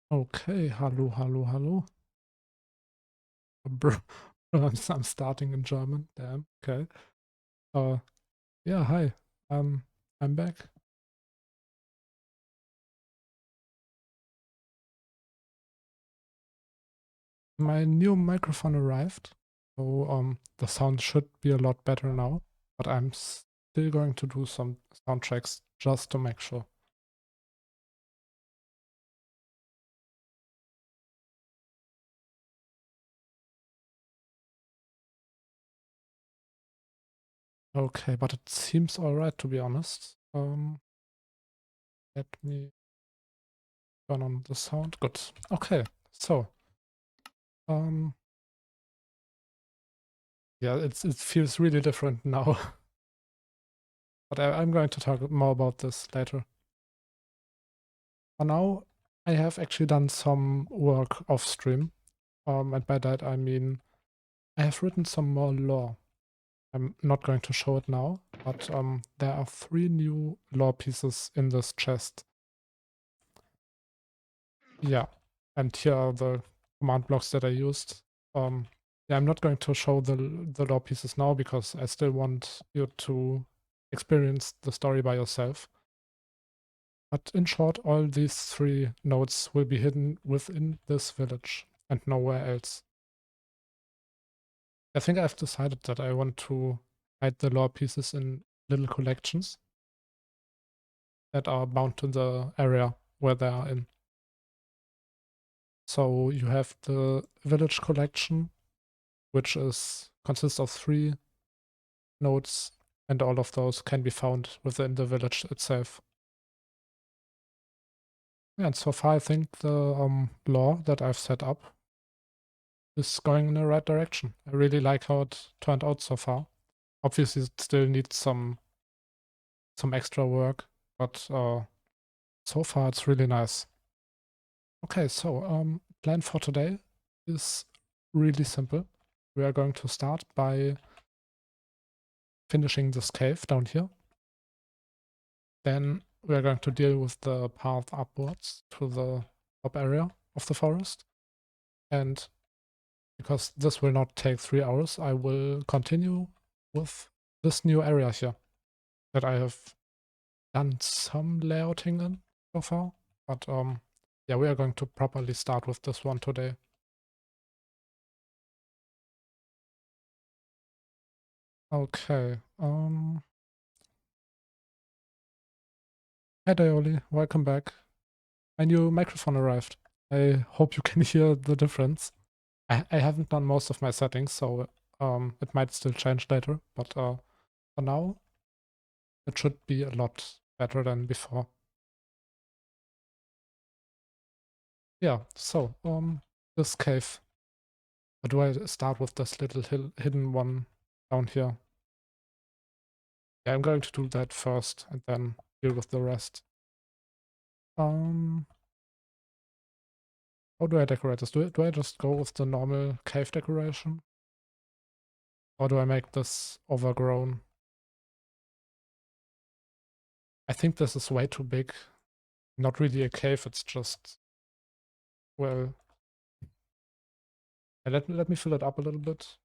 Okay, hallo, hallo, hallo. Bro, I'm starting in German. Damn. Okay. Uh, yeah. Hi. I'm back. My new microphone arrived, so the sound should be a lot better now. But I'm still going to do some sound checks just to make sure. Okay, but it seems alright to be honest. Let me turn on the sound. Good. Okay. So um, yeah, it feels really different now. But I'm going to talk more about this later. For now, I have actually done some work off stream. And by that, I mean I have written some more lore. I'm not going to show it now, but there are 3 new lore pieces in this chest. Yeah, and here are the command blocks that I used. Yeah, I'm not going to show the lore pieces now because I still want you to experience the story by yourself. But in short, all these 3 nodes will be hidden within this village and nowhere else. I think I've decided that I want to hide the lore pieces in little collections that are bound to the area where they are in. So you have the village collection, which consists of 3 nodes, and all of those can be found within the village itself. Yeah, and so far I think the lore that I've set up is going in the right direction. I really like how it turned out so far. Obviously, it still needs some extra work, but so far it's really nice. Okay, so plan for today is really simple. We are going to start by finishing this cave down here. Then we are going to deal with the path upwards to the top area of the forest. And because this will not take 3 hours, I will continue with this new area here that I have done some layouting in so far. But yeah, we are going to properly start with this one today. Okay. Hi Dioli, welcome back. My new microphone arrived. I hope you can hear the difference. I haven't done most of my settings, so it might still change later, but for now it should be a lot better than before. Yeah, so this cave. Or do I start with this little hidden one down here? Yeah, I'm going to do that first and then deal with the rest. Um, how do I decorate this? Do I just go with the normal cave decoration? Or do I make this overgrown? I think this is way too big. Not really a cave, it's just, well, let me fill it up a little bit.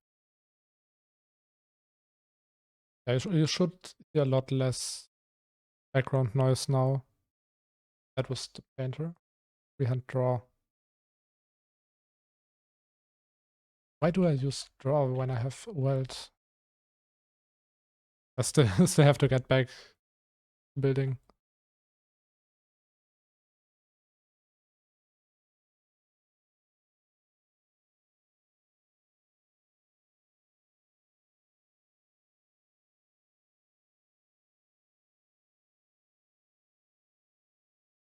Yeah, you should hear a lot less background noise now. That was the painter. Freehand draw. Why do I use draw when I have weld? I still, still have to get back building.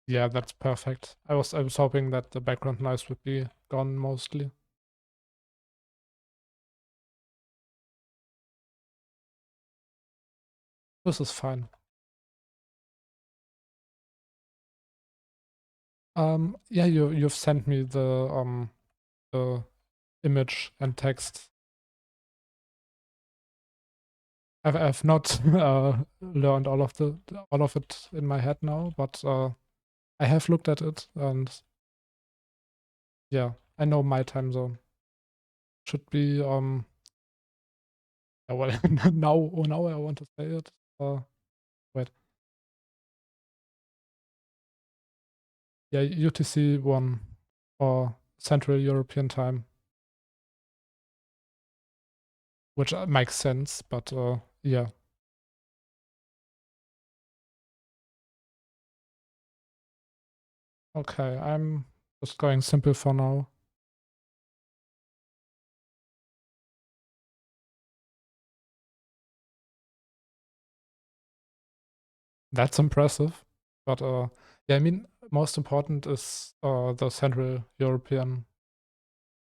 Yeah, that's perfect. I was hoping that the background noise would be gone mostly. This is fine. Yeah, you've sent me the image and text. I've not learned all of it in my head now, but I have looked at it and Yeah, I know my time zone. Should be, yeah, well, now I want to say it. Wait. Yeah, UTC 1 or Central European Time, which makes sense, but yeah. Okay, I'm just going simple for now. That's impressive. But yeah, I mean, most important is the Central European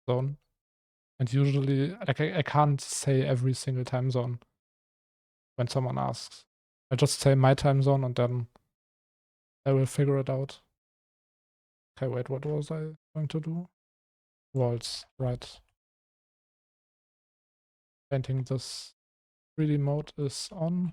zone. And usually, like, I can't say every single time zone when someone asks. I just say my time zone and then I will figure it out. Okay, wait, what was I going to do? Walls, right. Painting this 3D mode is on.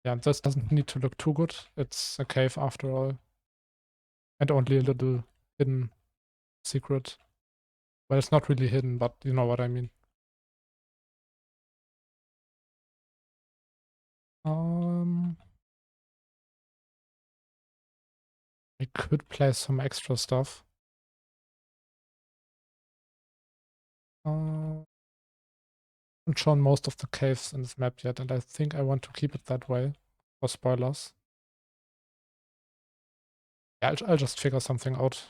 Yeah, this doesn't need to look too good. It's a cave after all. And only a little hidden secret. Well, it's not really hidden, but you know what I mean. Um, I could place some extra stuff. I haven't shown most of the caves in this map yet, and I think I want to keep it that way for spoilers. Yeah, I'll just figure something out.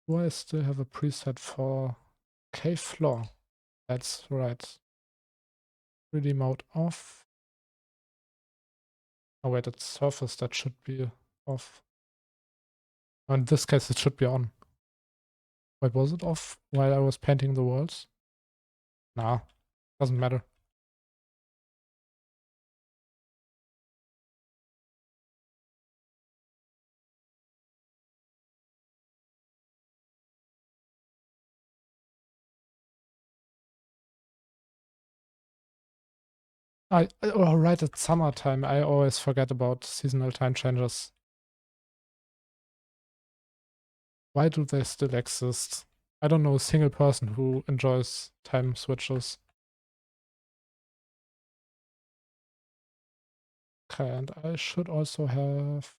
Do I still have a preset for cave floor? That's right. 3D mode off. Oh wait, it's surface that should be off. In this case, it should be on. Wait, was it off while I was painting the walls? Nah, doesn't matter. Oh right, it's summertime. I always forget about seasonal time changes. Why do they still exist? I don't know a single person who enjoys time switches. Okay, and I should also have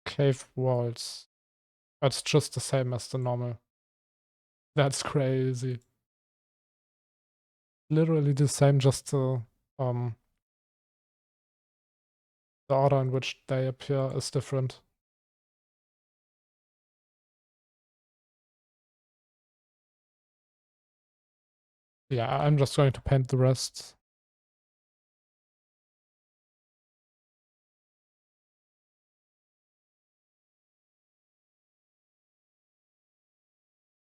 cave walls. It's just the same as the normal. That's crazy. Literally the same, just the order in which they appear is different. Yeah, I'm just going to paint the rest.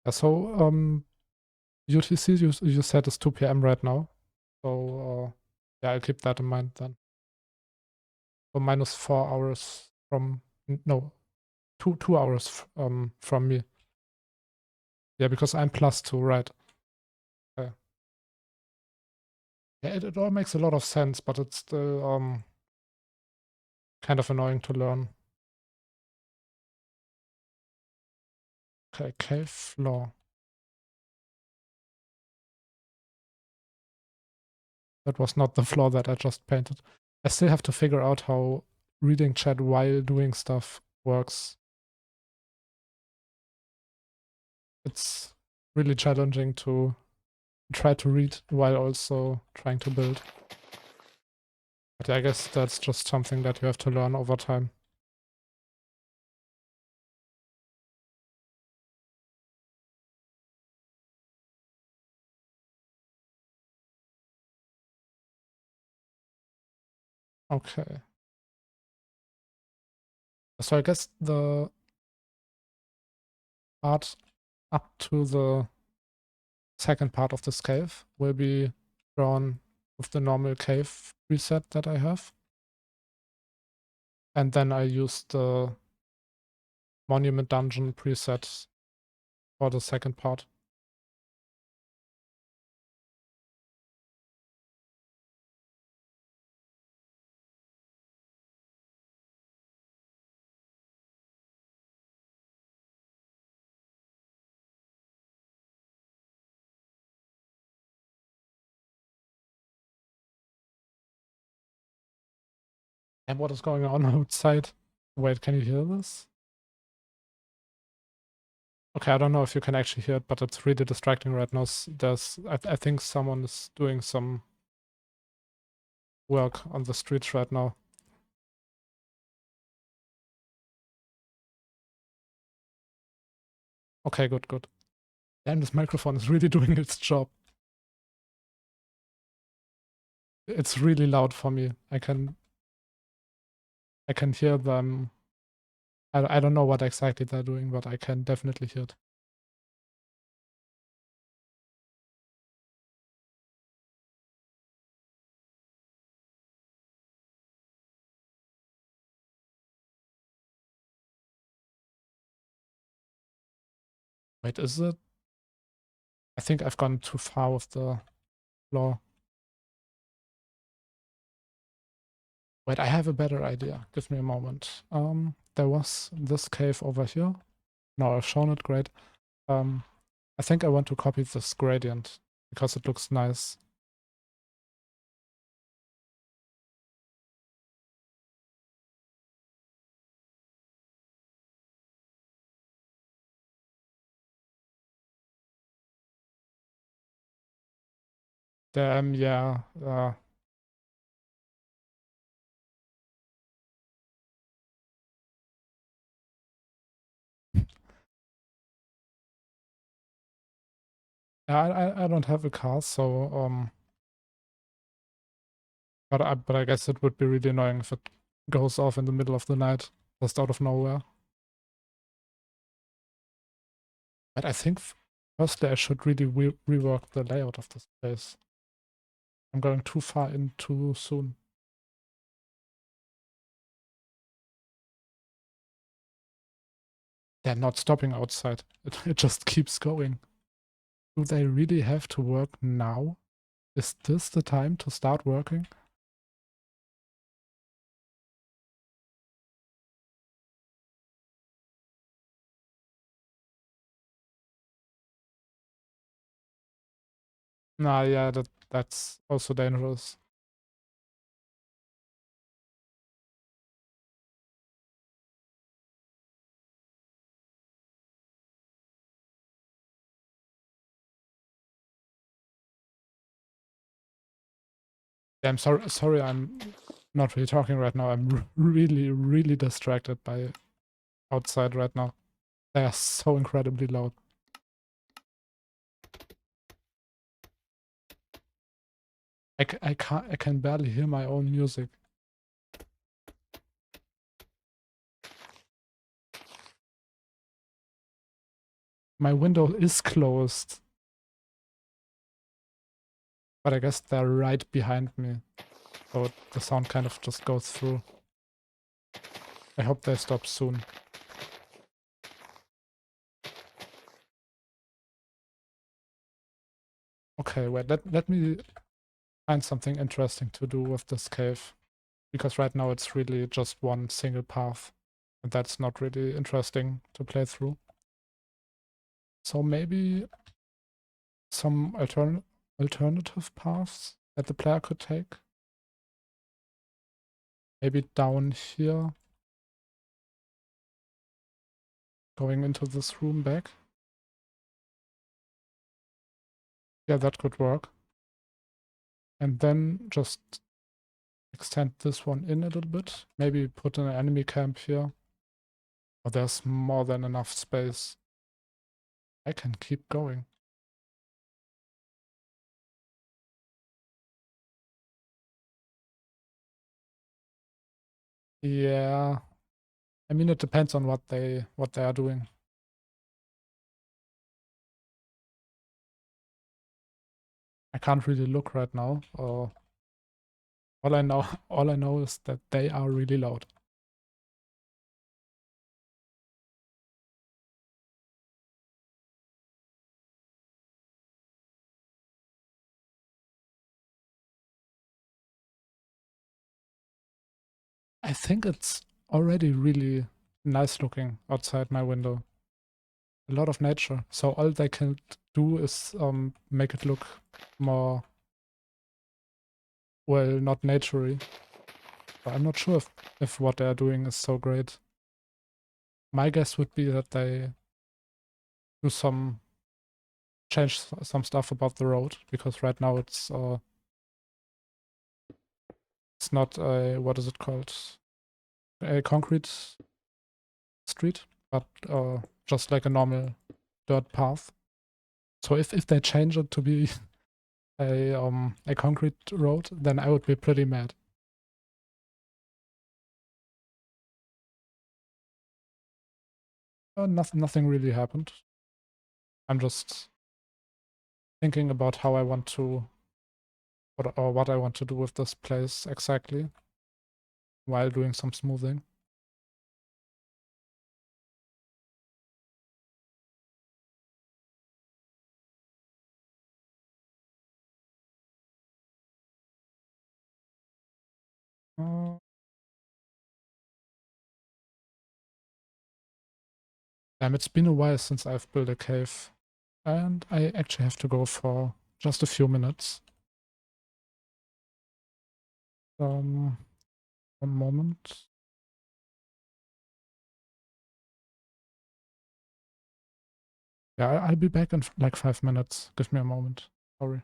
Yeah, so UTC you said is 2 p.m. right now. So yeah, I'll keep that in mind then. So minus 4 hours from no, two hours from me. Yeah, because I'm +2, right? Okay. Yeah, it all makes a lot of sense, but it's still kind of annoying to learn. Okay, cave floor. That was not the floor that I just painted. I still have to figure out how reading chat while doing stuff works. It's really challenging to try to read while also trying to build. But I guess that's just something that you have to learn over time. Okay. So I guess the part up to the second part of this cave will be drawn with the normal cave preset that I have. And then I use the monument dungeon preset for the second part. And what is going on outside? Wait, can you hear this? Okay, I don't know if you can actually hear it, but it's really distracting right now. I think someone is doing some work on the streets right now. Okay, good, good. Damn, this microphone is really doing its job. It's really loud for me. I can hear them. I don't know what exactly they're doing, but I can definitely hear it. Wait, is it? I think I've gone too far with the floor. Wait, I have a better idea. Give me a moment. There was this cave over here. No, I've shown it, great. I think I want to copy this gradient because it looks nice. Damn, yeah. I don't have a car, so but I guess it would be really annoying if it goes off in the middle of the night, just out of nowhere. But I think firstly I should really rework the layout of this place. I'm going too far in too soon. They're not stopping outside. It just keeps going. Do they really have to work now? Is this the time to start working? Nah, yeah, that's also dangerous. Yeah, I'm sorry, I'm not really talking right now. I'm really, really distracted by outside right now. They are so incredibly loud. I can barely hear my own music. My window is closed, but I guess they're right behind me. So the sound kind of just goes through. I hope they stop soon. Okay, wait, let me find something interesting to do with this cave. Because right now it's really just one single path. And that's not really interesting to play through. So maybe some alternative paths that the player could take. Maybe down here. Going into this room back. Yeah, that could work. And then just extend this one in a little bit. Maybe put an enemy camp here. Oh, there's more than enough space. I can keep going. Yeah. I mean, it depends on what they are doing. I can't really look right now. All I know, all I know is that they are really loud. I think it's already really nice looking outside my window. A lot of nature. So all they can do is make it look more, well, not naturey. I'm not sure if what they're doing is so great. My guess would be that they do change some stuff about the road, because right now it's not a, what is it called? A concrete street, but just like a normal dirt path. So if they change it to be a concrete road, then I would be pretty mad. Nothing really happened. I'm just thinking about how I want to, what I want to do with this place exactly while doing some smoothing. Uh, it's been a while since I've built a cave, and I actually have to go for just a few minutes. Um, one moment. Yeah, I'll be back in like 5 minutes. Give me a moment. Sorry.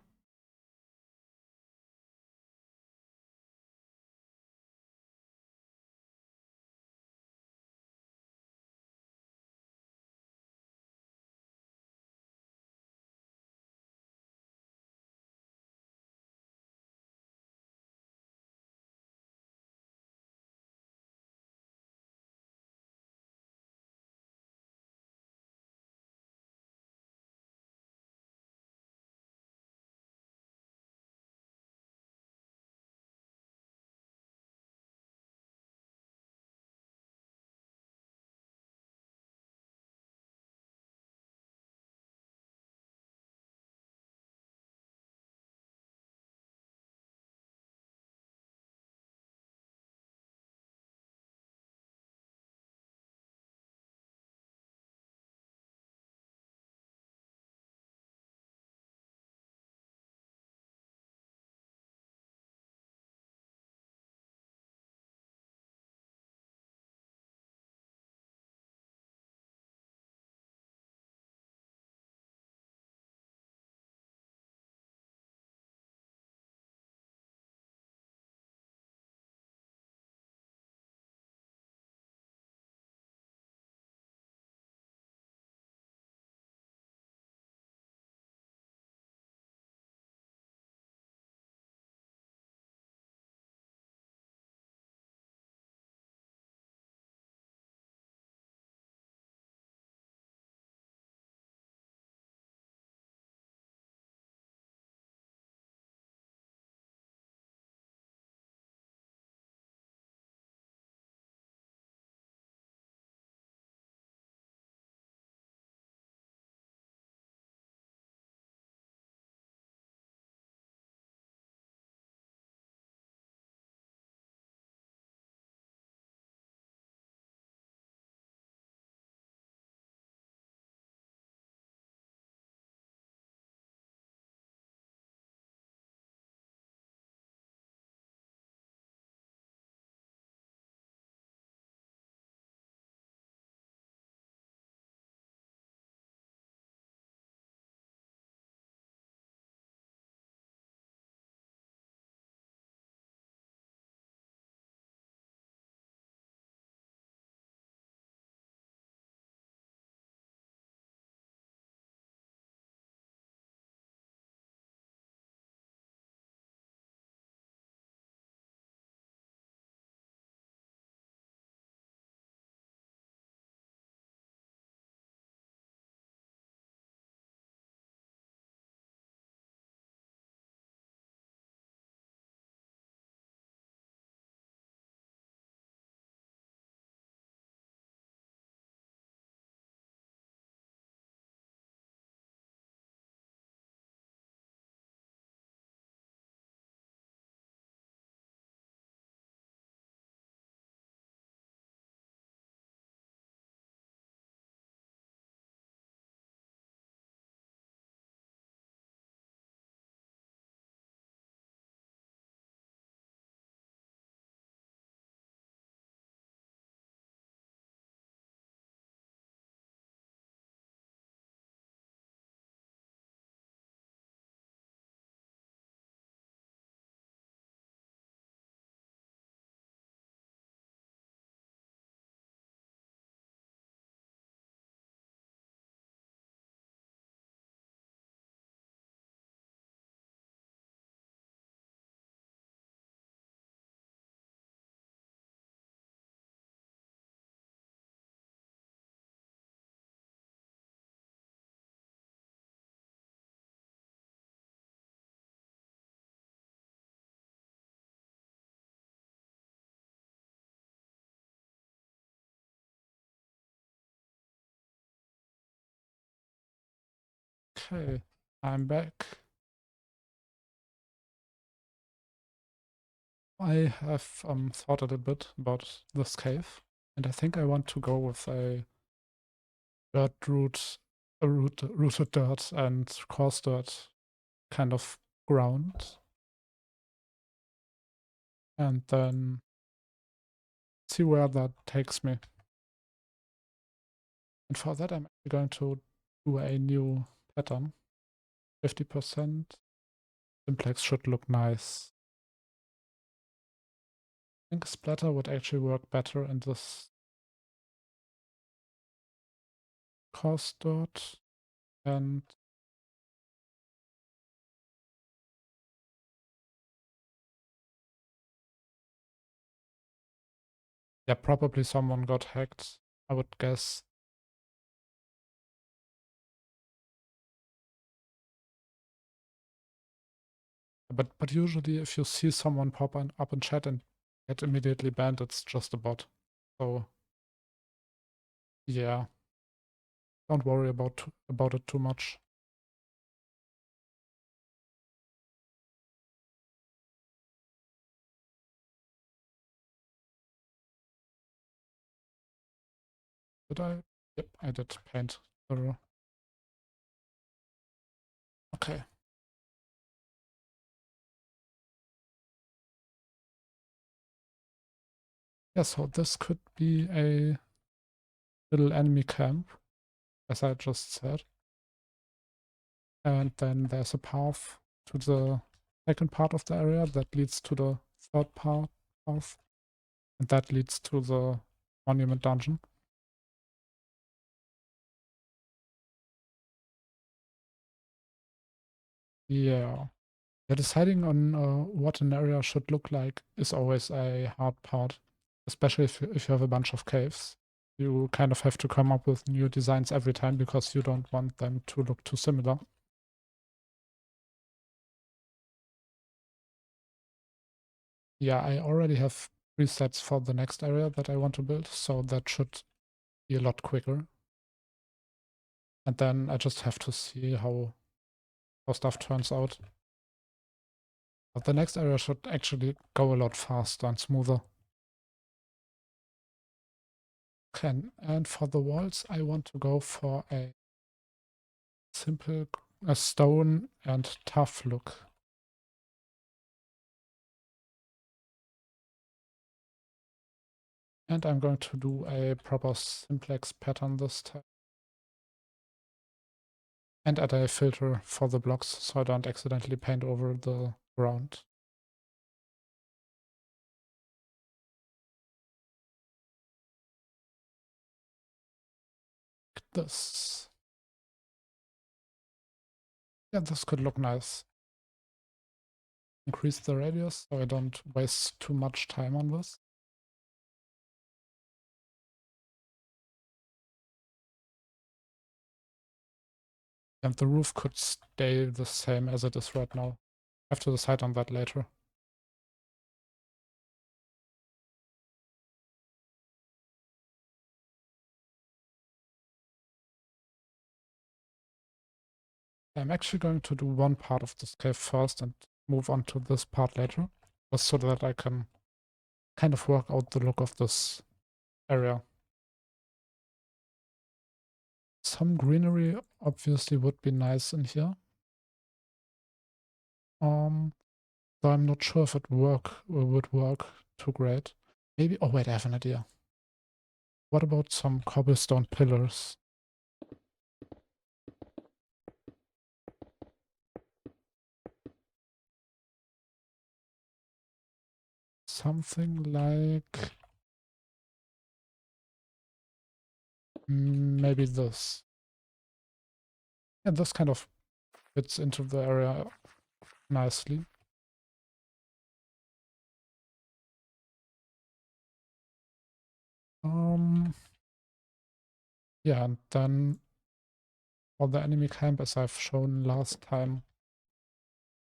Okay, I'm back. I have thought a little bit about this cave, and I think I want to go with a rooted dirt and coarse dirt kind of ground, and then see where that takes me. And for that, I'm actually going to do a new pattern. 50% simplex should look nice. I think splatter would actually work better in this coarse dirt, and yeah, probably someone got hacked, I would guess. But usually if you see someone up in chat and get immediately banned, it's just a bot. So yeah, don't worry about it too much. Did I? Yep, I did paint the row. Okay. Yeah, so this could be a little enemy camp, as I just said. And then there's a path to the second part of the area that leads to the third path. And that leads to the monument dungeon. Yeah. Yeah, deciding on what an area should look like is always a hard part, especially if you have a bunch of caves. You kind of have to come up with new designs every time because you don't want them to look too similar. Yeah, I already have presets for the next area that I want to build, so that should be a lot quicker. And then I just have to see how stuff turns out. But the next area should actually go a lot faster and smoother. Okay, and for the walls, I want to go for a simple stone and tough look. And I'm going to do a proper simplex pattern this time. And add a filter for the blocks so I don't accidentally paint over the ground. Like this. Yeah, this could look nice. Increase the radius so I don't waste too much time on this. And the roof could stay the same as it is right now. I have to decide on that later. I'm actually going to do one part of this cave first and move on to this part later, just so that I can kind of work out the look of this area. Some greenery obviously would be nice in here. Though I'm not sure if it would work too great. Maybe, oh wait, I have an idea. What about some cobblestone pillars? Something like maybe this. Yeah, this kind of fits into the area nicely. Yeah, and then for the enemy camp, as I've shown last time,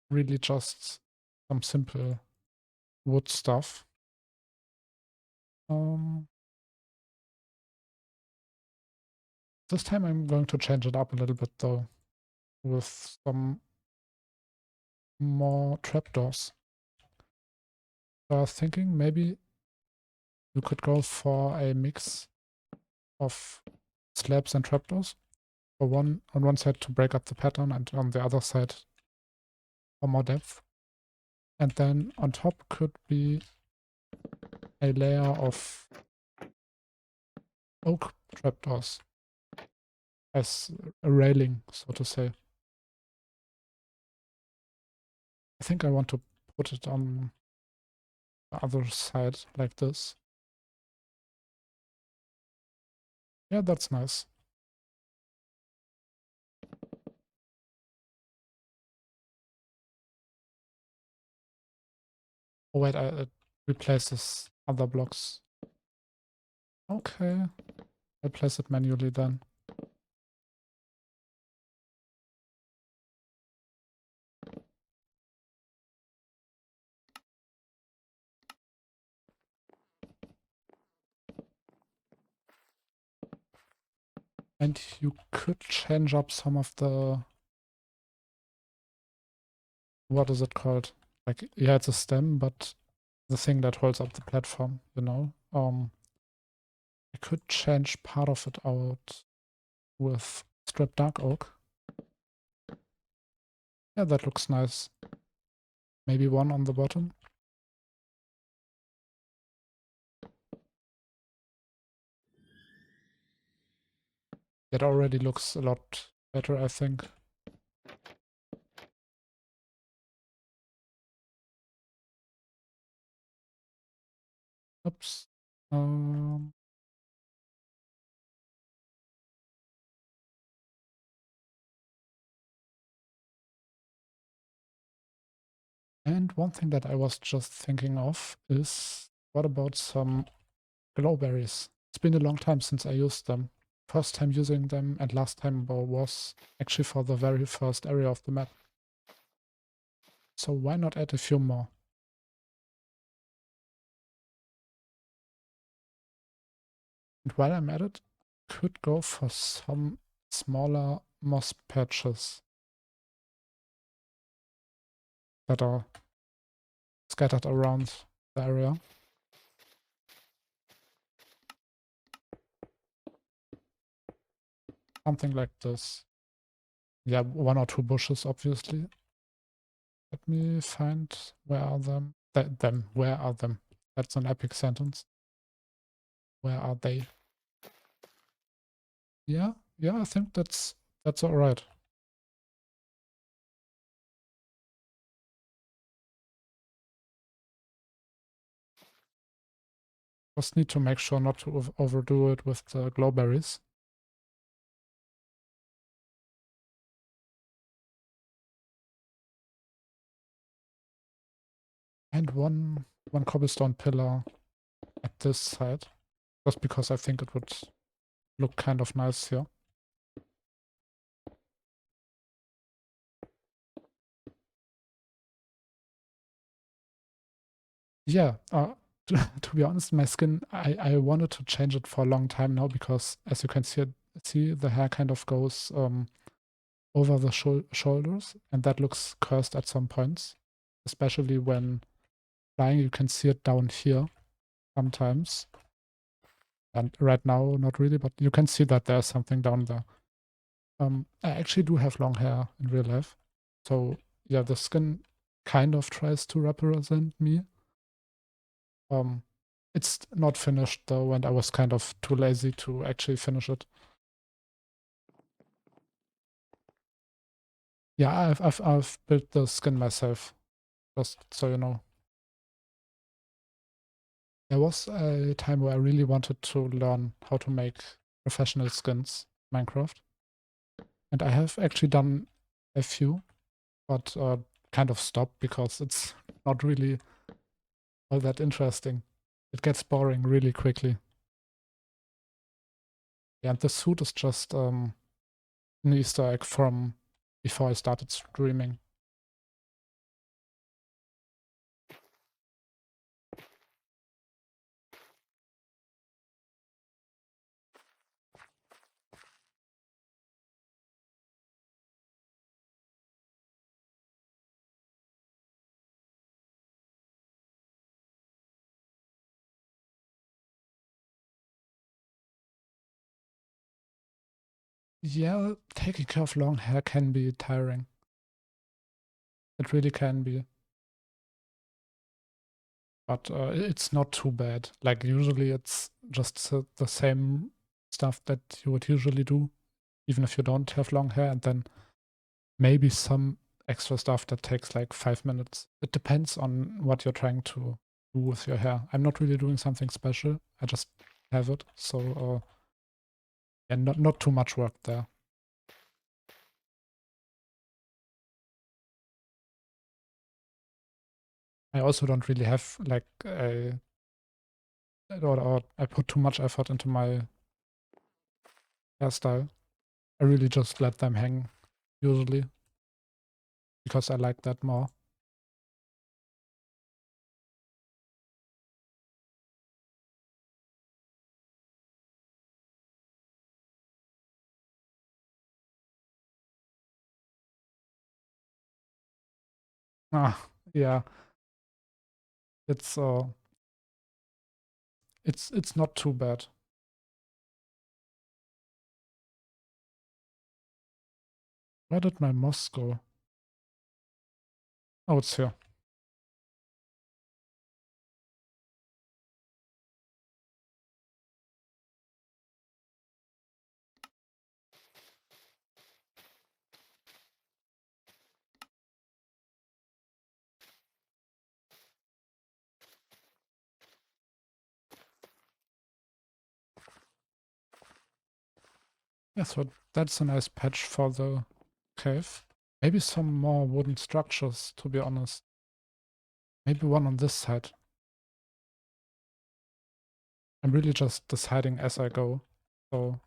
really just some simple wood stuff. This time I'm going to change it up a little bit though. with some more trapdoors. So I was thinking maybe you could go for a mix of slabs and trapdoors. For on one side to break up the pattern, and on the other side for more depth. And then on top could be a layer of oak trapdoors as a railing, so to say. I think I want to put it on the other side like this. Yeah, that's nice. Oh wait, I replaces other blocks. Okay, I'll place it manually then. And you could change up some of the, what is it called? Like, yeah, it's a stem, but the thing that holds up the platform, you know? I could change part of it out with strip dark oak. Yeah, that looks nice. Maybe one on the bottom. That already looks a lot better, I think. Oops. And one thing that I was just thinking of is, what about some glowberries? It's been a long time since I used them. First time using them and last time was actually for the very first area of the map. So why not add a few more? And while I'm at it, could go for some smaller moss patches that are scattered around the area. Something like this. Yeah, one or two bushes, obviously. Let me find, where are them? Where are them? That's an epic sentence. Where are they? Yeah, yeah, I think that's all right. Just need to make sure not to overdo it with the glowberries. And one cobblestone pillar at this side, just because I think it would look kind of nice here. Yeah, to be honest, my skin, I wanted to change it for a long time now because, as you can see the hair kind of goes over the shoulders, and that looks cursed at some points, especially when flying. You can see it down here sometimes, and right now not really, but you can see that there's something down there. I actually do have long hair in real life, so yeah, the skin kind of tries to represent me. Um, it's not finished though, and I was kind of too lazy to actually finish it. Yeah, I've built the skin myself, just so you know. There was a time where I really wanted to learn how to make professional skins in Minecraft, and I have actually done a few, but kind of stopped because it's not really all that interesting. It gets boring really quickly. Yeah, and the suit is just an Easter egg from before I started streaming. Yeah, taking care of long hair can be tiring. It really can be. But it's not too bad. Like usually it's just the same stuff that you would usually do, even if you don't have long hair, and then maybe some extra stuff that takes like 5 minutes. It depends on what you're trying to do with your hair. I'm not really doing something special. I just have it. So yeah, not too much work there. I also don't really have like or I put too much effort into my hairstyle. I really just let them hang usually because I like that more. Ah, yeah, it's uh, it's not too bad. Where did my moss go? Oh, it's here. Yeah, so that's a nice patch for the cave. Maybe some more wooden structures, to be honest. Maybe one on this side. I'm really just deciding as I go. So,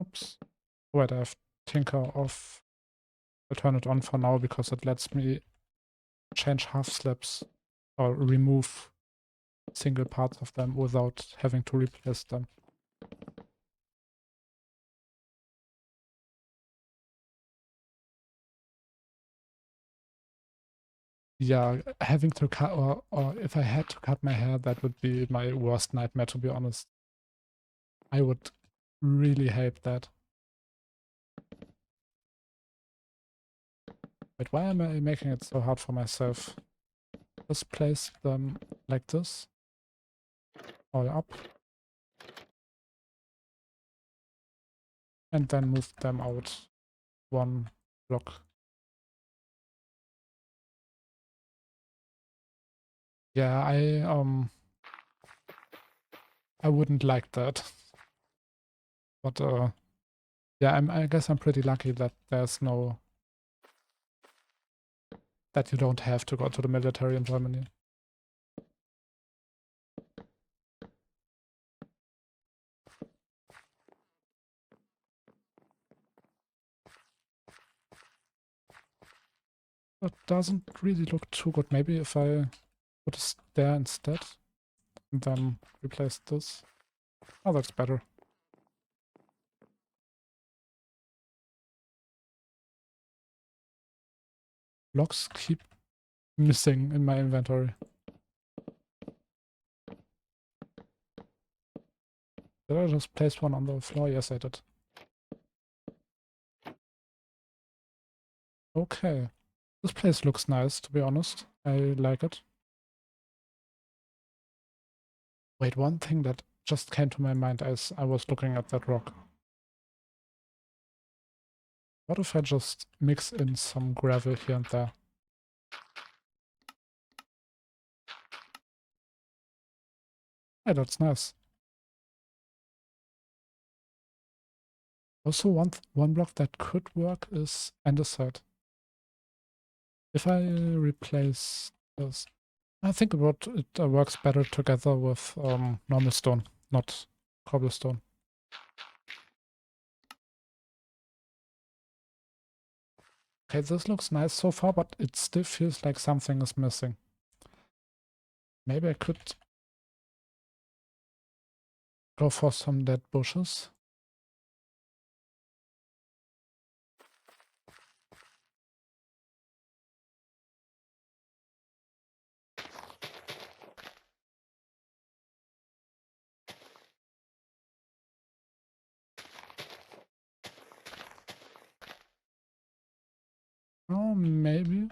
oops. Wait, I have Tinker off. I'll turn it on for now because it lets me change half slabs or remove single parts of them without having to replace them. Yeah, having to cut, or if I had to cut my hair, that would be my worst nightmare, to be honest. I would really hate that. Wait, why am I making it so hard for myself? Just place them like this, all up, and then move them out one block. Yeah, I wouldn't like that. But yeah, I guess I'm pretty lucky that there's no that you don't have to go to the military in Germany. That doesn't really look too good. Maybe if I put a stair instead and then replace this. Oh, that's better. Blocks keep missing in my inventory. Did I just place one on the floor? Yes, I did. Okay. This place looks nice, to be honest. I like it. Wait, one thing that just came to my mind as I was looking at that rock. What if I just mix in some gravel here and there? Yeah, that's nice. Also, one block that could work is andesite. If I replace this, I think it works better together with normal stone, not cobblestone. Okay, this looks nice so far, but it still feels like something is missing. Maybe I could go for some dead bushes. maybe.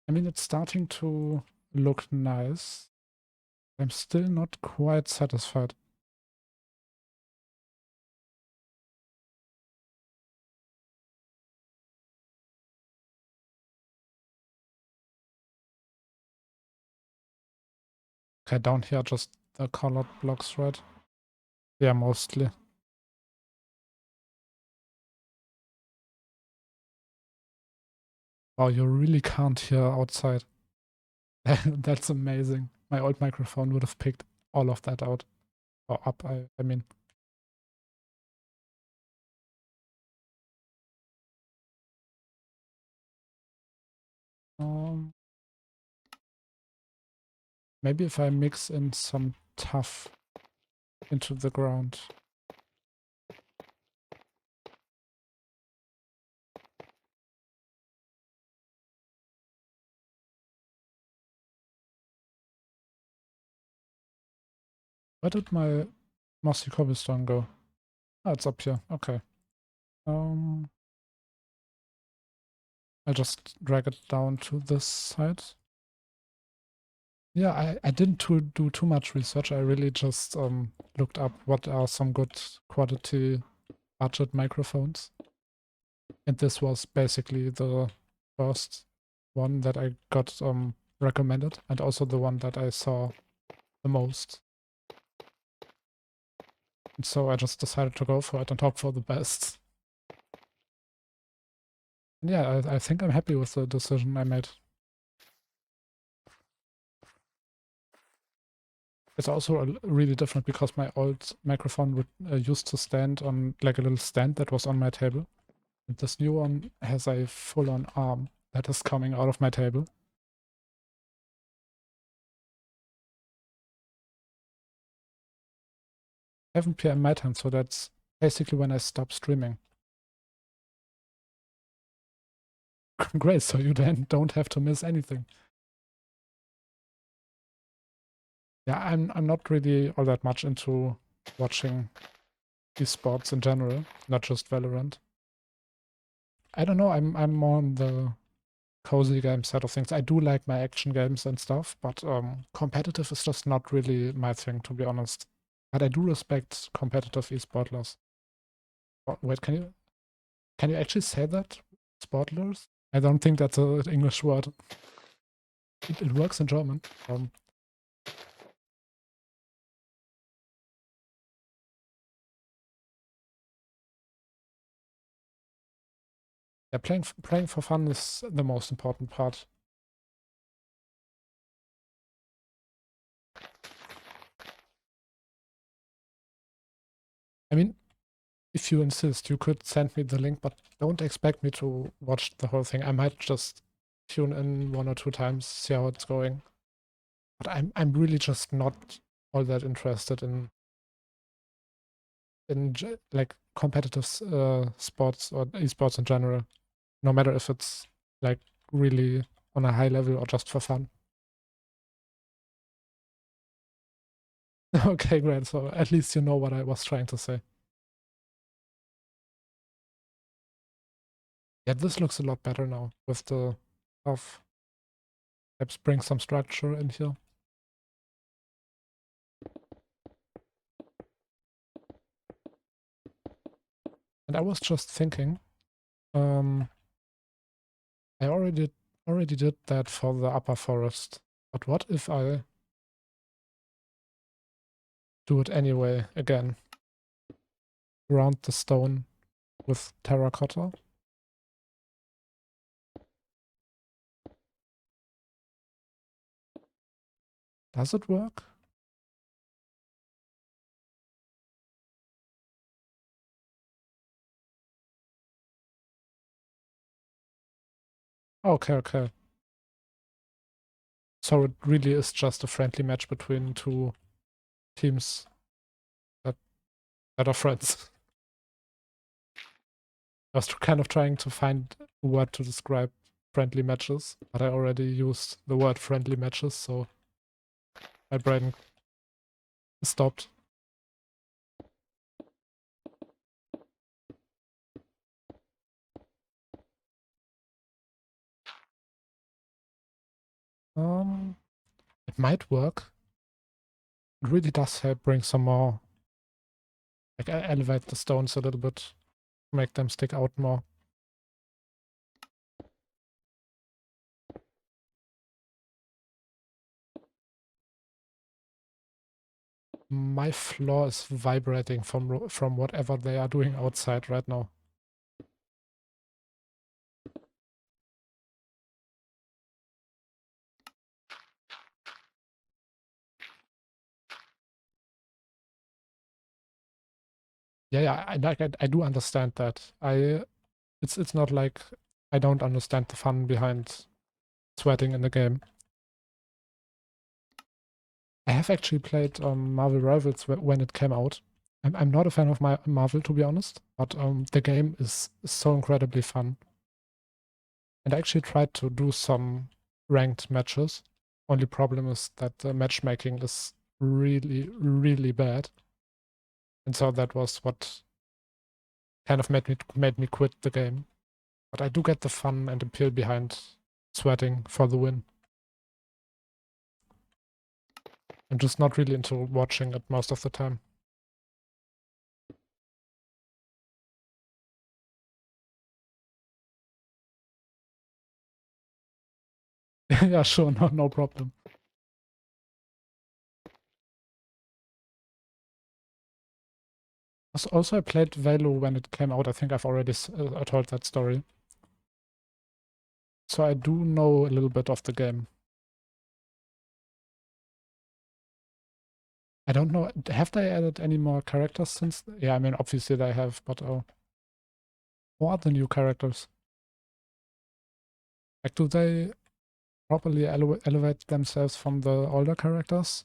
I mean, it's starting to look nice. I'm still not quite satisfied. Okay, down here, just the colored blocks, right? Yeah, mostly. Wow, you really can't hear outside. That's amazing. My old microphone would have picked all of that out. Or up, I mean. Um, Maybe if I mix in some tuff into the ground. Where did my mossy cobblestone go? Oh, it's up here. Okay. I'll just drag it down to this side. Yeah, I didn't do too much research. I really just looked up what are some good quality budget microphones. And this was basically the first one that I got recommended, and also the one that I saw the most. And so I just decided to go for it and hope for the best. And yeah, I think I'm happy with the decision I made. It's also really different because my old microphone would used to stand on like a little stand that was on my table. And this new one has a full-on arm that is coming out of my table. 7 p.m. my time, so that's basically when I stop streaming. Great, so you then don't have to miss anything. Yeah, I'm not really all that much into watching esports in general, not just Valorant. I don't know, I'm more on the cozy game side of things. I do like my action games and stuff, but competitive is just not really my thing, to be honest. But I do respect competitive esportlers. Oh, wait, can you actually say that? Sportlers? I don't think that's an English word. It works in German. Yeah, playing for fun is the most important part. I mean, if you insist, you could send me the link, but don't expect me to watch the whole thing. I might just tune in 1 or 2 times, see how it's going. But I'm really just not all that interested in like competitive sports or esports in general. No matter if it's like really on a high level or just for fun. Okay, great. So at least you know what I was trying to say. Yeah, this looks a lot better now with the of perhaps bring some structure in here. And I was just thinking, um, I already did that for the upper forest. But what if I do it anyway again? Around the stone with terracotta? Does it work? Okay, okay. So it really is just a friendly match between two teams that, that are friends. I was kind of trying to find a word to describe friendly matches, but I already used the word friendly matches, so my brain stopped. It might work. It really does help bring some more, like elevate the stones a little bit, make them stick out more. My floor is vibrating from whatever they are doing outside right now. Yeah, I do understand that. It's not like I don't understand the fun behind sweating in the game. I have actually played Marvel Rivals when it came out. I'm not a fan of Marvel, to be honest, but the game is so incredibly fun. And I actually tried to do some ranked matches. Only problem is that the matchmaking is really, really bad. And so that was what kind of made me quit the game. But I do get the fun and appeal behind sweating for the win. I'm just not really into watching it most of the time. Yeah, sure, no problem. Also, I played Valo when it came out. I think I've already told that story. So I do know a little bit of the game. I don't know. Have they added any more characters since? Yeah, I mean, obviously they have, but what are the new characters? Like, do they properly elevate themselves from the older characters?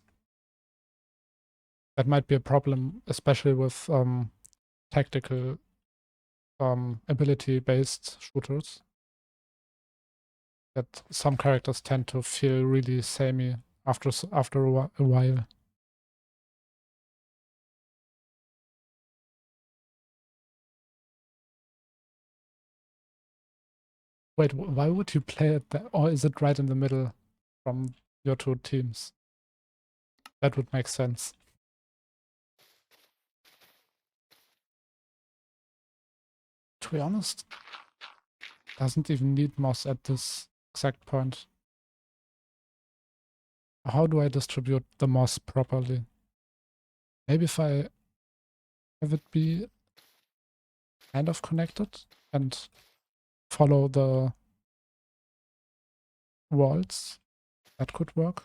That might be a problem, especially with tactical ability-based shooters. That some characters tend to feel really samey after a while. Wait, why would you play it there? Or is it right in the middle from your two teams? That would make sense. To be honest, doesn't even need moss at this exact point. How do I distribute the moss properly? Maybe if I have it be kind of connected and follow the walls, that could work.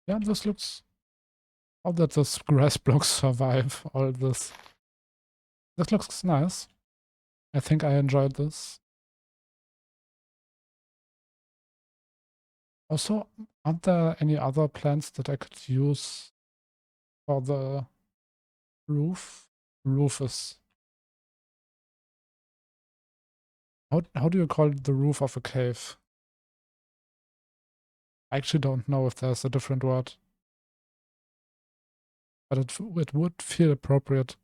Yeah, this looks... How did this grass blocks survive all this? This looks nice. I think I enjoyed this. Also, aren't there any other plants that I could use for the roof? Roof is... How do you call it the roof of a cave? I actually don't know if there's a different word, but it would feel appropriate.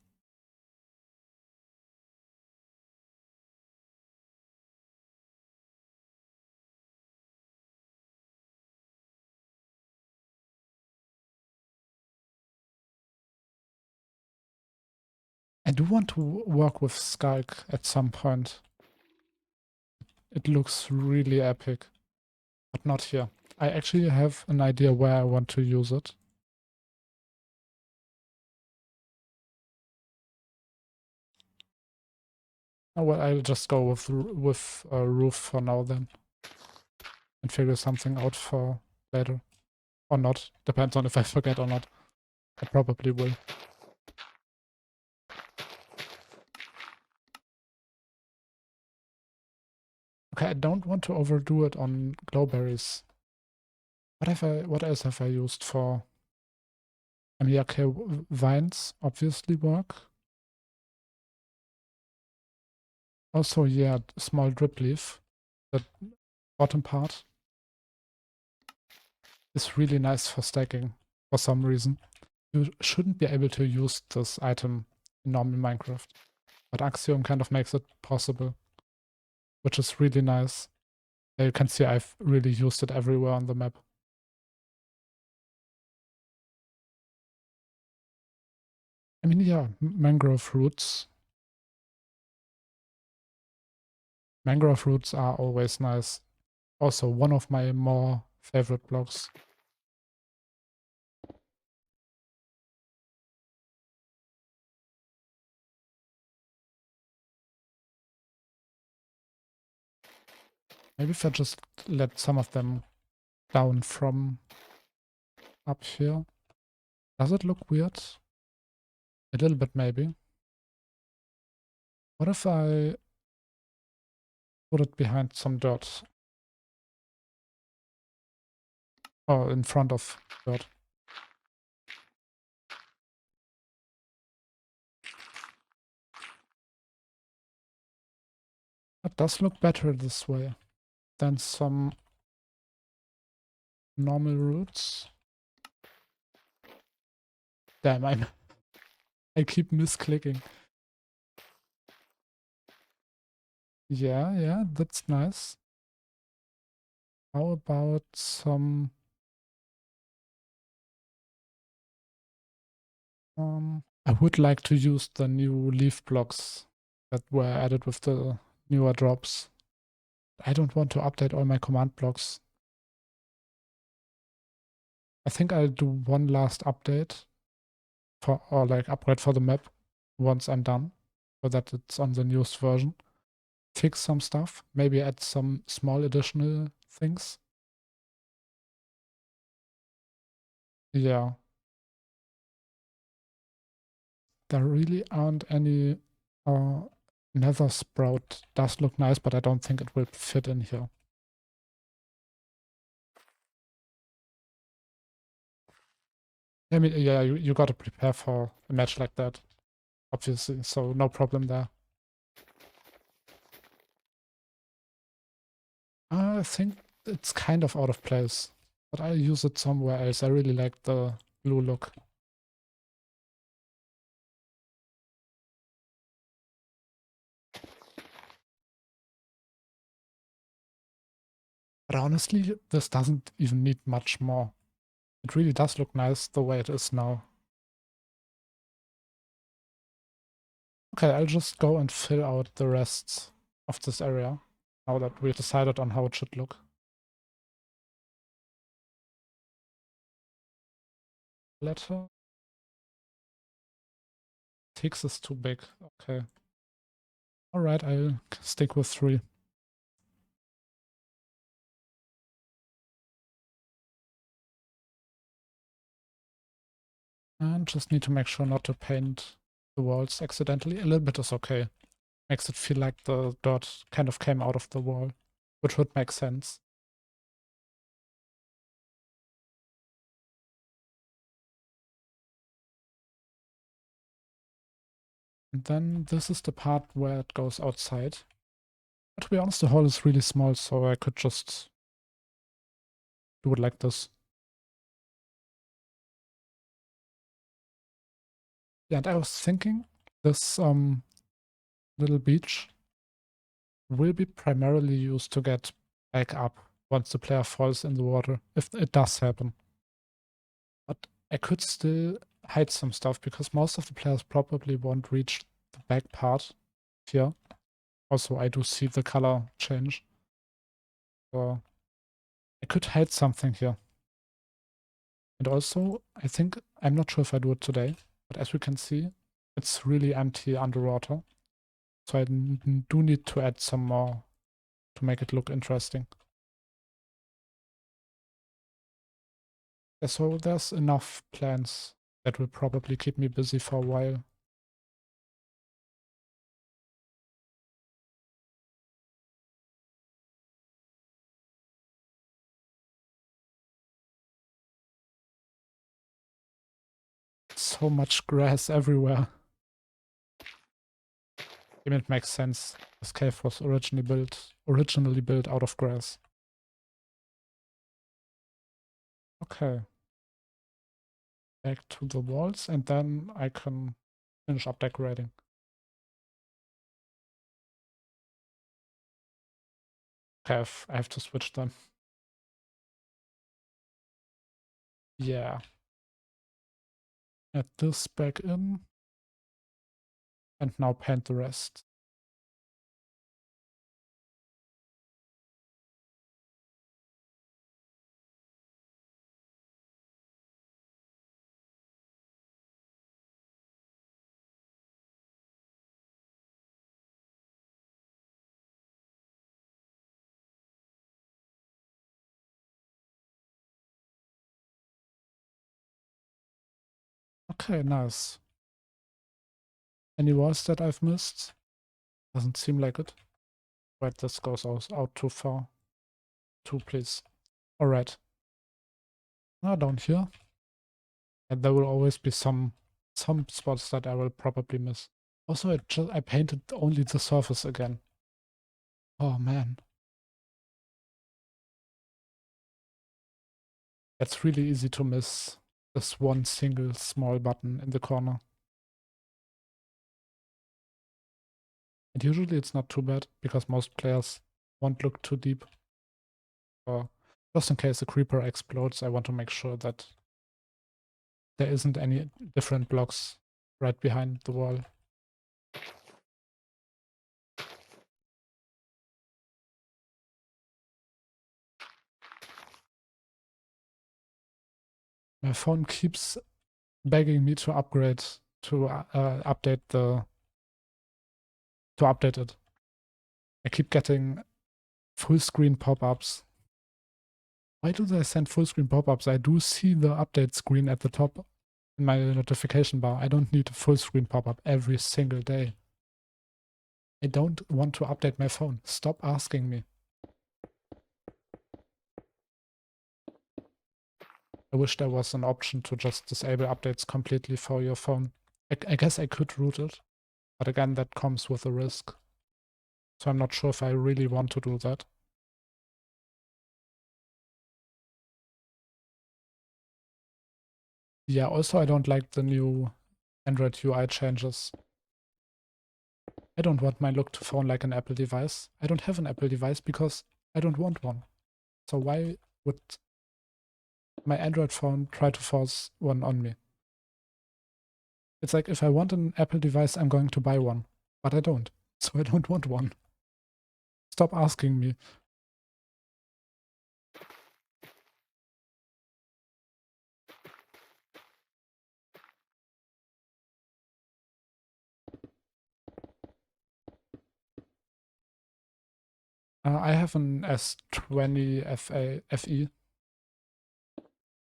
I do want to work with Skulk at some point. It looks really epic, but not here. I actually have an idea where I want to use it. Oh, well, I'll just go with a roof for now then, and figure something out for later. Or not. Depends on if I forget or not. I probably will. Okay, I don't want to overdo it on glowberries. What else have I used for? I mean, okay, vines obviously work. Also, yeah, small drip leaf. The bottom part is really nice for stacking for some reason. You shouldn't be able to use this item in normal Minecraft, but Axiom kind of makes it possible, which is really nice. You can see I've really used it everywhere on the map. I mean, yeah, mangrove roots. Mangrove roots are always nice. Also, one of my more favorite blocks. Maybe if I just let some of them down from up here. Does it look weird? A little bit, maybe. What if I put it behind some dirt? Or in front of dirt? It does look better this way than some normal roots. Damn, I keep misclicking. Yeah, that's nice. How about some I would like to use the new leaf blocks that were added with the newer drops. I don't want to update all my command blocks. I think I'll do one last update or like upgrade for the map once I'm done, so that it's on the newest version. Fix some stuff, maybe add some small additional things. Yeah, there really aren't any nether sprout does look nice, but I don't think it will fit in here. I mean, yeah, you got to prepare for a match like that, obviously, so no problem there. I think it's kind of out of place, but I'll use it somewhere else. I really like the blue look. But honestly, this doesn't even need much more. It really does look nice the way it is now. Okay, I'll just go and fill out the rest of this area, now that we decided on how it should look. Letter. 6 is too big. Okay. Alright, I'll stick with 3. And just need to make sure not to paint the walls accidentally. A little bit is okay. Makes it feel like the dirt kind of came out of the wall, which would make sense. And then this is the part where it goes outside. But to be honest, the hole is really small, so I could just do it like this. Yeah, and I was thinking this little beach will be primarily used to get back up once the player falls in the water, if it does happen. But I could still hide some stuff because most of the players probably won't reach the back part here. Also, I do see the color change. So I could hide something here. And also, I think, I'm not sure if I do it today, but as we can see, it's really empty underwater. So I do need to add some more to make it look interesting. Yeah, so there's enough plants that will probably keep me busy for a while. so much grass everywhere. I mean, it makes sense. This cave was originally built out of grass. Okay. Back to the walls, and then I can finish up decorating. Okay, I have to switch them. Yeah. Add this back in. And now paint the rest. Okay, nice. Any walls that I've missed? Doesn't seem like it. Right, this goes out too far. 2, please. Alright. Now down here. And there will always be some spots that I will probably miss. Also, I painted only the surface again. Oh man. It's really easy to miss this one single small button in the corner. And usually it's not too bad, because most players won't look too deep. Just in case a creeper explodes, I want to make sure that there isn't any different blocks right behind the wall. My phone keeps begging me to upgrade, to update it. I keep getting full screen pop-ups. Why do they send full screen pop-ups? I do see the update screen at the top in my notification bar. I don't need a full screen pop-up every single day. I don't want to update my phone. Stop asking me. I wish there was an option to just disable updates completely for your phone. I guess I could root it, but again, that comes with a risk. So I'm not sure if I really want to do that. Yeah, also I don't like the new Android UI changes. I don't want my look to phone like an Apple device. I don't have an Apple device because I don't want one. So why would my Android phone try to force one on me? It's like, if I want an Apple device, I'm going to buy one, but I don't. So I don't want one. Stop asking me. I have an S20 FE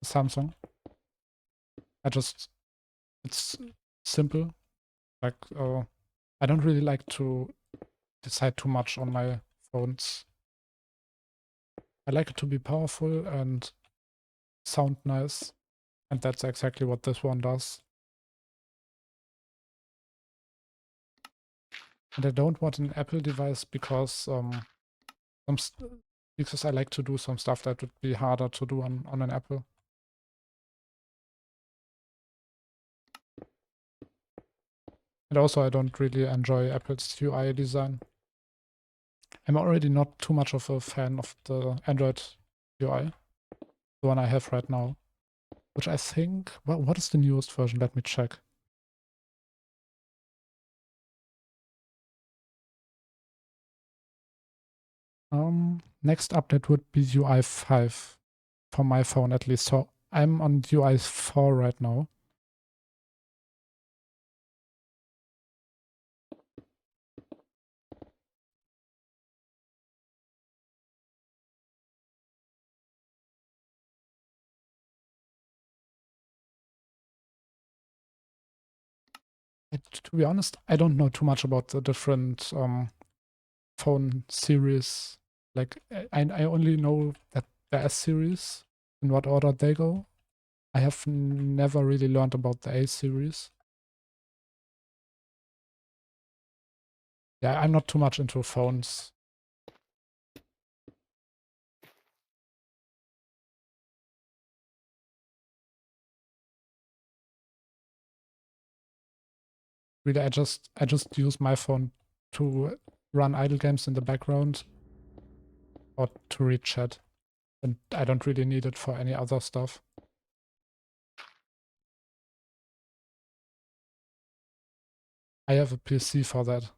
Samsung. It's simple. Like, I don't really like to decide too much on my phones. I like it to be powerful and sound nice. And that's exactly what this one does. And I don't want an Apple device because because I like to do some stuff that would be harder to do on an Apple. And also I don't really enjoy Apple's UI design. I'm already not too much of a fan of the Android UI, the one I have right now, which I think, what is the newest version? Let me check. Next update would be UI 5 for my phone at least. So I'm on UI 4 right now. To be honest, I don't know too much about the different phone series. Like, I only know that the S series, in what order they go. I have never really learned about the A series. Yeah, I'm not too much into phones. Really, I just use my phone to run idle games in the background or to read chat. And I don't really need it for any other stuff. I have a PC for that.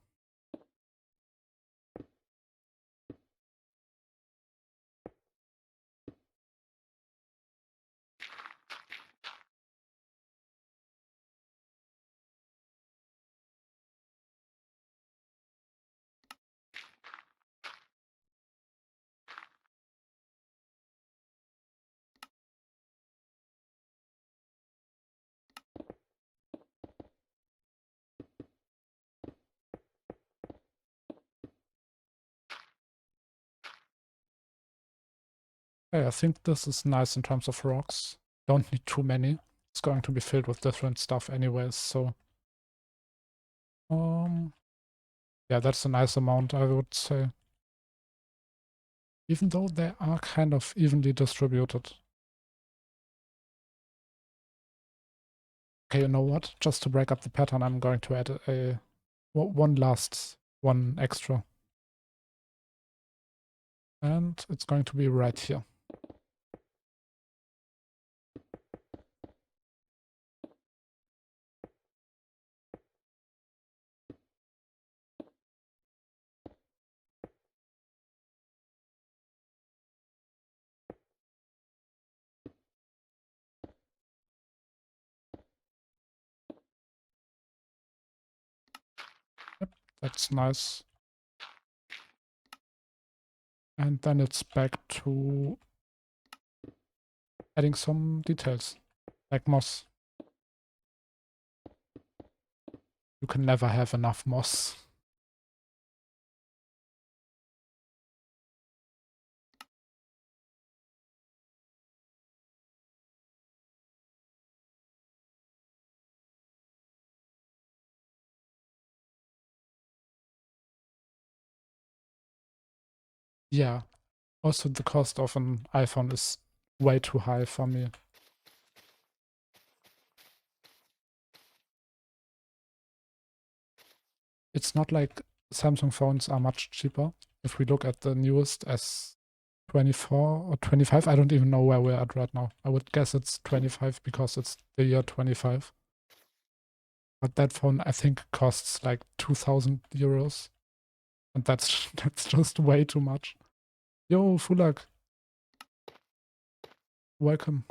Hey, I think this is nice in terms of rocks. Don't need too many. It's going to be filled with different stuff anyways, so yeah, that's a nice amount, I would say. Even though they are kind of evenly distributed. Okay, you know what? Just to break up the pattern, I'm going to add one extra. And it's going to be right here. Yep, that's nice. And then it's back to adding some details, like moss. You can never have enough moss. Yeah, also the cost of an iPhone is way too high for me. It's not like Samsung phones are much cheaper. If we look at the newest S24 or 25, I don't even know where we're at right now. I would guess it's 25 because it's the year 25. But that phone, I think, costs like 2,000 euros. And that's that's just way too much. Yo, Fulak, welcome.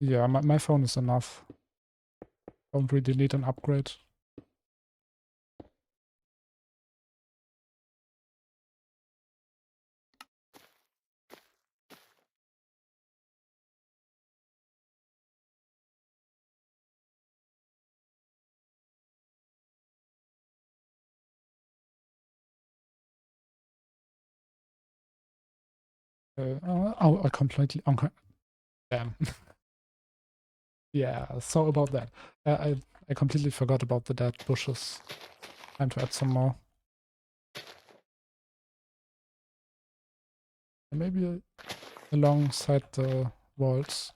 Yeah, my phone is enough. Don't really need an upgrade. Oh, I completely. Damn. Yeah, so about that. I completely forgot about the dead bushes. Time to add some more. Maybe alongside the walls.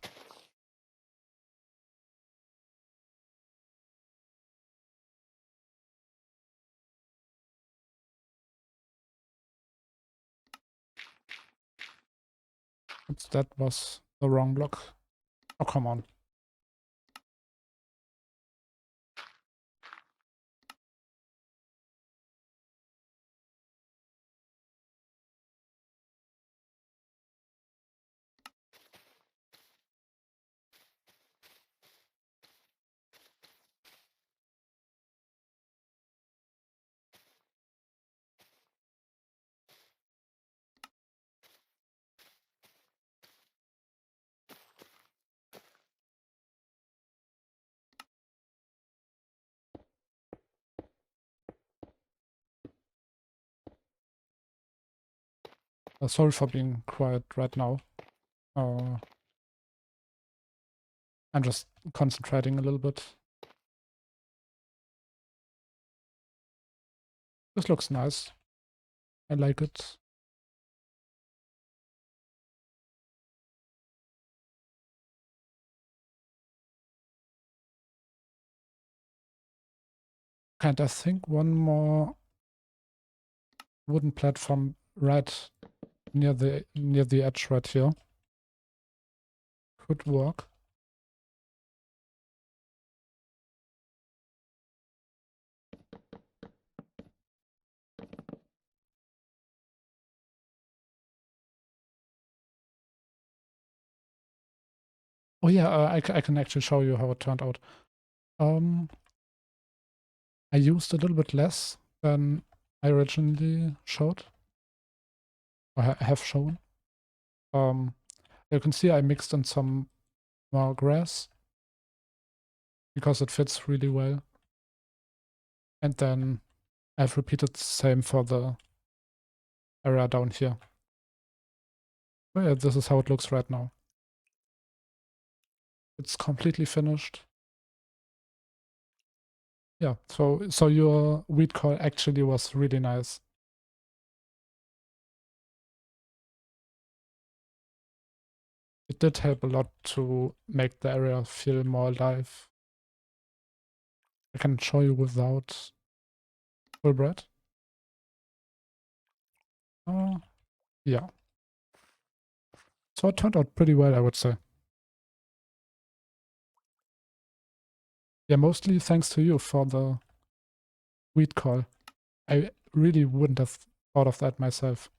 Oops, that was the wrong block. Oh, come on. Sorry for being quiet right now. I'm just concentrating a little bit. This looks nice. I like it. And I think one more wooden platform right near the edge right here could work. Oh yeah, I can actually show you how it turned out. I used a little bit less than I originally showed, or have shown. You can see I mixed in some more grass because it fits really well. And then I've repeated the same for the area down here. Oh yeah, this is how it looks right now. It's completely finished. Yeah, so your weed call actually was really nice. It did help a lot to make the area feel more alive. I can show you without Fulbright. Yeah. So it turned out pretty well, I would say. Yeah, mostly thanks to you for the weed call. I really wouldn't have thought of that myself.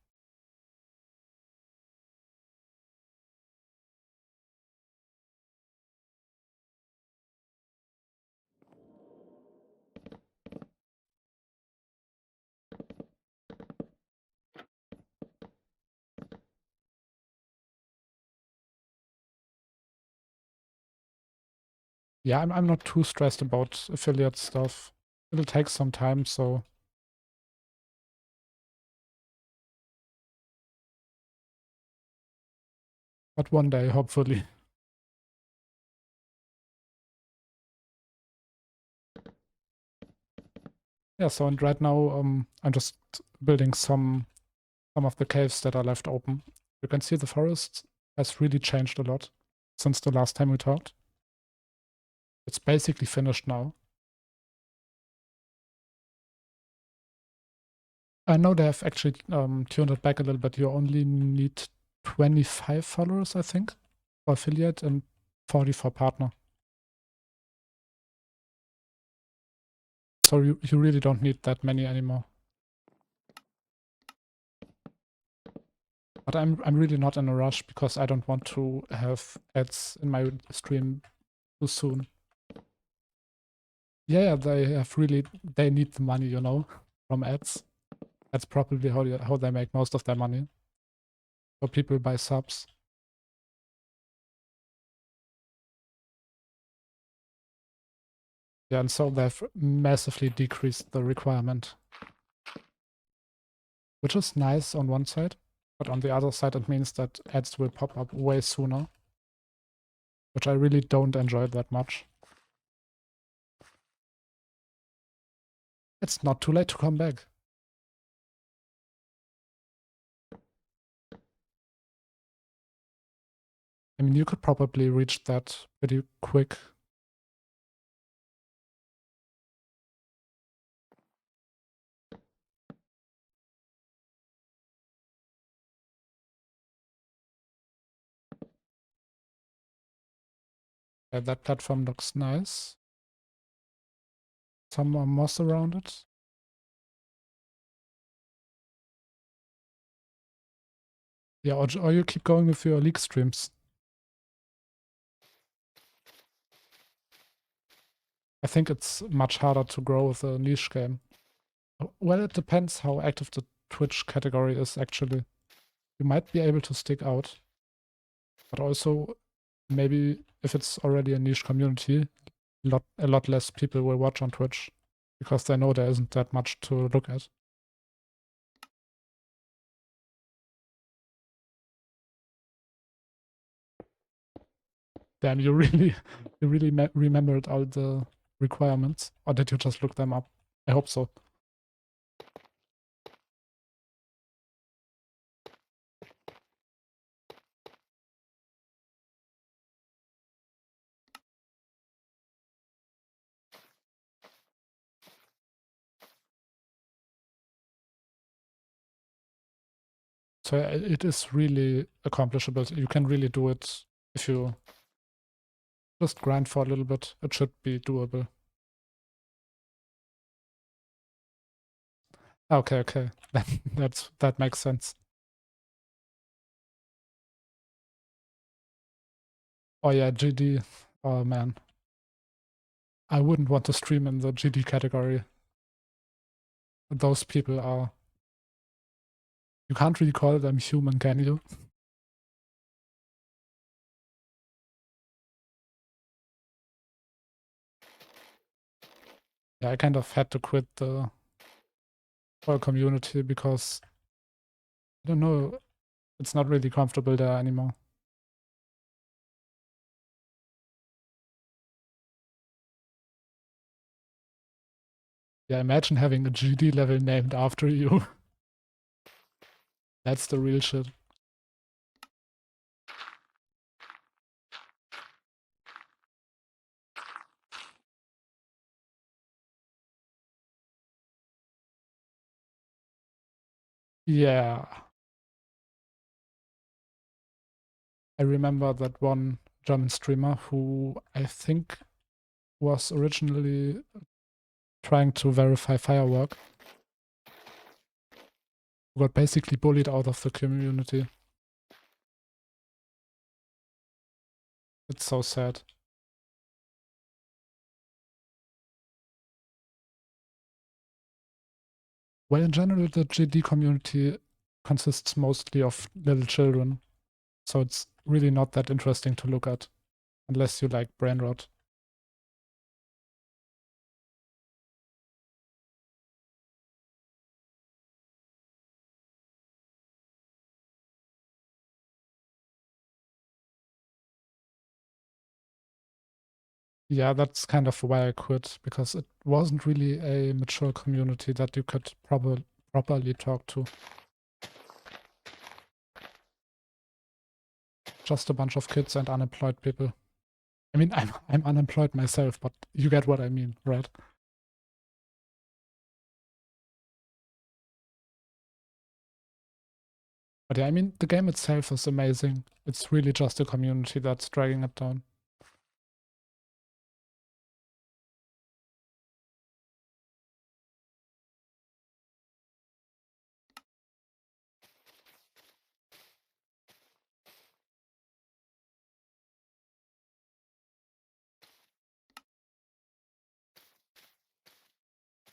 Yeah, I'm not too stressed about affiliate stuff. It'll take some time, so but one day, hopefully. Yeah, so and right now I'm just building some of the caves that are left open. You can see the forest has really changed a lot since the last time we talked. It's basically finished now. I know they have actually tuned it back a little bit. You only need 25 followers, I think, for affiliate and 40 for partner. So you really don't need that many anymore. But I'm really not in a rush because I don't want to have ads in my stream too soon. Yeah, they need the money, you know, from ads. That's probably how they make most of their money. So people buy subs. Yeah, and so they've massively decreased the requirement, which is nice on one side, but on the other side it means that ads will pop up way sooner, which I really don't enjoy that much. It's not too late to come back. I mean, you could probably reach that pretty quick. Yeah, that platform looks nice. Some more moss around it. Yeah, or you keep going with your league streams. I think it's much harder to grow with a niche game. Well, it depends how active the Twitch category is, actually. You might be able to stick out, but also maybe if it's already a niche community, a lot less people will watch on Twitch because they know there isn't that much to look at. Damn, you really remembered all the requirements, or did you just look them up? I hope so. So it is really accomplishable. You can really do it if you just grind for a little bit. It should be doable. Okay, okay. That makes sense. Oh yeah, GD. Oh man. I wouldn't want to stream in the GD category. Those people are... You can't really call them human, can you? Yeah, I kind of had to quit the whole community because, I don't know, it's not really comfortable there anymore. Yeah, imagine having a GD level named after you. That's the real shit. Yeah. I remember that one German streamer who I think was originally trying to verify firework, who got basically bullied out of the community. It's so sad. Well, in general, the GD community consists mostly of little children, so it's really not that interesting to look at, unless you like brain rot. Yeah, that's kind of why I quit, because it wasn't really a mature community that you could properly talk to. Just a bunch of kids and unemployed people. I mean, I'm unemployed myself, but you get what I mean, right? But yeah, I mean, the game itself is amazing. It's really just a community that's dragging it down.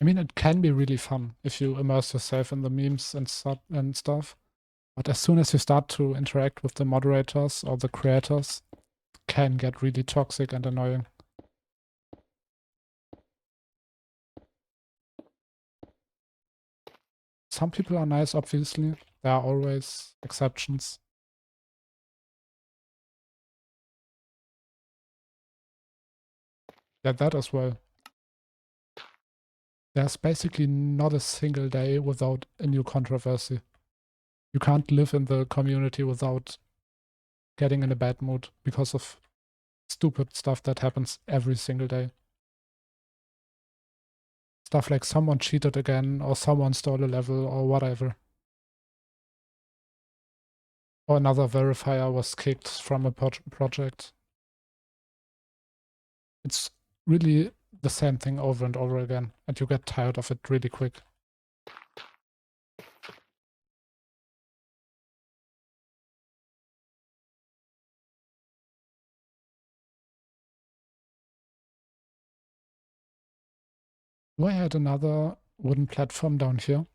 I mean, it can be really fun if you immerse yourself in the memes and stuff. But as soon as you start to interact with the moderators or the creators, it can get really toxic and annoying. Some people are nice, obviously. There are always exceptions. Yeah, that as well. There's basically not a single day without a new controversy. You can't live in the community without getting in a bad mood because of stupid stuff that happens every single day. Stuff like someone cheated again, or someone stole a level, or whatever. Or another verifier was kicked from a project. It's really the same thing over and over again, and you get tired of it really quick. We had another wooden platform down here.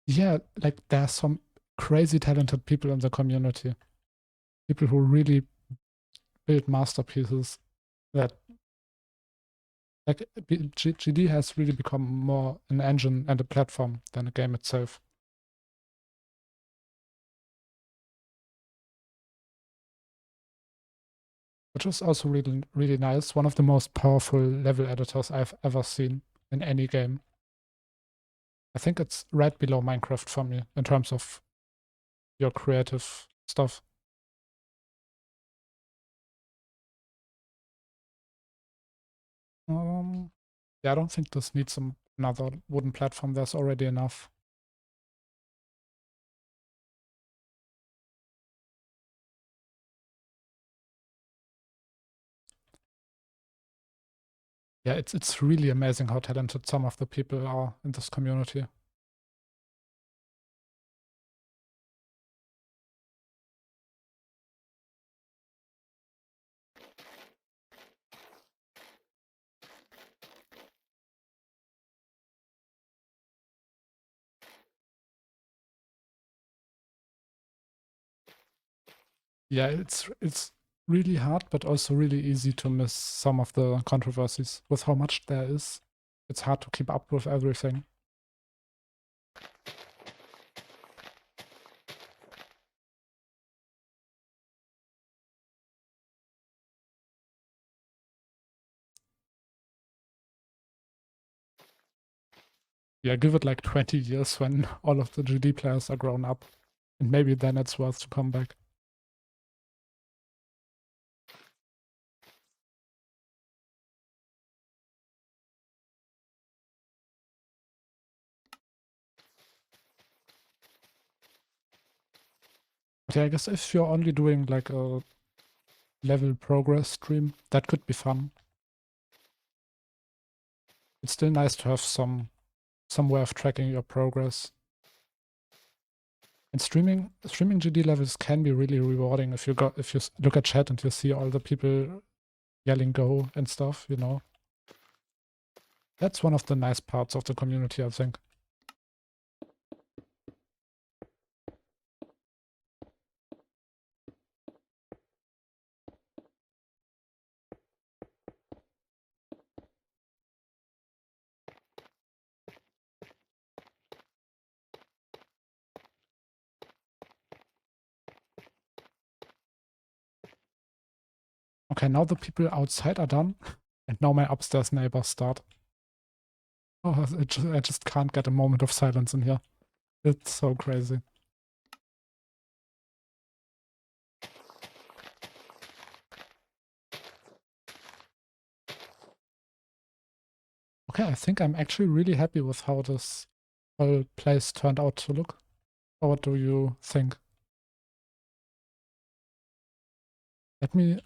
Yeah, like there's some crazy talented people in the community. People who really build masterpieces that like GD has really become more an engine and a platform than a game itself. which is also really, really nice. One of the most powerful level editors I've ever seen in any game. I think it's right below Minecraft for me in terms of your creative stuff. Yeah, I don't think this needs another wooden platform. There's already enough. Yeah, it's really amazing how talented some of the people are in this community. Yeah, it's really hard, but also really easy to miss some of the controversies with how much there is. It's hard to keep up with everything. Yeah, give it like 20 years when all of the GD players are grown up, and maybe then it's worth to come back. But yeah, I guess if you're only doing like a level progress stream, that could be fun. It's still nice to have some way of tracking your progress. And streaming GD levels can be really rewarding if you look at chat and you see all the people yelling go and stuff, you know. That's one of the nice parts of the community, I think. Okay, now the people outside are done, and now my upstairs neighbors start. Oh, I just can't get a moment of silence in here. It's so crazy. Okay, I think I'm actually really happy with how this whole place turned out to look. Or what do you think? Let me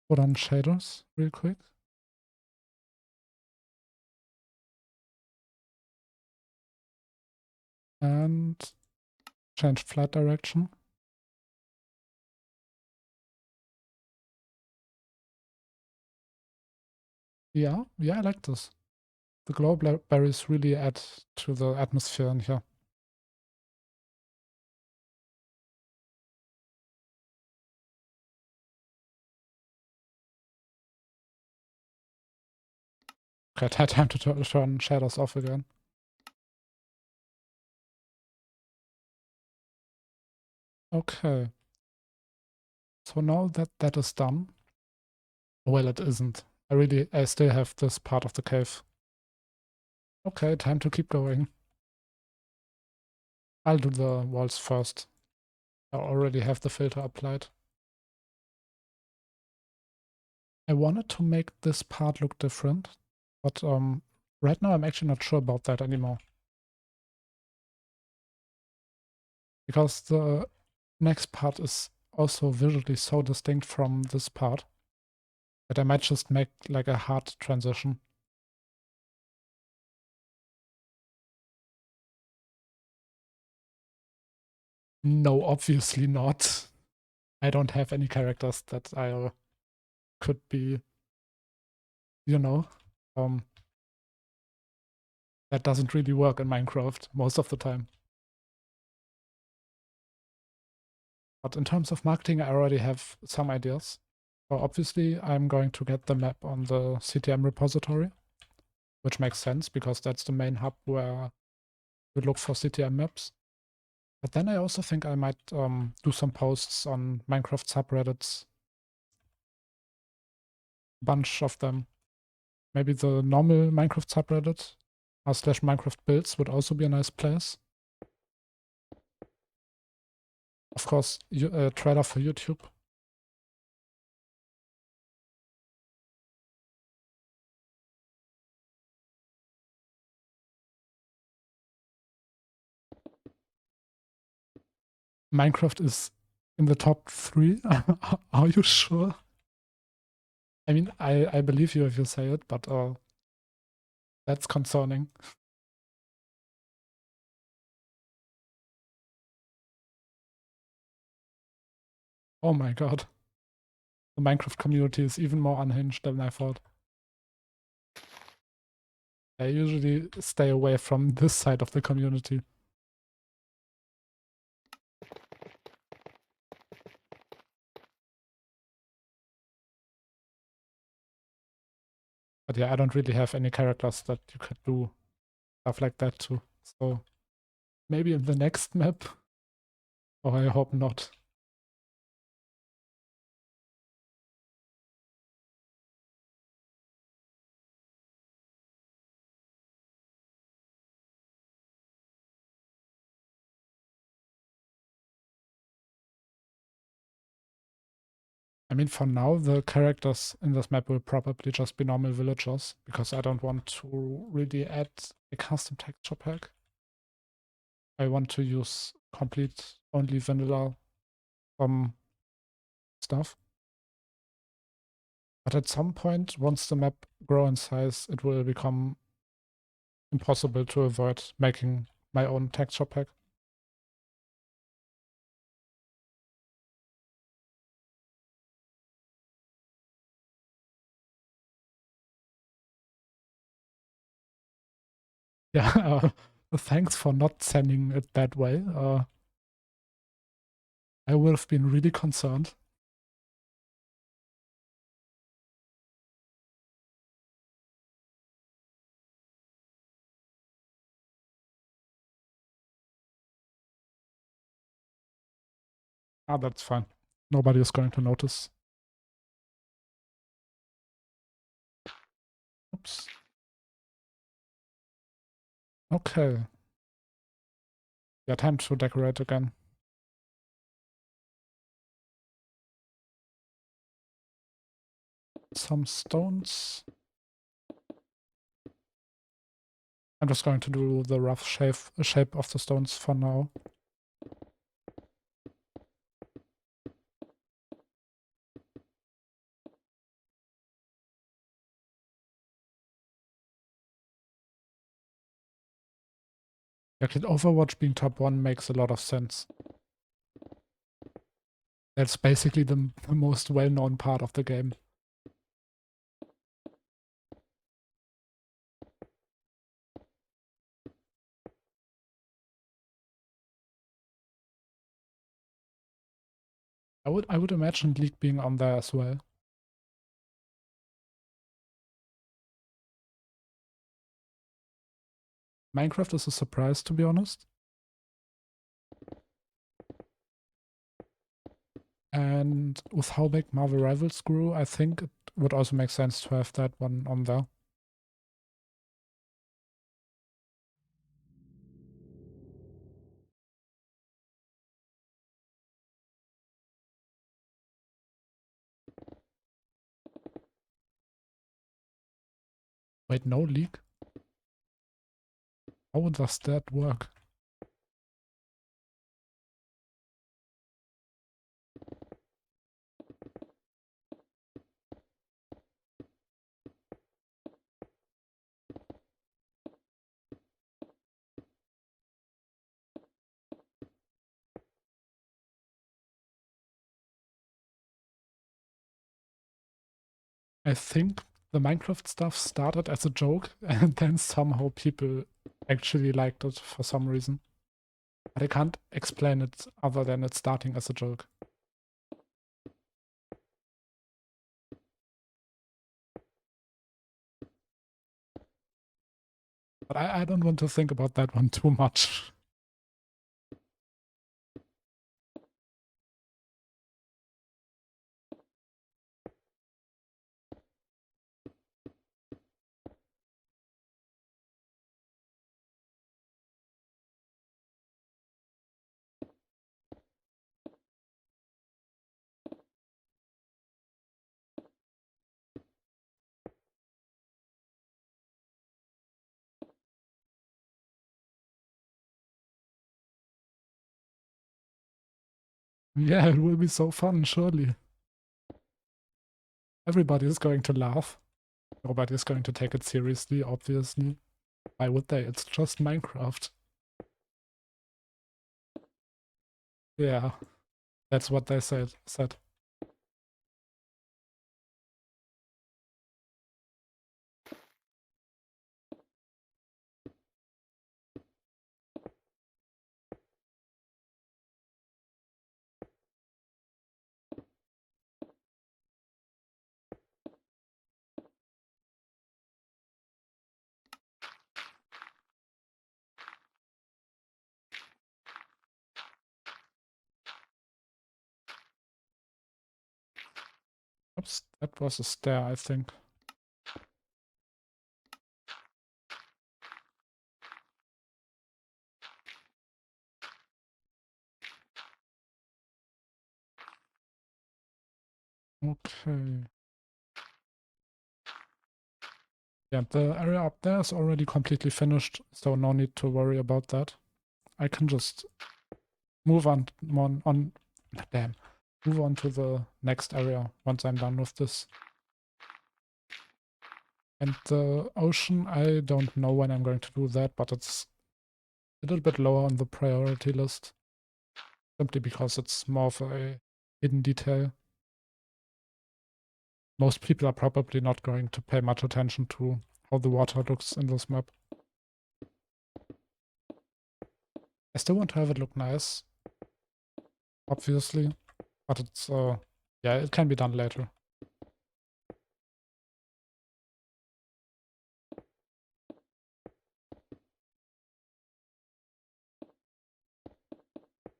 put on shaders real quick. And change flight direction. Yeah, I like this. The glow berries really add to the atmosphere in here. Okay, time to turn shadows off again. Okay. So now that that is done, well, it isn't. I still have this part of the cave. Okay, time to keep going. I'll do the walls first. I already have the filter applied. I wanted to make this part look different, but right now I'm actually not sure about that anymore. Because the next part is also visually so distinct from this part that I might just make like a hard transition. No, obviously not. I don't have any characters that I could be, you know, um, that doesn't really work in Minecraft most of the time. But in terms of marketing, I already have some ideas. So obviously, I'm going to get the map on the CTM repository, which makes sense because that's the main hub where you look for CTM maps. But then I also think I might do some posts on Minecraft subreddits bunch of them. Maybe the normal Minecraft subreddit / Minecraft builds would also be a nice place. Of course, trailer for YouTube. Minecraft is in the top 3. Are you sure? I mean, I believe you if you say it, but that's concerning. Oh my god. The Minecraft community is even more unhinged than I thought. I usually stay away from this side of the community. But yeah, I don't really have any characters that you could do stuff like that to. So maybe in the next map? Or I hope not. I mean, for now, the characters in this map will probably just be normal villagers, because I don't want to really add a custom texture pack. I want to use complete only vanilla stuff. But at some point, once the map grows in size, it will become impossible to avoid making my own texture pack. Yeah, thanks for not sending it that way. I would have been really concerned. Ah, that's fine. Nobody is going to notice. Oops. Okay. Yeah, time to decorate again. Some stones. I'm just going to do the rough shape of the stones for now. Actually, Overwatch being top 1 makes a lot of sense. That's basically the most well-known part of the game. I would imagine League being on there as well. Minecraft is a surprise, to be honest. And with how big Marvel Rivals grew, I think it would also make sense to have that one on there. Wait, no League? How does that work? I think the Minecraft stuff started as a joke, and then somehow people actually liked it for some reason. But I can't explain it other than it starting as a joke. But I don't want to think about that one too much. Yeah, it will be so fun, surely. Everybody is going to laugh. Nobody is going to take it seriously, obviously. Why would they? It's just Minecraft. Yeah, that's what they said. Oops, that was a stair, I think. Okay. Yeah, the area up there is already completely finished, so no need to worry about that. I can just move damn, move on to the next area once I'm done with this. And the ocean, I don't know when I'm going to do that, but it's a little bit lower on the priority list, simply because it's more of a hidden detail. Most people are probably not going to pay much attention to how the water looks in this map. I still want to have it look nice, obviously, but it's, yeah, it can be done later.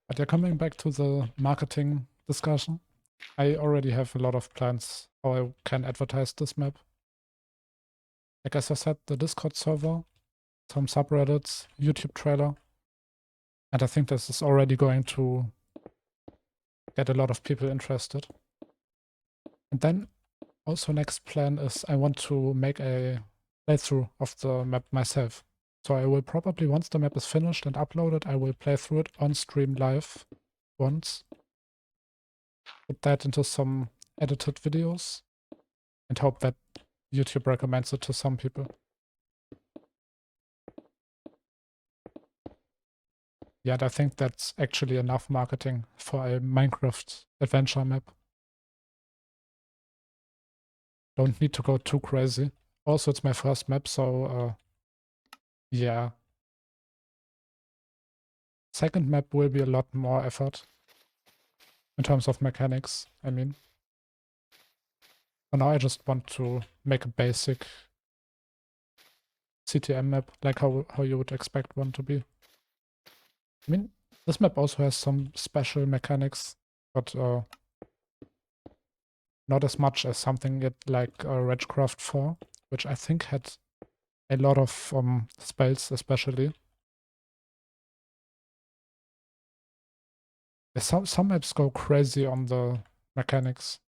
But yeah, coming back to the marketing discussion, I already have a lot of plans how I can advertise this map. Like as I said, the Discord server, some subreddits, YouTube trailer, and I think this is already going to get a lot of people interested. And then also next plan is I want to make a playthrough of the map myself. So I will probably, once the map is finished and uploaded, I will play through it on stream live once. Put that into some edited videos and hope that YouTube recommends it to some people. Yeah, and I think that's actually enough marketing for a Minecraft adventure map. Don't need to go too crazy. Also, it's my first map, so yeah. Second map will be a lot more effort in terms of mechanics, I mean. For now, I just want to make a basic CTM map, like how you would expect one to be. I mean, this map also has some special mechanics, but not as much as something like Ragecraft 4, which I think had a lot of spells, especially. Some maps go crazy on the mechanics.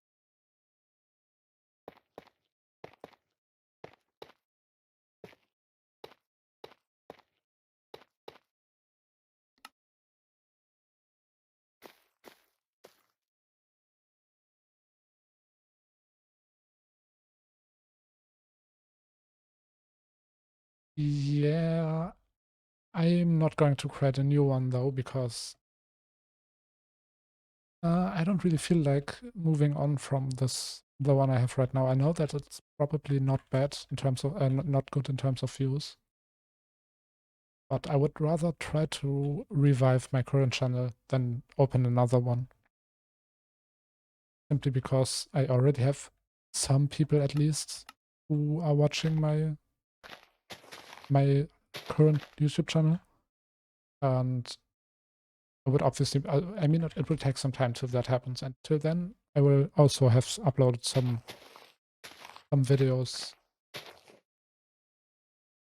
Yeah, I'm not going to create a new one though, because I don't really feel like moving on from the one I have right now. I know that it's probably not bad in terms of, not good in terms of views, but I would rather try to revive my current channel than open another one. Simply because I already have some people at least who are watching my current YouTube channel, and I would obviously, I mean, it will take some time till that happens. And till then, I will also have uploaded some videos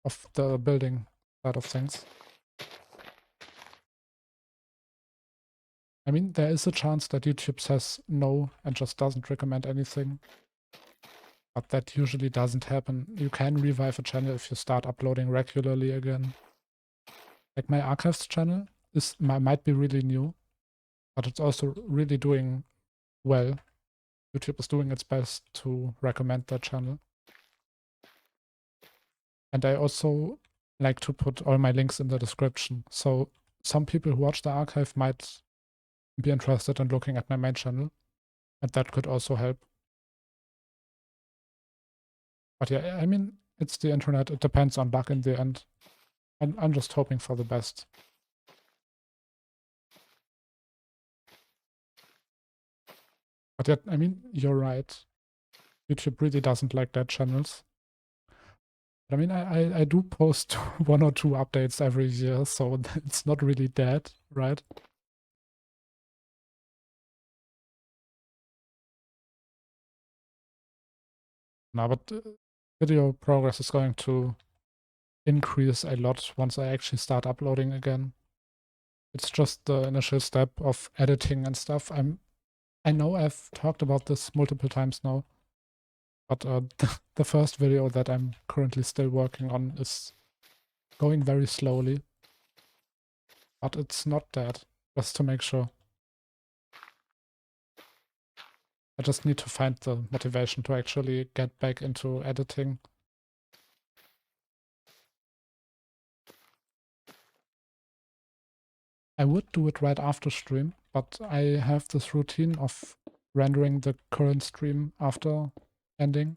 of the building side of things. I mean, there is a chance that YouTube says no and just doesn't recommend anything, but that usually doesn't happen. You can revive a channel if you start uploading regularly again. Like my archives channel might be really new, but it's also really doing well. YouTube is doing its best to recommend that channel. And I also like to put all my links in the description. So some people who watch the archive might be interested in looking at my main channel, and that could also help. But yeah, I mean, it's the internet. It depends on luck in the end. And I'm just hoping for the best. But yet, I mean, you're right. YouTube really doesn't like dead channels. But I mean, I do post 1 or 2 updates every year, so it's not really dead, right? No, but video progress is going to increase a lot once I actually start uploading again. It's just the initial step of editing and stuff. I know I've talked about this multiple times now, but the first video that I'm currently still working on is going very slowly. But it's not dead, just to make sure. I just need to find the motivation to actually get back into editing. I would do it right after stream, but I have this routine of rendering the current stream after ending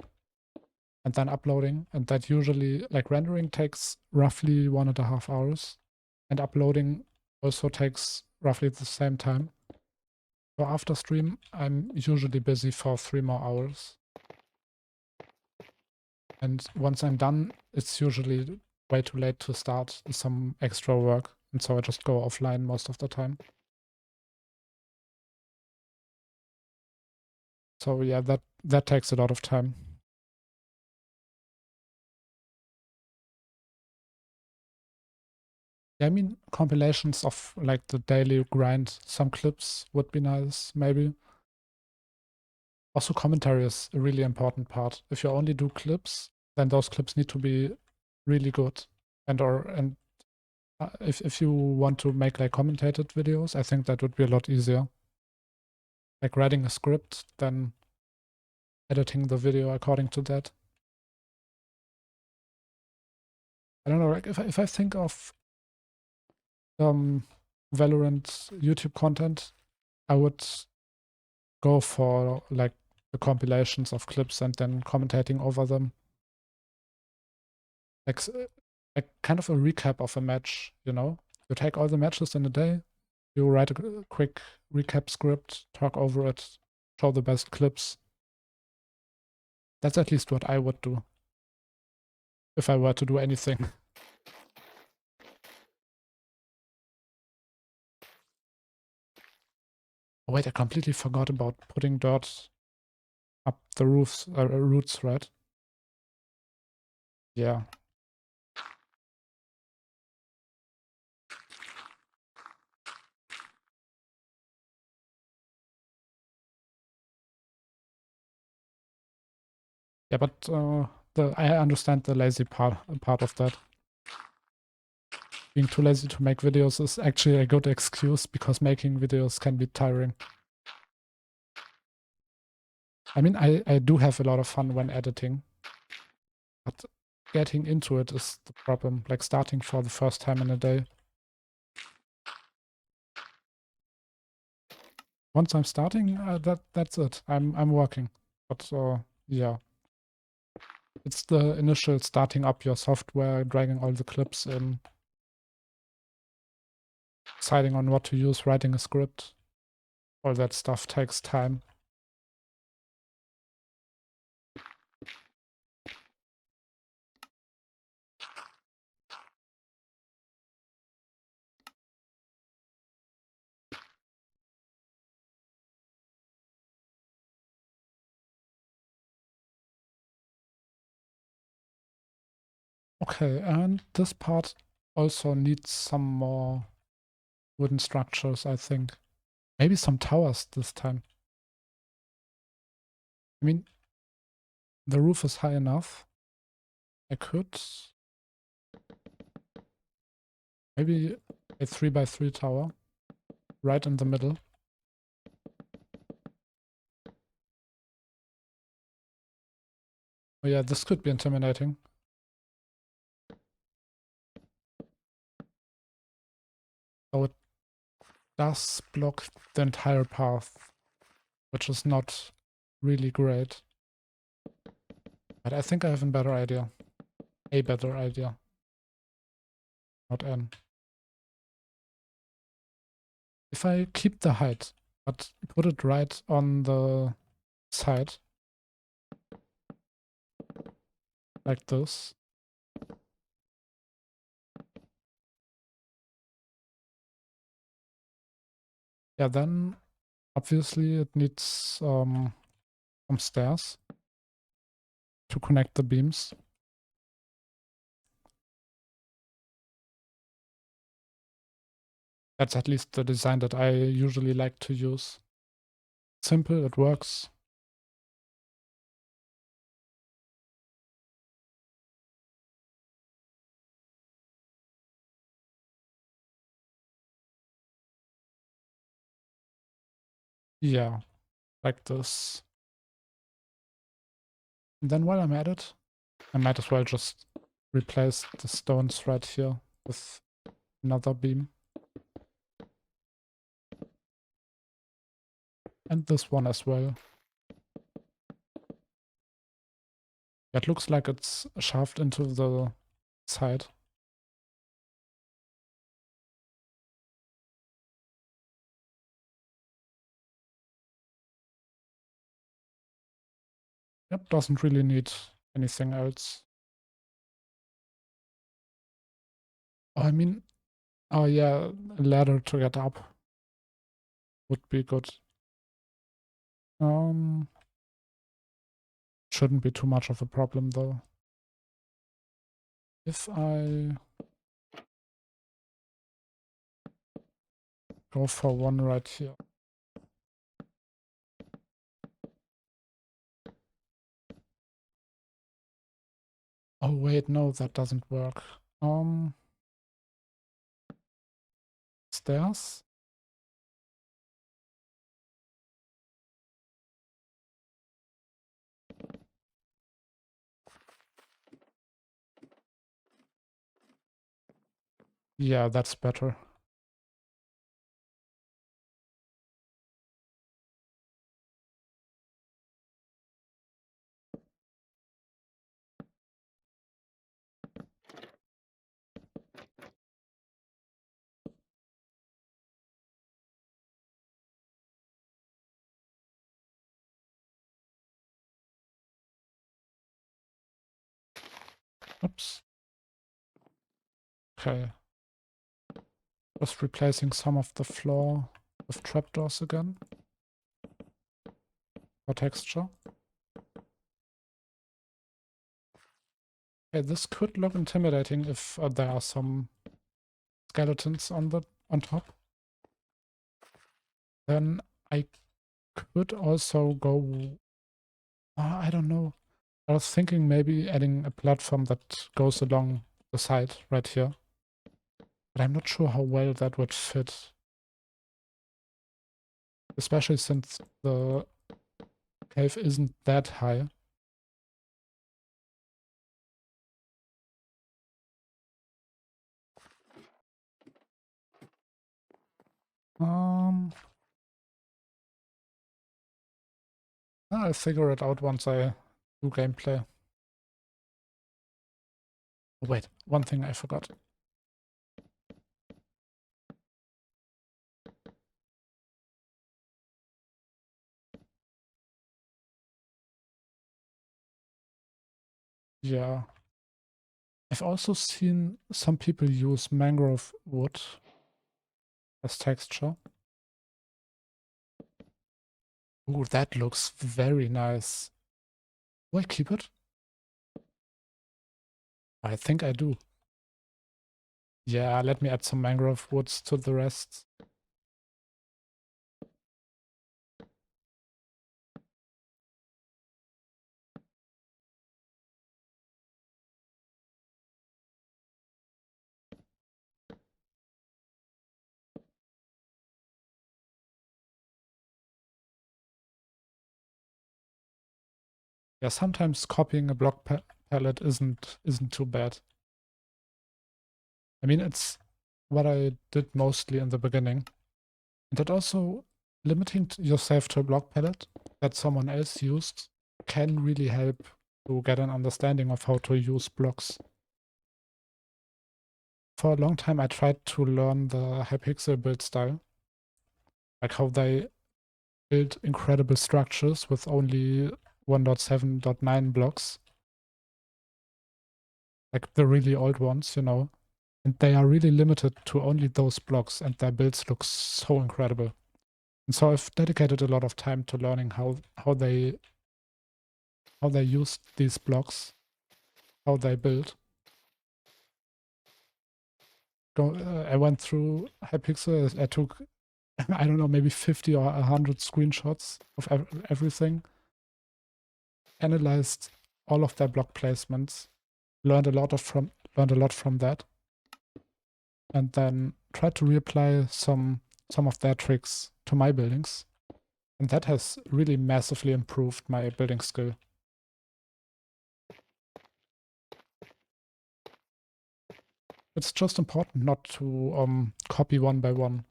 and then uploading. And that usually, like, rendering takes roughly 1.5 hours, and uploading also takes roughly the same time. So after stream, I'm usually busy for 3 more hours. And once I'm done, it's usually way too late to start some extra work. And so I just go offline most of the time. So yeah, that takes a lot of time. Yeah, I mean, compilations of like the daily grind, some clips would be nice, maybe. Also, commentary is a really important part. If you only do clips, then those clips need to be really good. And if you want to make like commentated videos, I think that would be a lot easier. Like writing a script, then editing the video according to that. I don't know, like if I think of Valorant YouTube content, I would go for like the compilations of clips and then commentating over them. Like kind of a recap of a match, you know? You take all the matches in a day, you write a quick recap script, talk over it, show the best clips. That's at least what I would do if I were to do anything. Oh, wait, I completely forgot about putting dirt up the roots, right? Yeah. Yeah, but I understand the lazy part of that. Being too lazy to make videos is actually a good excuse because making videos can be tiring. I mean, I do have a lot of fun when editing, but getting into it is the problem, like starting for the first time in a day. Once I'm starting, that's it. I'm working. But yeah, it's the initial starting up your software, dragging all the clips in, deciding on what to use, writing a script. All that stuff takes time. Okay, and this part also needs some more wooden structures, I think. Maybe some towers this time. I mean, the roof is high enough. I could maybe a 3x3 tower right in the middle. Oh yeah, this could be intimidating. So it does block the entire path, which is not really great. But I think I have a better idea. A better idea. Not an. If I keep the height, but put it right on the side, like this. Yeah, then obviously it needs some stairs to connect the beams. That's at least the design that I usually like to use. Simple, it works. Yeah, like this. And then while I'm at it, I might as well just replace the stone thread here with another beam. And this one as well. It looks like it's shoved into the side. Yep, doesn't really need anything else. Oh, I mean, oh yeah, a ladder to get up would be good. Shouldn't be too much of a problem though. If I go for one right here. Oh wait, no, that doesn't work. Stairs? Yeah, that's better. Oops. Okay. Just replacing some of the floor with trapdoors again for texture. Okay, this could look intimidating if there are some skeletons on top. Then I could also go. I don't know. I was thinking maybe adding a platform that goes along the side right here. But I'm not sure how well that would fit. Especially since the cave isn't that high. Um, I'll figure it out once I do gameplay. Oh, wait, one thing I forgot. Yeah. I've also seen some people use mangrove wood as texture. Ooh, that looks very nice. Do I keep it? I think I do. Yeah, let me add some mangrove woods to the rest. Yeah, sometimes copying a block palette isn't too bad. I mean, it's what I did mostly in the beginning. And that also limiting yourself to a block palette that someone else used can really help to get an understanding of how to use blocks. For a long time, I tried to learn the Hypixel build style, like how they build incredible structures with only 1.7.9 blocks, like the really old ones, and they are really limited to only those blocks, and their builds look so incredible. And so I've dedicated a lot of time to learning how they use these blocks, how they build. I went through Hypixel. I took, I don't know, maybe 50 or 100 screenshots of everything, analyzed all of their block placements, learned a lot from that, and then tried to reapply some of their tricks to my buildings. And that has really massively improved my building skill. It's just important not to copy one by one.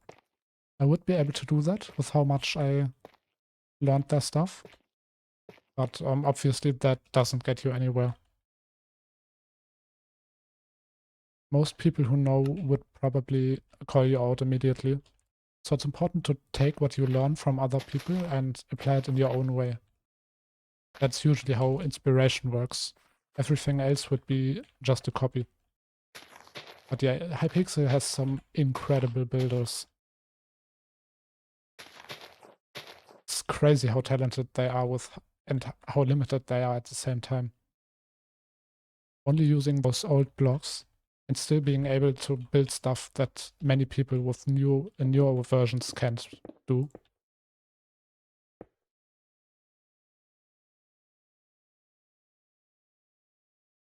I would be able to do that with how much I learned their stuff, but obviously that doesn't get you anywhere. Most people who know would probably call you out immediately. So it's important to take what you learn from other people and apply it in your own way. That's usually how inspiration works. Everything else would be just a copy. But yeah, Hypixel has some incredible builders. It's crazy how talented they are and how limited they are at the same time. Only using those old blocks and still being able to build stuff that many people with newer versions can't do.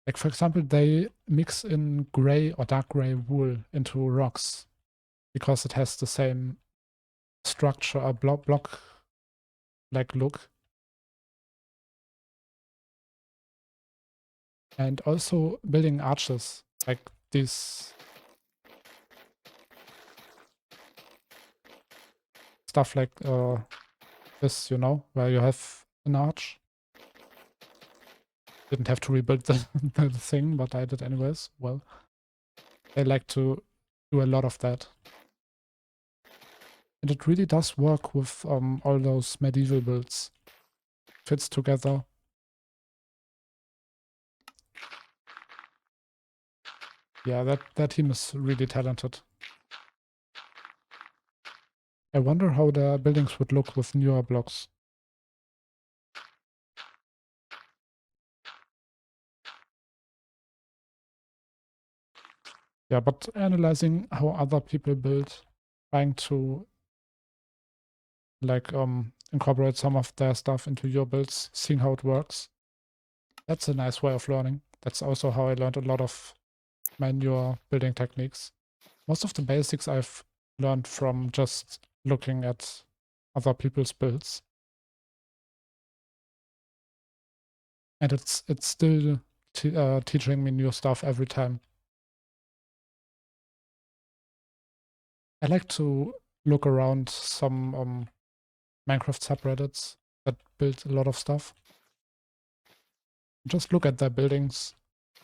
Like, for example, they mix in gray or dark gray wool into rocks because it has the same structure, a block like look. And also building arches, like these stuff like this, where you have an arch. Didn't have to rebuild the thing, but I did anyways. Well, they like to do a lot of that. And it really does work with all those medieval builds. Fits together. Yeah, that team is really talented. I wonder how the buildings would look with newer blocks. Yeah, but analyzing how other people build, trying to like incorporate some of their stuff into your builds, seeing how it works. That's a nice way of learning. That's also how I learned a lot of my newer building techniques. Most of the basics I've learned from just looking at other people's builds. And it's still teaching me new stuff every time. I like to look around some Minecraft subreddits that build a lot of stuff. Just look at their buildings,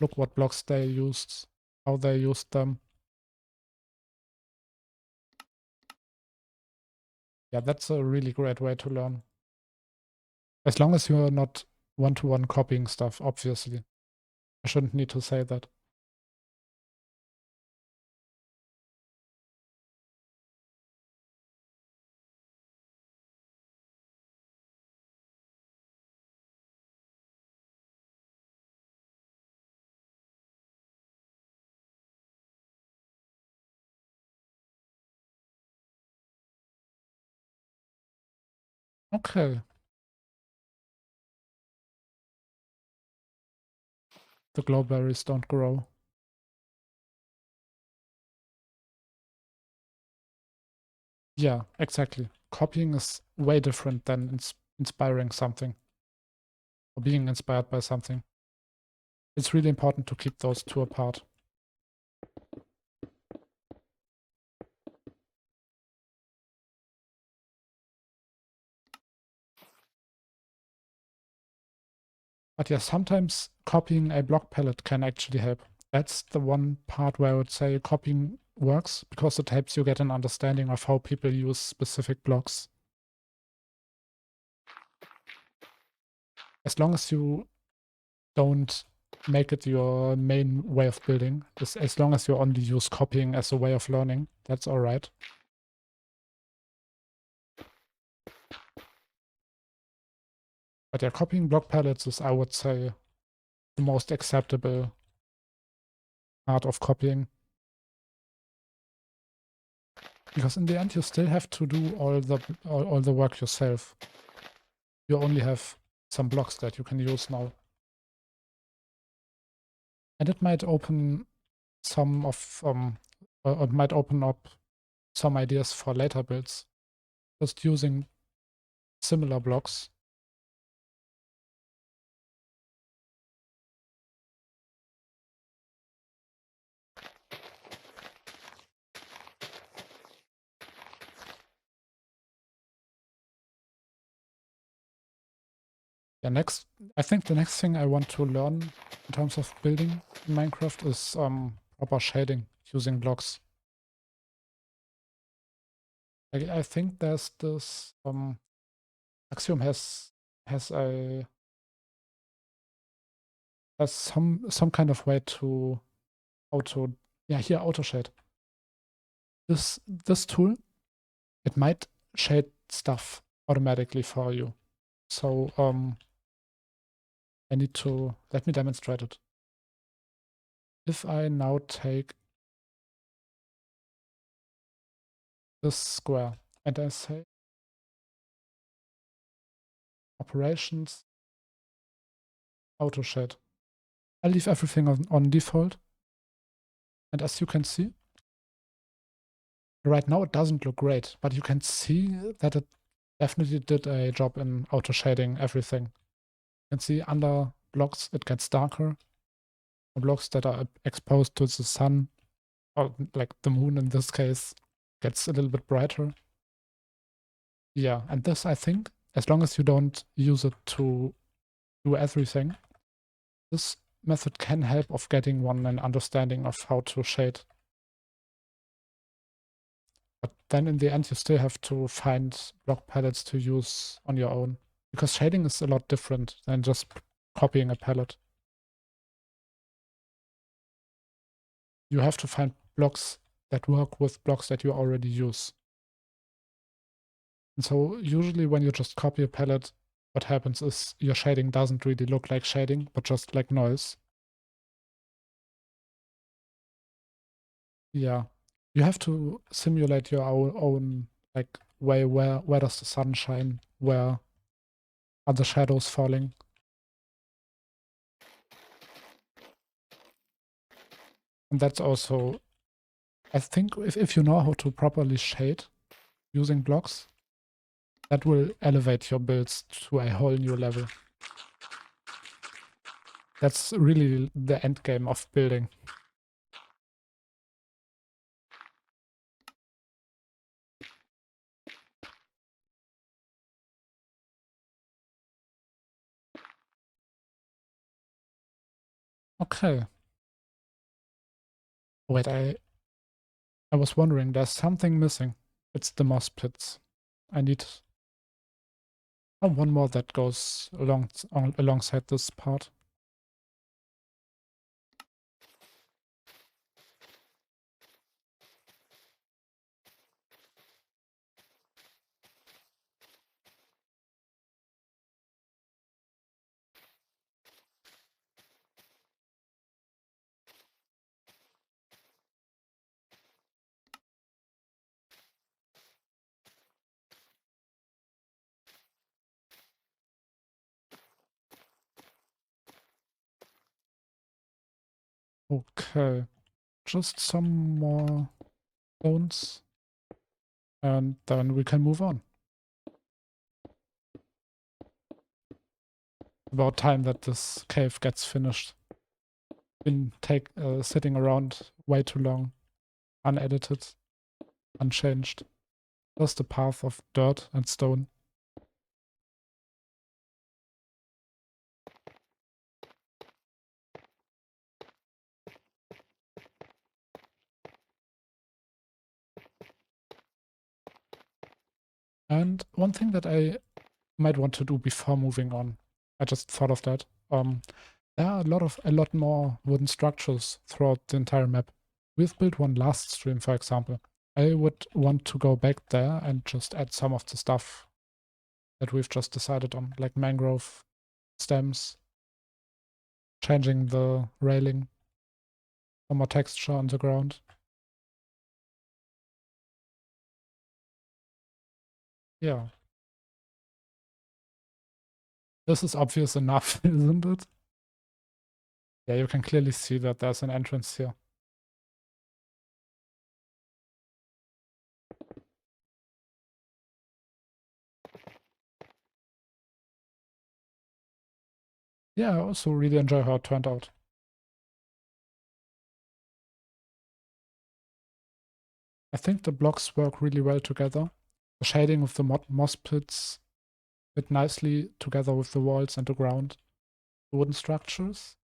look what blocks they used, how they used them. Yeah, that's a really great way to learn. As long as you're not one-to-one copying stuff, obviously. I shouldn't need to say that. Okay, the glowberries don't grow. Yeah, exactly. Copying is way different than inspiring something. or being inspired by something. It's really important to keep those two apart. But yeah, sometimes copying a block palette can actually help. That's the one part where I would say copying works, because it helps you get an understanding of how people use specific blocks. As long as you don't make it your main way of building, as long as you only use copying as a way of learning, that's all right. But yeah, copying block palettes is, I would say, the most acceptable part of copying. Because in the end, you still have to do all the work yourself. You only have some blocks that you can use now. And it might open some of, or it might open up some ideas for later builds. Just using similar blocks. Yeah, I think the next thing I want to learn in terms of building in Minecraft is proper shading using blocks. I think there's this Axiom has some kind of way to auto shade. This tool, it might shade stuff automatically for you. So let me demonstrate it. If I now take this square and I say operations auto shade, I leave everything on default. And as you can see, right now it doesn't look great, but you can see that it definitely did a job in auto shading everything. You can see under blocks it gets darker. The blocks that are exposed to the sun, or like the moon in this case, gets a little bit brighter. Yeah, and this, I think, as long as you don't use it to do everything, this method can help of getting one an understanding of how to shade. But then in the end, you still have to find block palettes to use on your own, because shading is a lot different than just copying a palette. You have to find blocks that work with blocks that you already use. And so usually when you just copy a palette, what happens is your shading doesn't really look like shading, but just like noise. Yeah. You have to simulate your own like way, where does the sun shine? Where are the shadows falling? And that's also, I think if you know how to properly shade using blocks, that will elevate your builds to a whole new level. That's really the end game of building. Okay. Wait, I was wondering, there's something missing. It's the moss pits. I need one more that goes alongside this part. Okay, just some more bones, and then we can move on. About time that this cave gets finished. Been sitting around way too long, unedited, unchanged. Just a path of dirt and stone. And one thing that I might want to do before moving on, I just thought of that. There are a lot more wooden structures throughout the entire map. We've built one last stream, for example. I would want to go back there and just add some of the stuff that we've just decided on, like mangrove stems, changing the railing, some more texture on the ground. Yeah. This is obvious enough, isn't it? Yeah, you can clearly see that there's an entrance here. Yeah, I also really enjoy how it turned out. I think the blocks work really well together. The shading of the moss pits fit nicely together with the walls and the ground. The wooden structures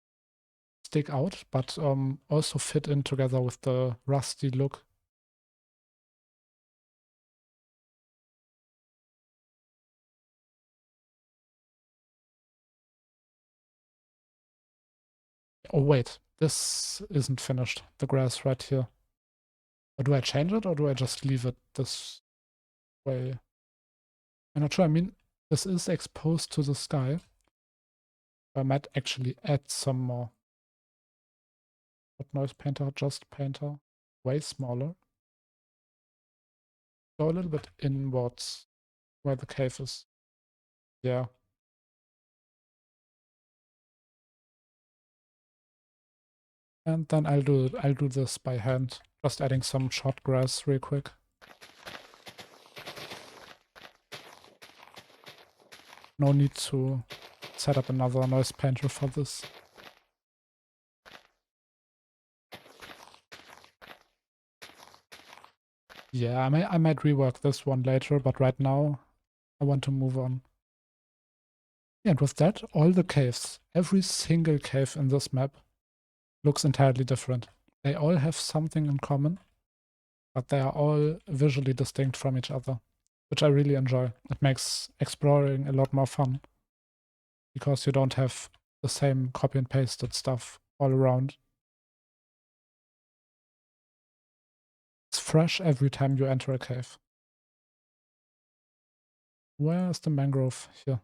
stick out, but also fit in together with the rusty look. Oh wait, this isn't finished. The grass right here. Or do I change it or do I just leave it this way? I'm not sure. I mean, this is exposed to the sky. I might actually add some more. Not noise painter, just painter. Way smaller. Go a little bit inwards where the cave is. Yeah. And then I'll do this by hand. Just adding some short grass real quick. No need to set up another noise painter for this. Yeah, I might rework this one later, but right now I want to move on. Yeah, and with that, all the caves, every single cave in this map looks entirely different. They all have something in common, but they are all visually distinct from each other, which I really enjoy. It makes exploring a lot more fun because you don't have the same copy and pasted stuff all around. It's fresh every time you enter a cave. Where's the mangrove here?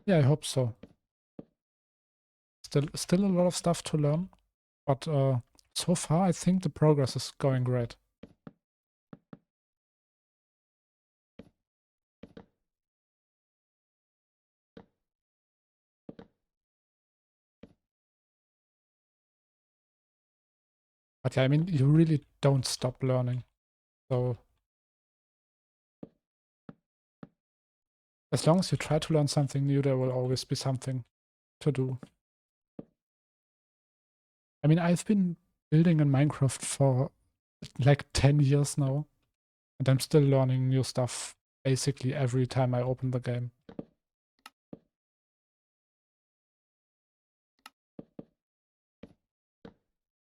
Yeah, I hope so. Still a lot of stuff to learn, but so far I think the progress is going great. But yeah, I mean, you really don't stop learning. So as long as you try to learn something new, there will always be something to do. I mean, I've been building in Minecraft for like 10 years now, and I'm still learning new stuff basically every time I open the game.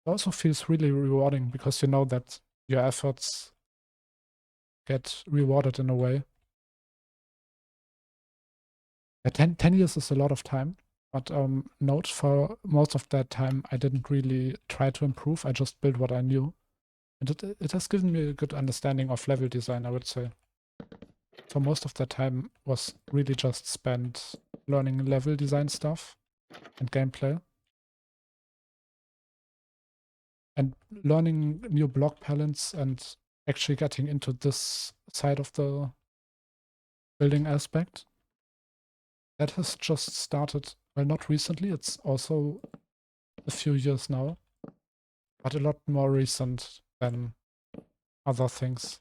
It also feels really rewarding because you know that your efforts get rewarded in a way. 10 years is a lot of time, but note for most of that time, I didn't really try to improve. I just built what I knew. And it has given me a good understanding of level design, I would say. For most of that time was really just spent learning level design stuff and gameplay. And learning new block palettes and actually getting into this side of the building aspect. That has just started, well, not recently, it's also a few years now. but a lot more recent than other things.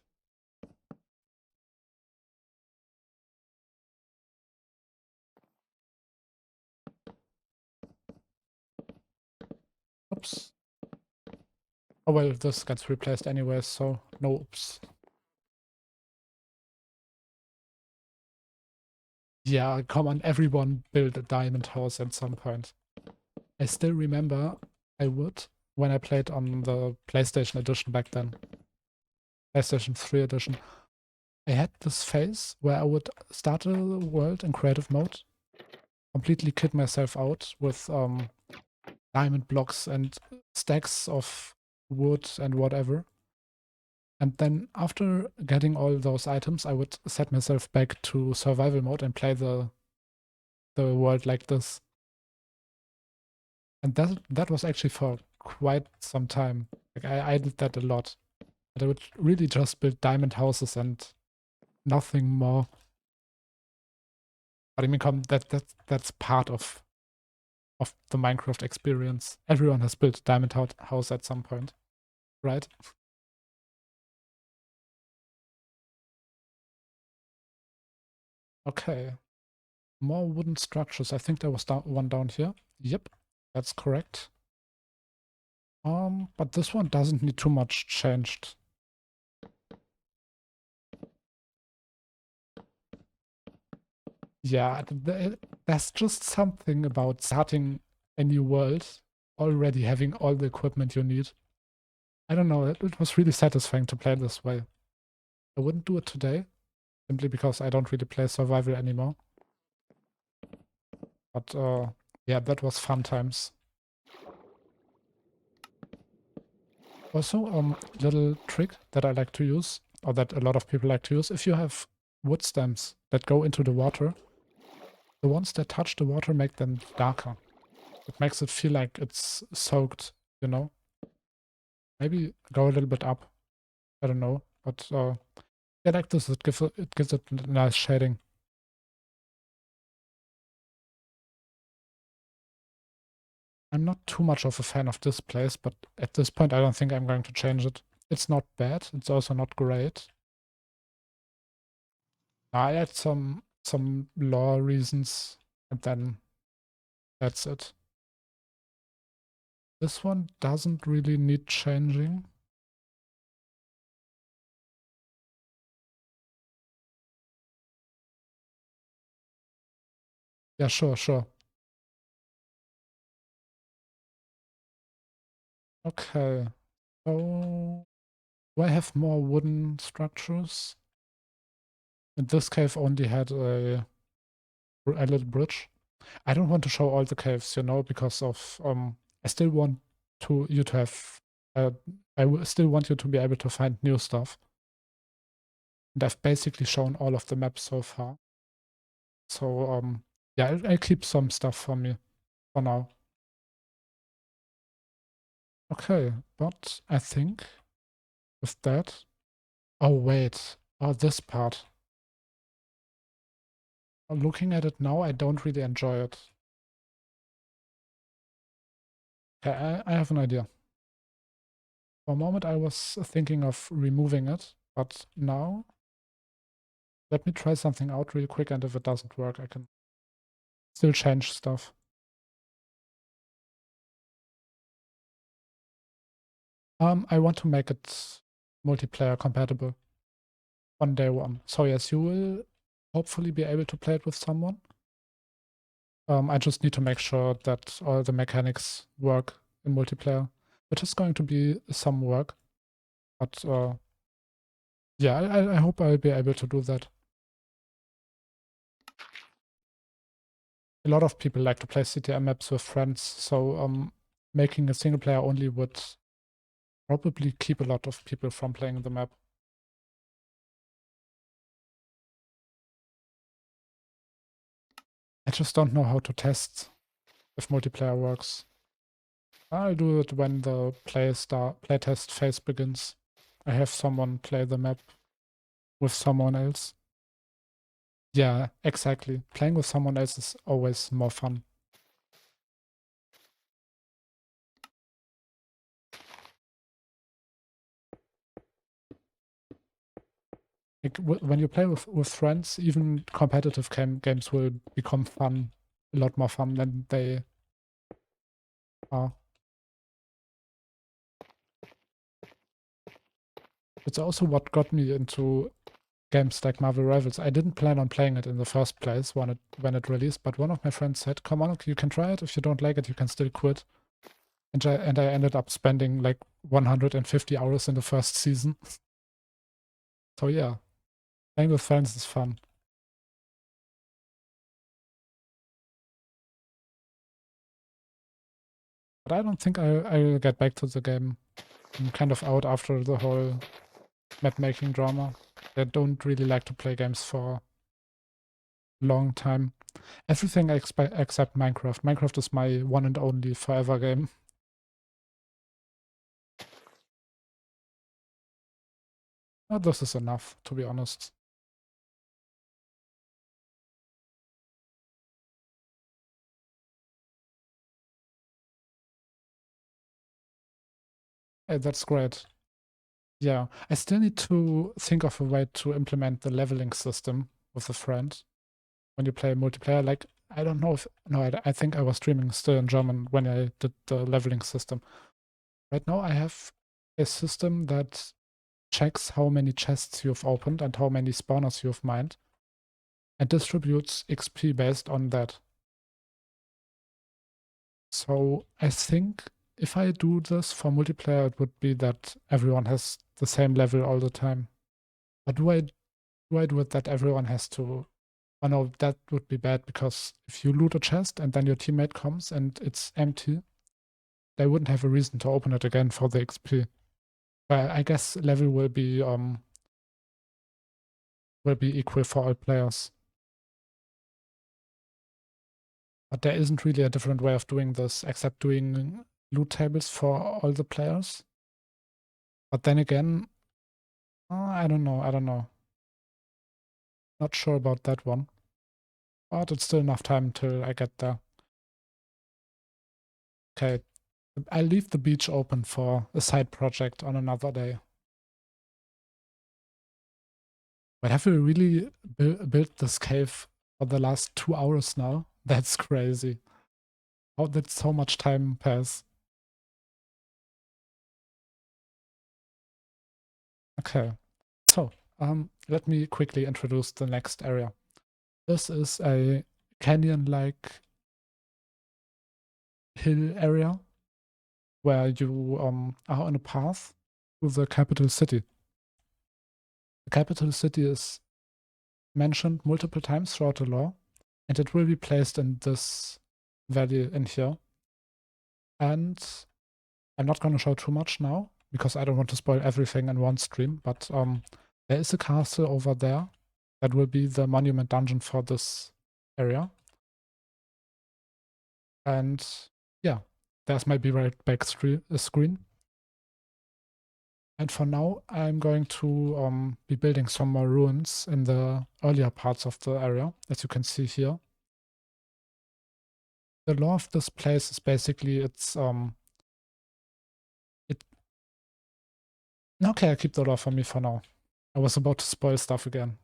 Oops. Oh well, this gets replaced anyway, so no oops. Yeah, come on, everyone built a diamond house at some point. I still remember I would when I played on the PlayStation edition back then, PlayStation 3 edition. I had this phase where I would start a world in creative mode, completely kid myself out with diamond blocks and stacks of wood and whatever. And then after getting all those items, I would set myself back to survival mode and play the world like this. And that was actually for quite some time. Like I did that a lot. But I would really just build diamond houses and nothing more. But I mean, come that's part of the Minecraft experience. Everyone has built a diamond house at some point, right? Okay, more wooden structures. I think there was one down here. Yep, that's correct. But this one doesn't need too much changed. Yeah, there's just something about starting a new world, already having all the equipment you need. I don't know, it was really satisfying to play this way. I wouldn't do it today, simply because I don't really play survival anymore. But yeah, that was fun times. Also, little trick that I like to use, or that a lot of people like to use, if you have wood stems that go into the water, the ones that touch the water make them darker. It makes it feel like it's soaked, you know? Maybe go a little bit up. I don't know. But yeah, like this, it gives it a nice shading. I'm not too much of a fan of this place, but at this point I don't think I'm going to change it. It's not bad, it's also not great. I had some law reasons, and then that's it. This one doesn't really need changing. Yeah, sure, sure. Okay. So do I have more wooden structures? And this cave only had a little bridge. I don't want to show all the caves, because of I still want you to have uh, still want you to be able to find new stuff. And I've basically shown all of the maps so far. So yeah, I'll keep some stuff for me for now. Okay, but I think with that. Oh wait, oh this part. Looking at it now, I don't really enjoy it. Okay, I have an idea. For a moment, I was thinking of removing it, but now let me try something out real quick, and if it doesn't work, I can still change stuff. I want to make it multiplayer compatible on day one. So yes, you will hopefully be able to play it with someone. I just need to make sure that all the mechanics work in multiplayer, which is going to be some work, but yeah, I hope I'll be able to do that. A lot of people like to play CTM maps with friends, so making a single player only would probably keep a lot of people from playing the map. I just don't know how to test if multiplayer works. I'll do it when the playtest phase begins. I have someone play the map with someone else. Yeah, exactly. Playing with someone else is always more fun. Like when you play with friends, even competitive games will become fun, a lot more fun than they are. It's also what got me into games like Marvel Rivals. I didn't plan on playing it in the first place when it released, but one of my friends said, "Come on, you can try it. If you don't like it, you can still quit." And I ended up spending like 150 hours in the first season. So yeah, playing with friends is fun. But I don't think I'll get back to the game. I'm kind of out after the whole map making drama. I don't really like to play games for a long time. Everything I expect except Minecraft. Minecraft is my one and only forever game. This is enough, to be honest. That's great. Yeah, I still need to think of a way to implement the leveling system with a friend when you play multiplayer. Like, I don't know if, no, I think I was streaming still in German when I did the leveling system. Right now, I have a system that checks how many chests you've opened and how many spawners you've mined and distributes XP based on that. So I think if I do this for multiplayer, it would be that everyone has the same level all the time. But do I do it that everyone has to? Oh no, that would be bad because if you loot a chest and then your teammate comes and it's empty, they wouldn't have a reason to open it again for the XP. But I guess level will be equal for all players. But there isn't really a different way of doing this except doing loot tables for all the players. But then again, I don't know. I don't know. Not sure about that one. But it's still enough time till I get there. Okay, I'll leave the beach open for a side project on another day. But have we really built this cave for the last 2 hours now? That's crazy. How did so much time pass? Okay, so let me quickly introduce the next area. This is a canyon-like hill area where you are on a path to the capital city. The capital city is mentioned multiple times throughout the lore, and it will be placed in this valley in here. And I'm not going to show too much now because I don't want to spoil everything in one stream, but there is a castle over there that will be the monument dungeon for this area. And yeah, there's my Be Right Back screen. And for now, I'm going to be building some more ruins in the earlier parts of the area, as you can see here. The lore of this place is basically it. Okay, I keep the lore for me for now. I was about to spoil stuff again.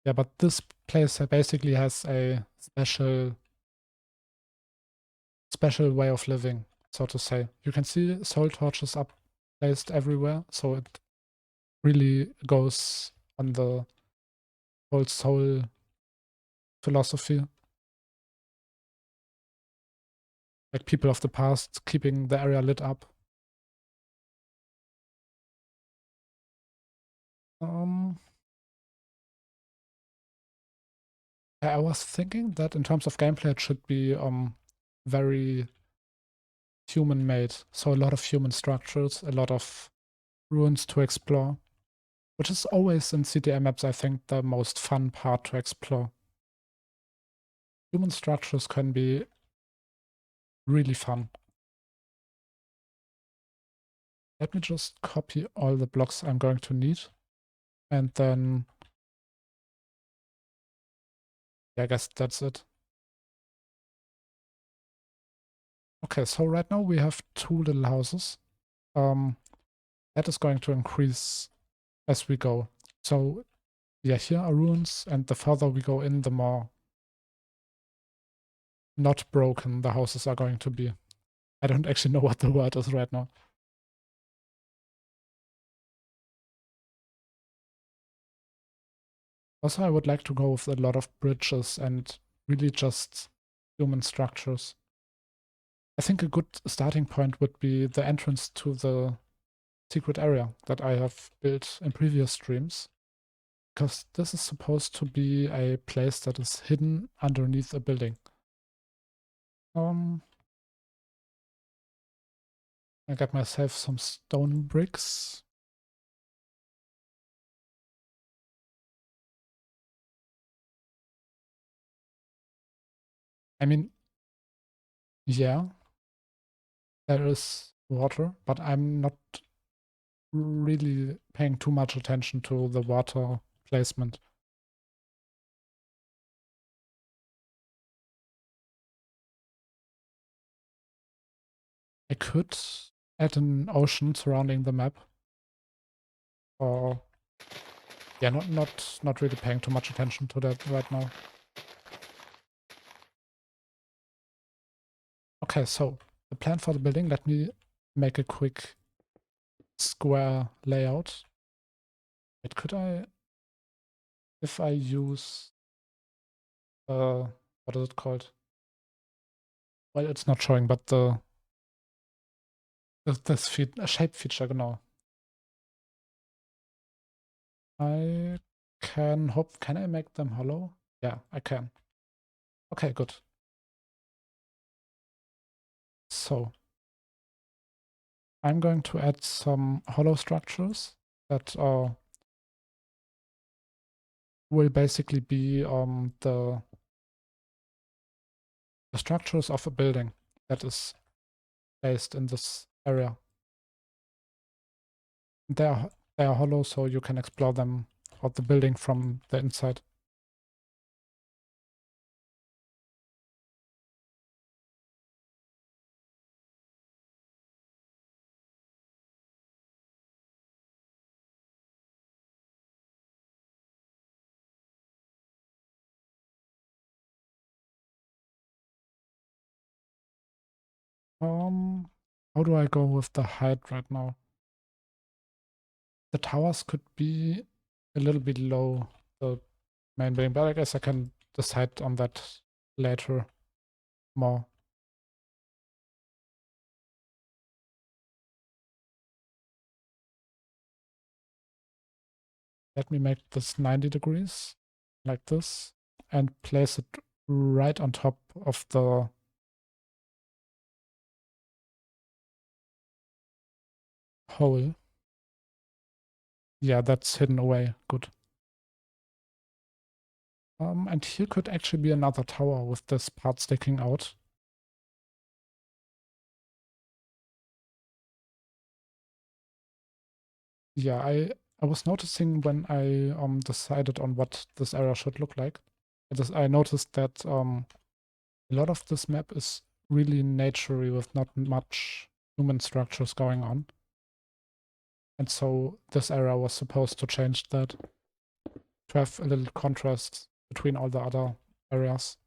Yeah, but this place basically has a special way of living, so to say. You can see soul torches up placed everywhere, so it really goes on the whole soul philosophy. Like people of the past keeping the area lit up. Um, I was thinking that in terms of gameplay, it should be very human made. So a lot of human structures, a lot of ruins to explore, which is always in CTM maps, I think, the most fun part to explore. Human structures can be really fun. Let me just copy all the blocks I'm going to need. And then, yeah, I guess that's it. Okay, so right now we have two little houses. that is going to increase as we go. So yeah, here are ruins, and the further we go in, the more not broken the houses are going to be. I don't actually know what the word is right now. Also, I would like to go with a lot of bridges and really just human structures. I think a good starting point would be the entrance to the secret area that I have built in previous streams, because this is supposed to be a place that is hidden underneath a building. I got myself some stone bricks. I mean, yeah, there is water, but I'm not really paying too much attention to the water placement. I could add an ocean surrounding the map, or yeah, not really paying too much attention to that right now. Okay, so the plan for the building, let me make a quick square layout. Wait, could I, if I use, what is it called? Well, it's not showing, but this shape feature, genau. I can I make them hollow? Yeah, I can. Okay, good. So I'm going to add some hollow structures that will basically be the structures of a building that is based in this area. They are they are hollow, so you can explore them or the building from the inside. Um, how do I go with the height right now? The towers could be a little bit low, the main building, but I guess I can decide on that later more. Let me make this 90 degrees, like this, and place it right on top of the hole. Yeah, that's hidden away. Good. And here could actually be another tower with this part sticking out. Yeah, I was noticing when I decided on what this area should look like. I noticed that a lot of this map is really naturey with not much human structures going on. And so this area was supposed to change that, to have a little contrast between all the other areas.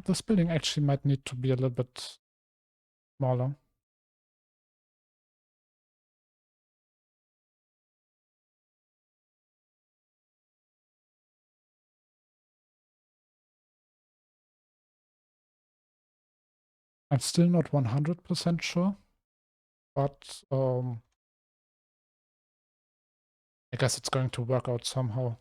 This building actually might need to be a little bit smaller. I'm still not 100% sure, but I guess it's going to work out somehow.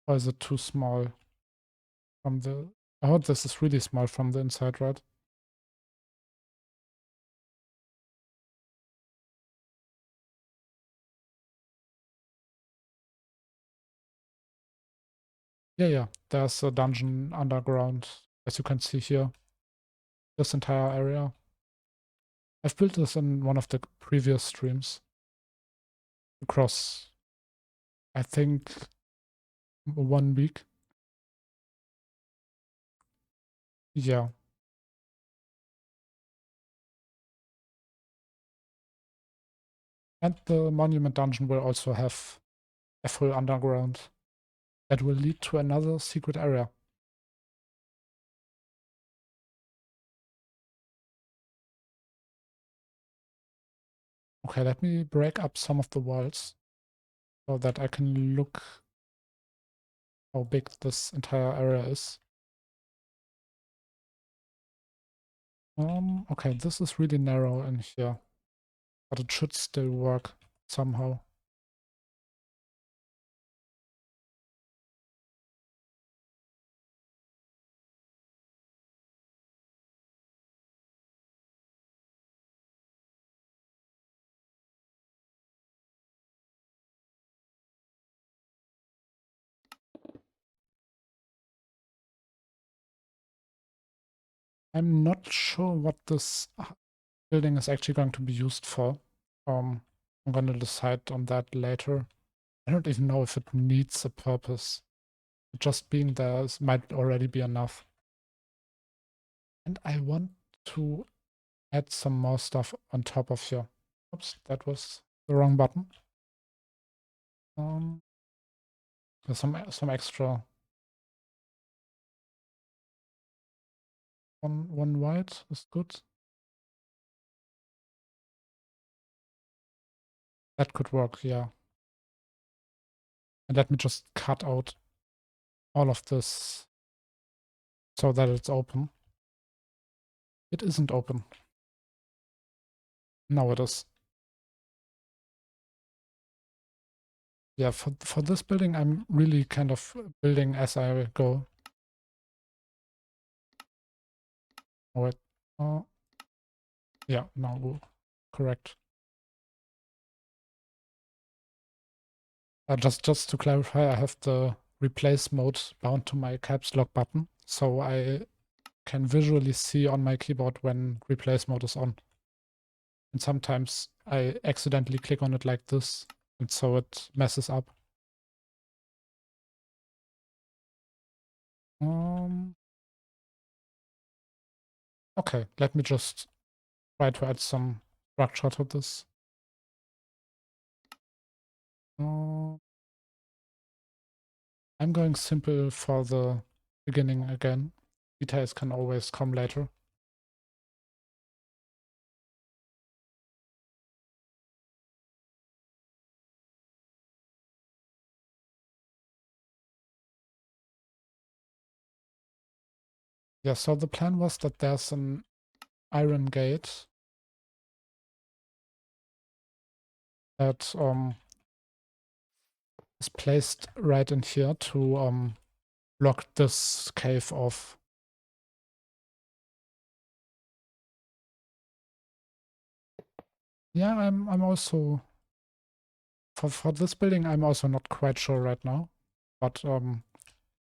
Or is it too small from the... Oh, this is really small from the inside, right? Yeah, yeah. There's a dungeon underground, as you can see here. This entire area. I've built this in one of the previous streams. across, I think, 1 week. Yeah. And the monument dungeon will also have a full underground that will lead to another secret area. Okay, let me break up some of the walls so that I can look how big this entire area is. Okay, this is really narrow in here, but it should still work somehow. I'm not sure what this building is actually going to be used for. I'm going to decide on that later. I don't even know if it needs a purpose. Just being there might already be enough. And I want to add some more stuff on top of here. Oops, that was the wrong button. There's some extra. One white is good. That could work, yeah. And let me just cut out all of this so that it's open. It isn't open. Now it is. Yeah, for this building, I'm really kind of building as I go. Oh, wait. Yeah, no, correct. Just to clarify, I have the replace mode bound to my caps lock button, so I can visually see on my keyboard when replace mode is on. And sometimes I accidentally click on it like this, and so it messes up. Okay, let me just try to add some structure to this. I'm going simple for the beginning again. Details can always come later. Yeah, so the plan was that there's an iron gate that is placed right in here to block this cave off. Yeah, I'm also for this building I'm also not quite sure right now. But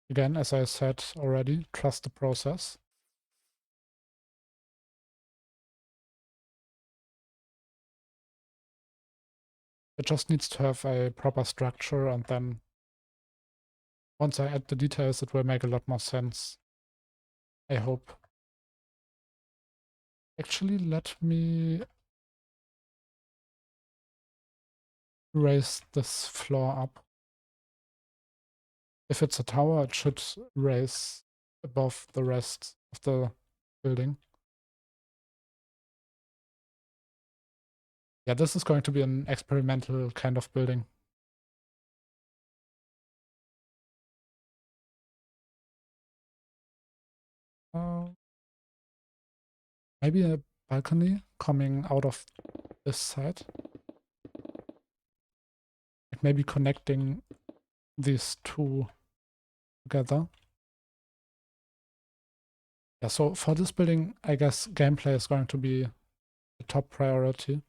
again, as I said already, trust the process. It just needs to have a proper structure, and then once I add the details, it will make a lot more sense. I hope. Actually, let me raise this floor up. If it's a tower, it should raise above the rest of the building. Yeah, this is going to be an experimental kind of building. Maybe a balcony coming out of this side. Like maybe connecting these two together. Yeah, so for this building, I guess gameplay is going to be the top priority.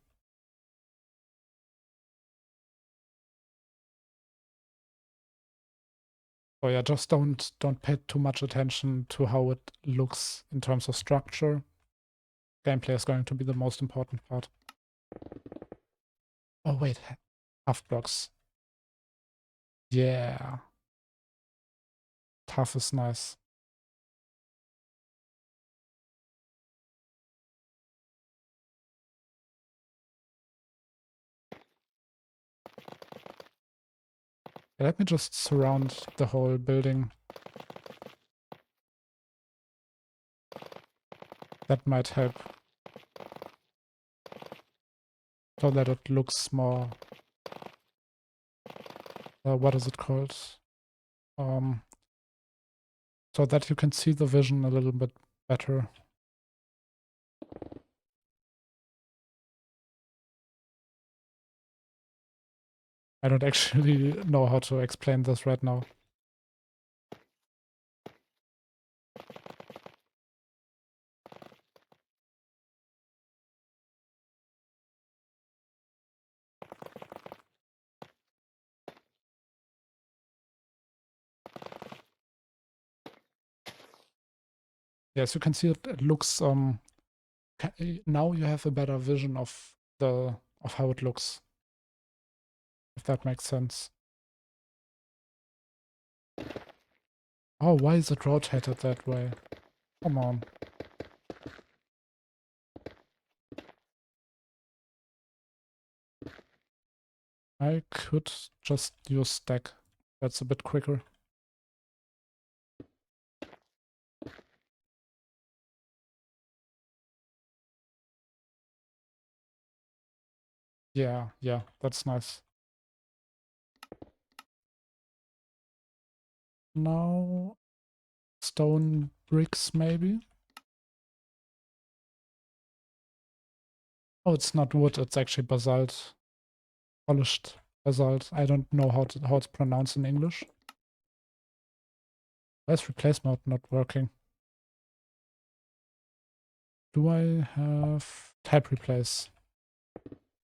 So yeah, just don't pay too much attention to how it looks in terms of structure. Gameplay is going to be the most important part. Oh wait, Tough blocks. Yeah. Tough is nice. Let me just surround the whole building. That might help. So that it looks more... what is it called? So that you can see the vision a little bit better. I don't actually know how to explain this right now. Yes, you can see it looks now you have a better vision of how it looks, if that makes sense. Oh, why is it rotated that way? Come on. I could just use stack. That's a bit quicker. Yeah, that's nice. Now, stone bricks maybe? Oh, it's not wood, it's actually basalt. Polished basalt. I don't know how it's pronounced in English. Why is replace mode not working? Do I have type replace?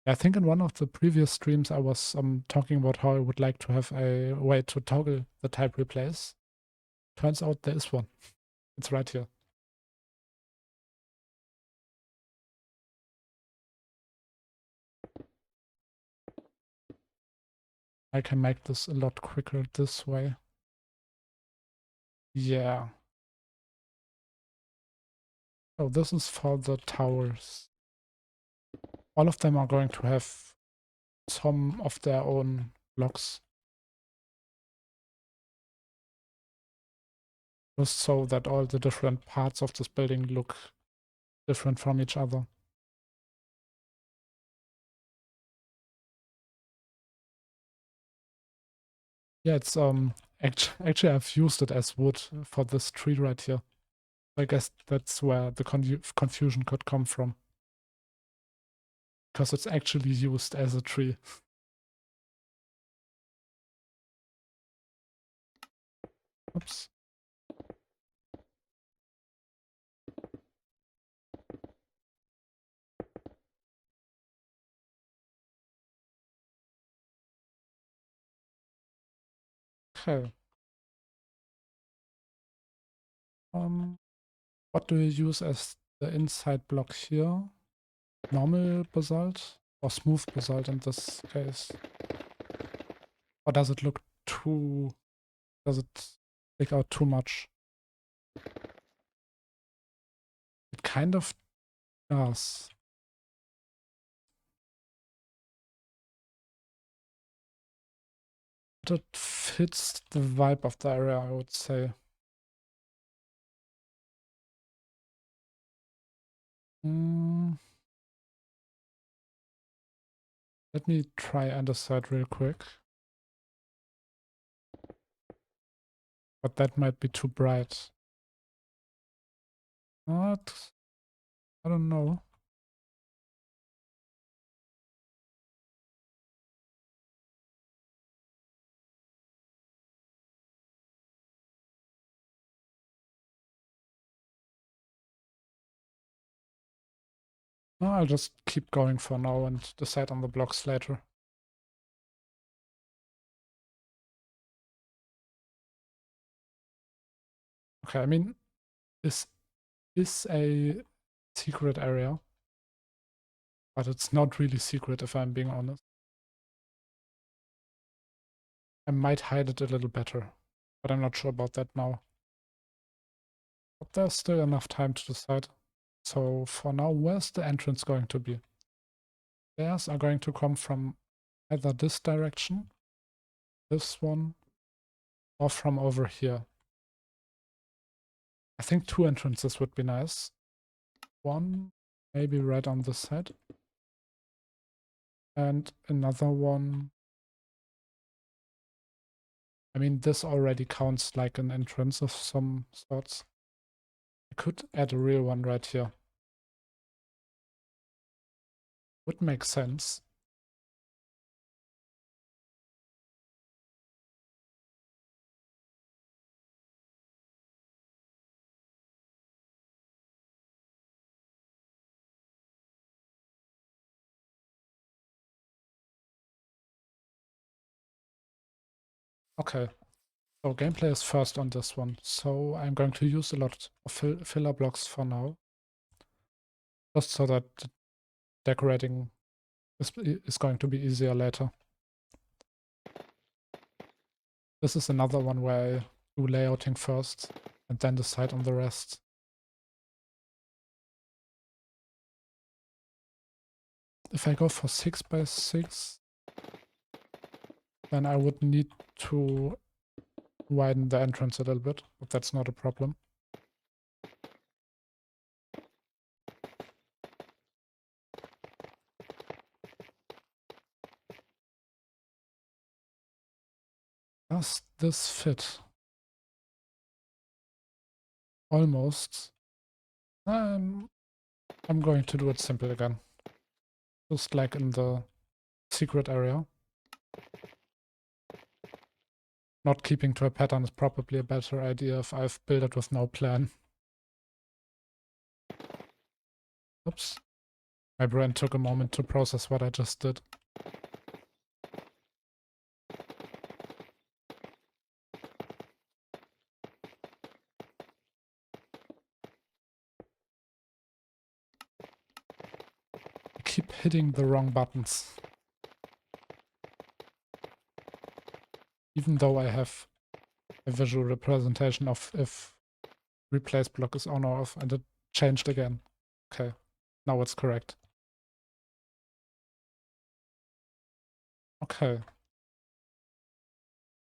I think in one of the previous streams I was talking about how I would like to have a way to toggle the type replace. Turns out there is one. It's right here. I can make this a lot quicker this way. Yeah. Oh, this is for the towers. All of them are going to have some of their own blocks. Just so that all the different parts of this building look different from each other. Yeah, it's actually I've used it as wood for this tree right here. I guess that's where the confusion could come from. Because it's actually used as a tree. Oops. Okay. What do you use as the inside block here? Normal basalt or smooth basalt in this case? Or does it look too... Does it stick out too much? It kind of does. But it fits the vibe of the area, I would say. Let me try andesite real quick. But that might be too bright. What? I don't know. No, I'll just keep going for now and decide on the blocks later. Okay, I mean, this is a secret area, but it's not really secret if I'm being honest. I might hide it a little better, but I'm not sure about that now. But there's still enough time to decide. So for now, where's the entrance going to be? Stairs are going to come from either this direction, this one, or from over here. I think 2 entrances would be nice. One, maybe right on this side. And another one. I mean, this already counts like an entrance of some sorts. I could add a real one right here. Would make sense. Okay, so gameplay is first on this one. So I'm going to use a lot of filler blocks for now. Just so that the decorating is going to be easier later. This is another one where I do layouting first and then decide on the rest. If I go for 6 by 6, then I would need to widen the entrance a little bit, but that's not a problem. Does this fit? Almost. I'm going to do it simple again. Just like in the secret area. Not keeping to a pattern is probably a better idea if I've built it with no plan. Oops. My brain took a moment to process what I just did. I keep hitting the wrong buttons. Even though I have a visual representation of if replace block is on or off, and it changed again. Okay, now it's correct. Okay.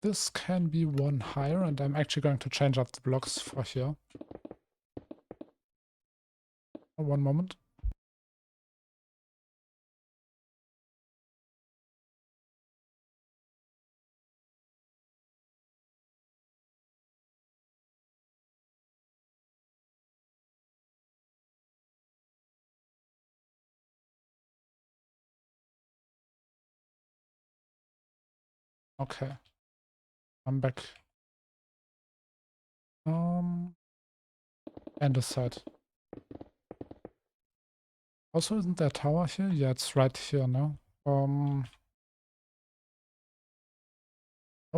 This can be one higher, and I'm actually going to change up the blocks for here. One moment. Okay. I'm back. And this side. Also, isn't there a tower here? Yeah, it's right here now. How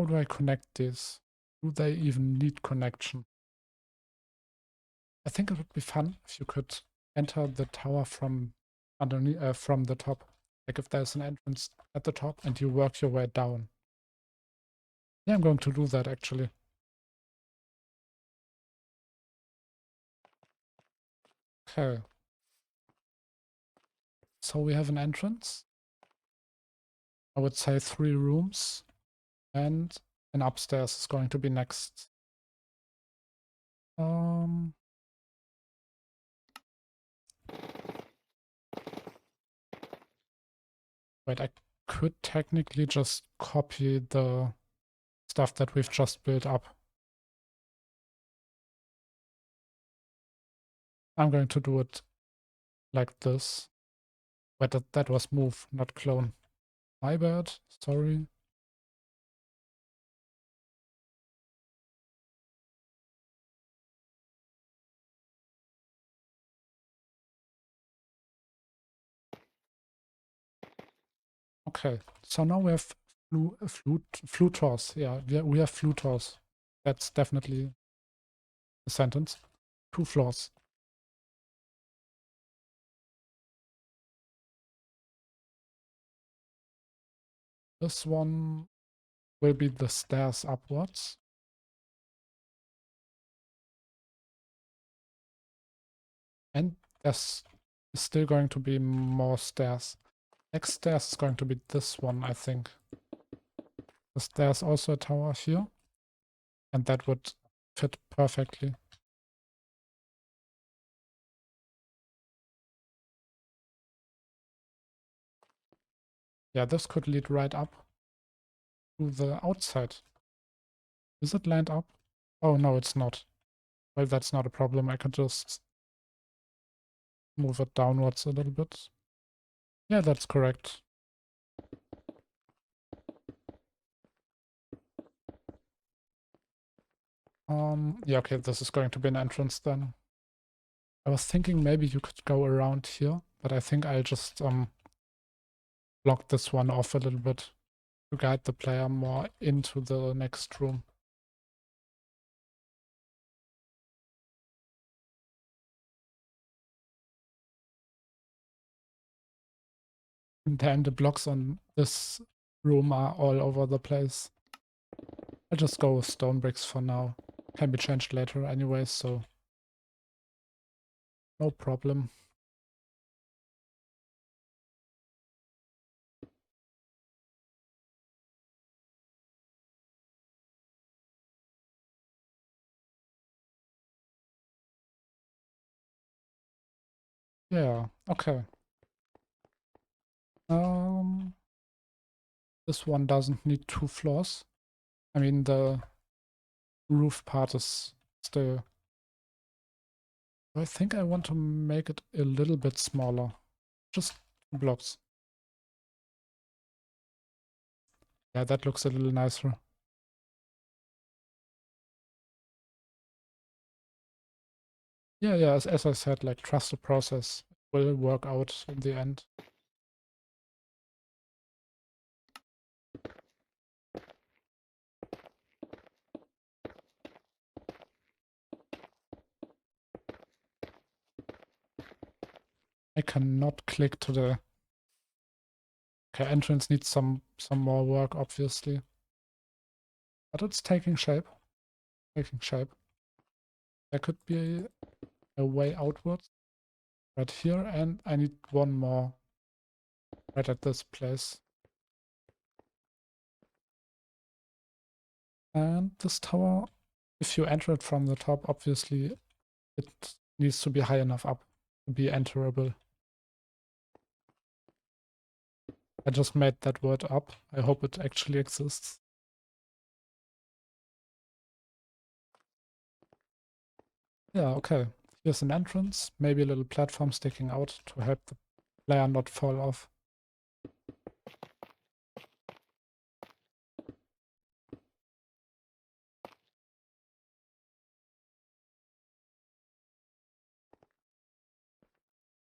do I connect these? Do they even need connection? I think it would be fun if you could enter the tower from underneath, from the top. Like if there's an entrance at the top and you work your way down. Yeah, I'm going to do that actually. Okay. So we have an entrance. I would say 3 rooms. And an upstairs is going to be next. Wait, I could technically just copy the stuff that we've just built up. I'm going to do it like this. But that was move, not clone. My bad, sorry. Okay, so now we have flutors. Yeah, we have flutors. That's definitely a sentence. 2 floors. This one will be the stairs upwards. And there's still going to be more stairs. Next stairs is going to be this one, I think. There's also a tower here. And that would fit perfectly. Yeah, this could lead right up to the outside. Is it lined up? Oh, no, it's not. Well, that's not a problem. I could just move it downwards a little bit. Yeah, that's correct. Yeah, okay, this is going to be an entrance then. I was thinking maybe you could go around here, but I think I'll just block this one off a little bit to guide the player more into the next room. And then the blocks on this room are all over the place. I'll just go with stone bricks for now. Can be changed later anyway, so no problem. Yeah, okay. This one doesn't need 2 floors. I mean, the roof part is still... I think I want to make it a little bit smaller. Just 2 blocks. Yeah, that looks a little nicer. Yeah, as I said, like, trust the process. It will work out in the end. I cannot click to the... Okay, entrance needs some more work, obviously. But it's taking shape. Taking shape. There could be a way outwards right here, and I need one more right at this place. And this tower, if you enter it from the top, obviously it needs to be high enough up to be enterable. I just made that word up. I hope it actually exists. Yeah, okay. Here's an entrance, maybe a little platform sticking out to help the player not fall off.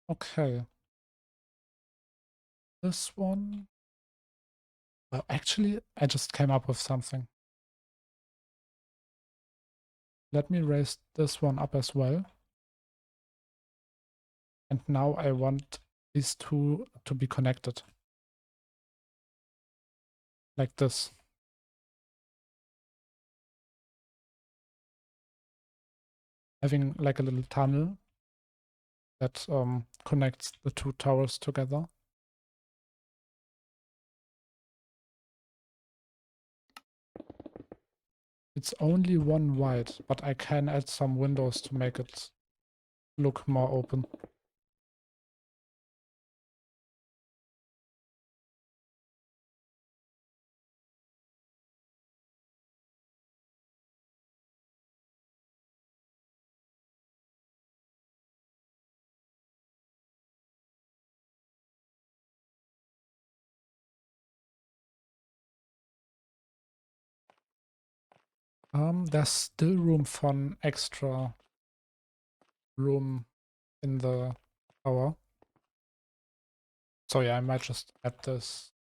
Okay. This one... Well, actually, I just came up with something. Let me raise this one up as well. And now I want these two to be connected. Like this. Having like a little tunnel that connects the 2 towers together. It's only 1 wide, but I can add some windows to make it look more open. There's still room for an extra room in the tower. So yeah, I might just add this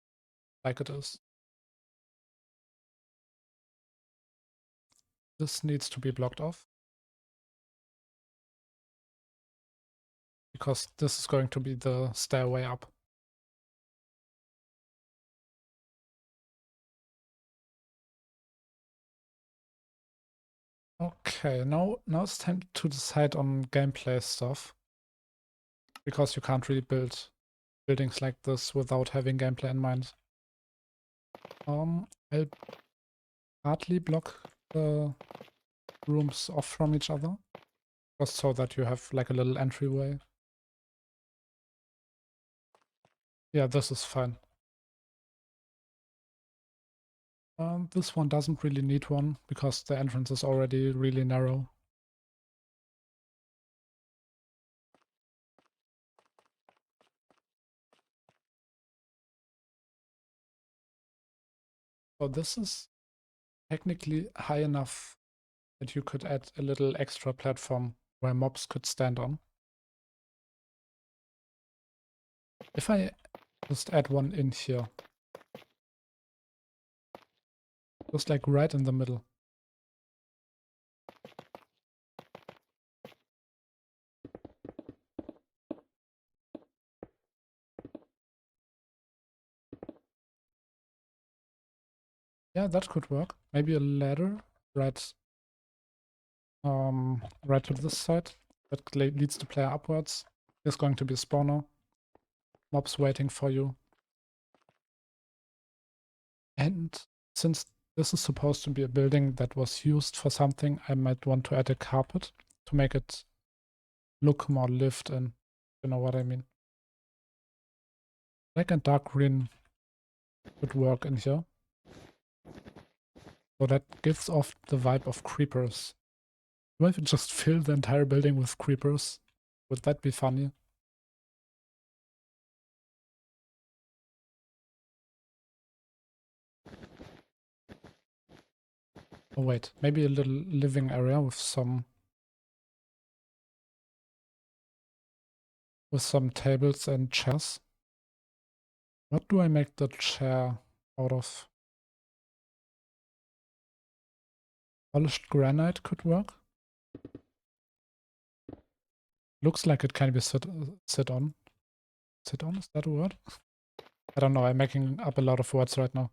like it is. This needs to be blocked off, because this is going to be the stairway up. Okay, now it's time to decide on gameplay stuff. Because you can't really build buildings like this without having gameplay in mind. I'll partly block the rooms off from each other. Just so that you have like a little entryway. Yeah, this is fine. This one doesn't really need one because the entrance is already really narrow. So this is technically high enough that you could add a little extra platform where mobs could stand on. If I just add one in here, just like right in the middle. Yeah, that could work. Maybe a ladder right right to this side that leads the player upwards. There's going to be a spawner. Mobs waiting for you. And since this is supposed to be a building that was used for something, I might want to add a carpet to make it look more lived in. You know what I mean? Black and dark green would work in here. So that gives off the vibe of creepers. Do I just fill the entire building with creepers? Would that be funny? Oh wait, maybe a little living area with some tables and chairs. What do I make the chair out of? Polished granite could work. Looks like it can be sit on. Sit on, is that a word? I don't know, I'm making up a lot of words right now.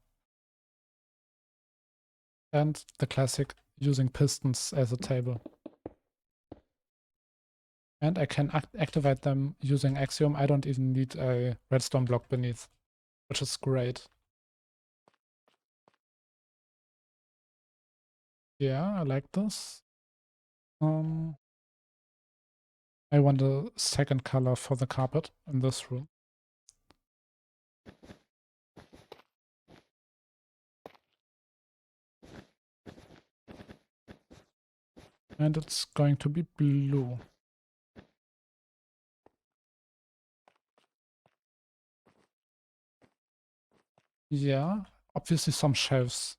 And the classic using pistons as a table. And I can activate them using Axiom. I don't even need a redstone block beneath, which is great. Yeah, I like this. I want a second color for the carpet in this room. And it's going to be blue. Yeah, obviously some shelves.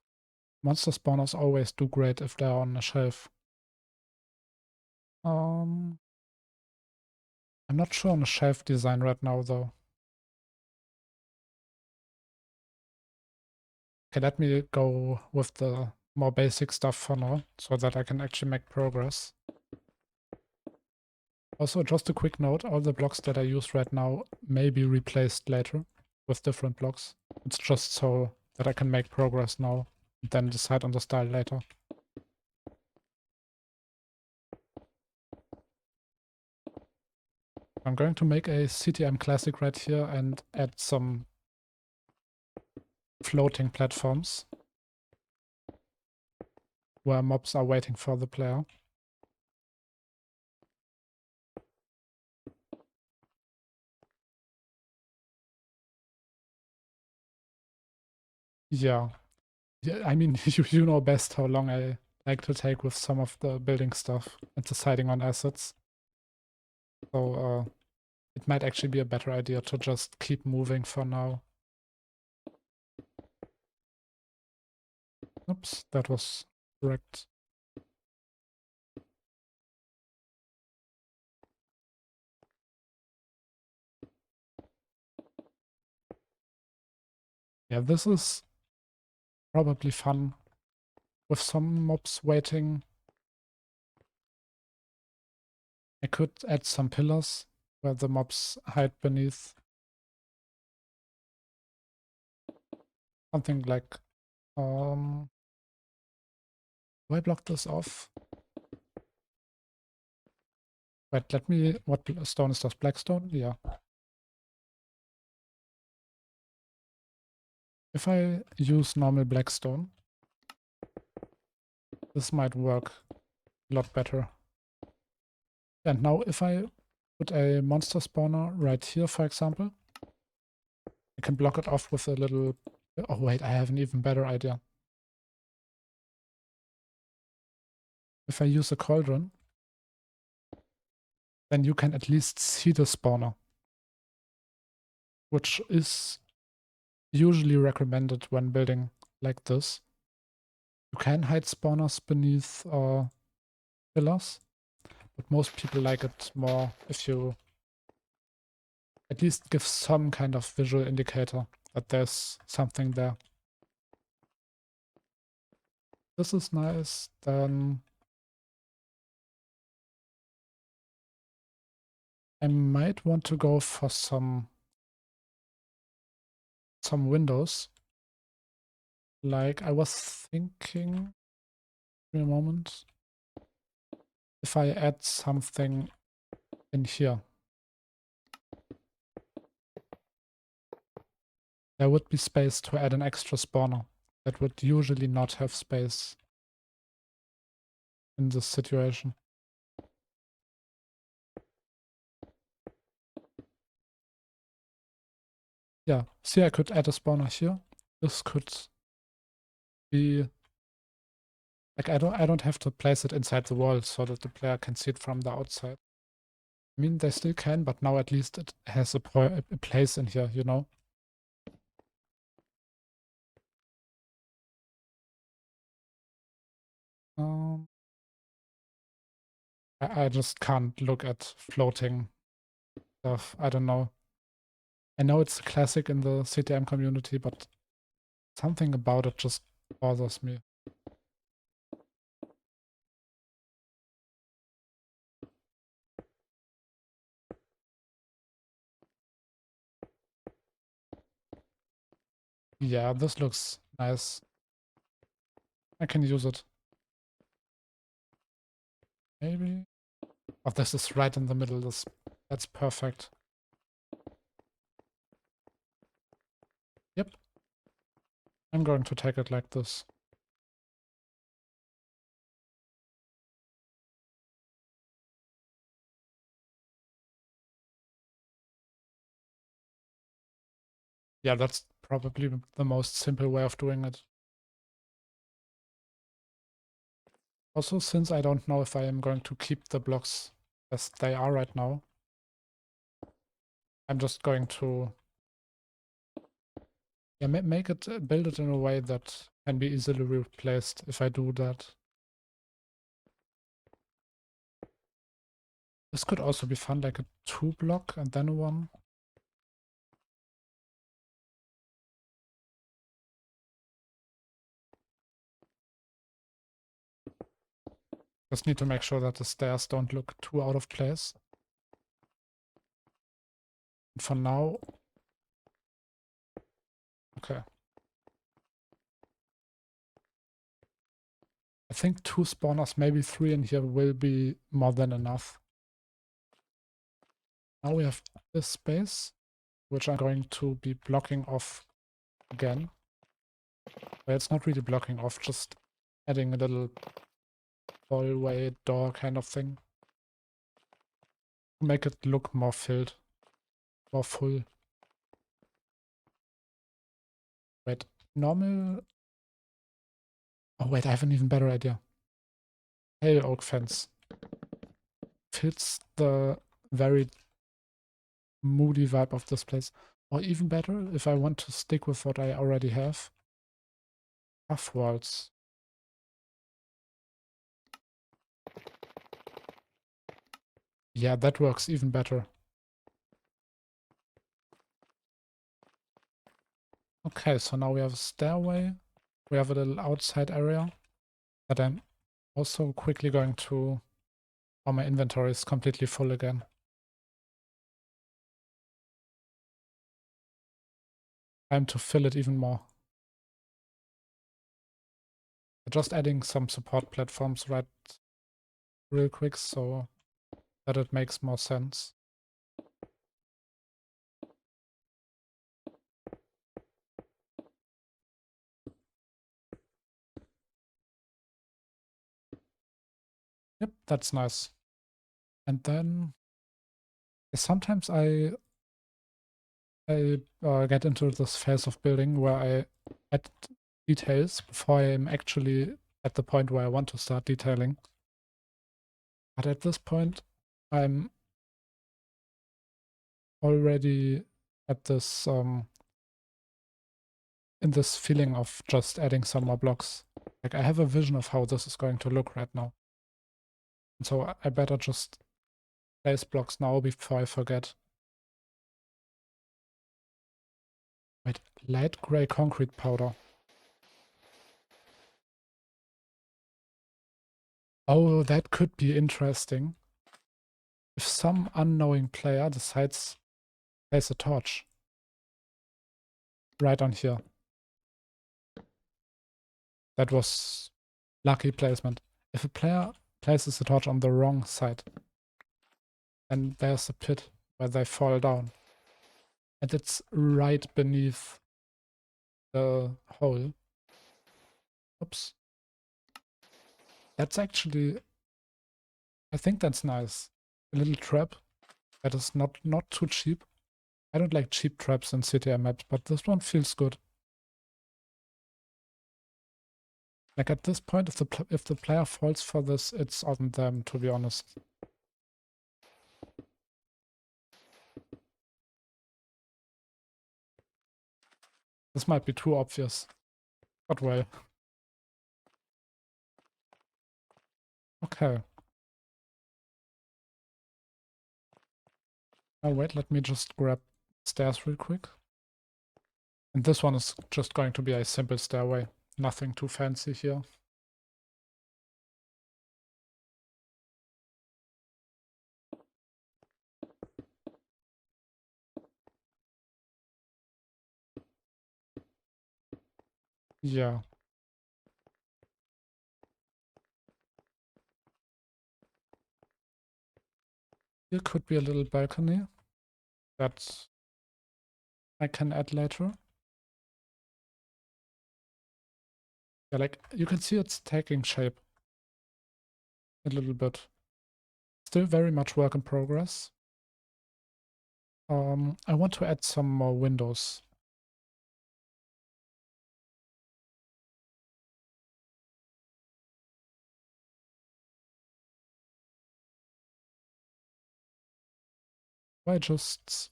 Monster spawners always do great if they're on a shelf. I'm not sure on a shelf design right now though. Okay, let me go with the more basic stuff for now, so that I can actually make progress. Also, just a quick note, all the blocks that I use right now may be replaced later with different blocks. It's just so that I can make progress now, and then decide on the style later. I'm going to make a CTM classic right here and add some floating platforms where mobs are waiting for the player. Yeah. Yeah, I mean, you know best how long I like to take with some of the building stuff and deciding on assets. So it might actually be a better idea to just keep moving for now. Oops, that was correct. Yeah, this is probably fun with some mobs waiting. I could add some pillars where the mobs hide beneath. Something like, do I block this off? Wait, let me, what stone is this? Blackstone? Yeah. If I use normal blackstone, this might work a lot better. And now if I put a monster spawner right here, for example, I can block it off with a little... Oh wait, I have an even better idea. If I use a cauldron, then you can at least see the spawner, which is usually recommended when building like this. You can hide spawners beneath pillars, but most people like it more if you at least give some kind of visual indicator that there's something there. This is nice. Then I might want to go for some windows. Like I was thinking, give me a moment, if I add something in here, there would be space to add an extra spawner that would usually not have space in this situation. Yeah, see, I could add a spawner here. This could be like I don't have to place it inside the wall so that the player can see it from the outside. I mean, they still can, but now at least it has a place in here, you know? Um, I just can't look at floating stuff. I don't know. I know it's a classic in the CTM community, but something about it just bothers me. Yeah, this looks nice. I can use it. Maybe. Oh, this is right in the middle. That's perfect. Yep. I'm going to take it like this. Yeah, that's probably the most simple way of doing it. Also, since I don't know if I am going to keep the blocks as they are right now, I'm just going to make it, build it in a way that can be easily replaced if I do that. This could also be fun, like a 2-block and then a 1. Just need to make sure that the stairs don't look too out of place. And for now, okay. I think 2 spawners, maybe 3 in here will be more than enough. Now we have this space, which I'm going to be blocking off again. But it's not really blocking off, just adding a little hallway door kind of thing. Make it look more filled, more full. Wait, normal... Oh wait, I have an even better idea. Pale oak fence. Fits the very moody vibe of this place. Or even better, if I want to stick with what I already have, half walls. Yeah, that works even better. Okay, so now we have a stairway. We have a little outside area that I'm also quickly going to... Oh, my inventory is completely full again. Time to fill it even more. Just adding some support platforms right real quick, so that it makes more sense. Yep, that's nice. And then sometimes I get into this phase of building where I add details before I'm actually at the point where I want to start detailing. But at this point, I'm already at this in this feeling of just adding some more blocks. Like I have a vision of how this is going to look right now. And so I better just place blocks now before I forget. Wait, light gray concrete powder. Oh, that could be interesting. If some unknowing player decides to place a torch right on here. That was lucky placement. If a player places a torch on the wrong side, then there's a pit where they fall down. And it's right beneath the hole. Oops. That's actually, I think that's nice. A little trap that is not too cheap. I don't like cheap traps in CTM maps, but this one feels good. Like at this point, if the player falls for this, it's on them, to be honest. This might be too obvious, but well. Okay. Oh wait, let me just grab stairs real quick. And this one is just going to be a simple stairway. Nothing too fancy here. Yeah. Here could be a little balcony that I can add later. Yeah, like you can see it's taking shape a little bit. Still very much work in progress. I want to add some more windows. Why just...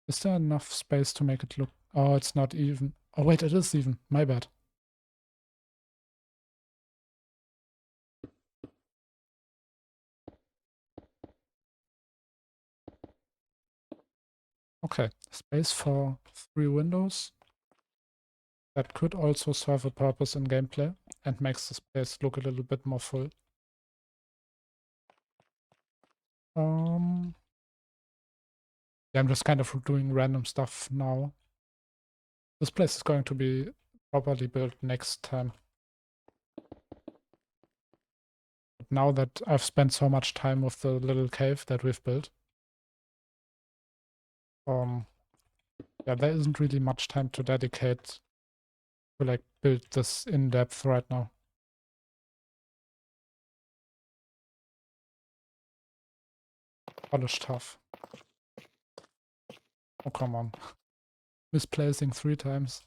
Is there enough space to make it look... Oh, it's not even. Oh wait, it is even. My bad. Okay, space for 3 windows. That could also serve a purpose in gameplay and makes the space look a little bit more full. Yeah, I'm just kind of doing random stuff now. This place is going to be properly built next time. But now that I've spent so much time with the little cave that we've built, yeah, there isn't really much time to dedicate to like build this in depth right now. Polish tough. Oh, come on. Misplacing 3 times.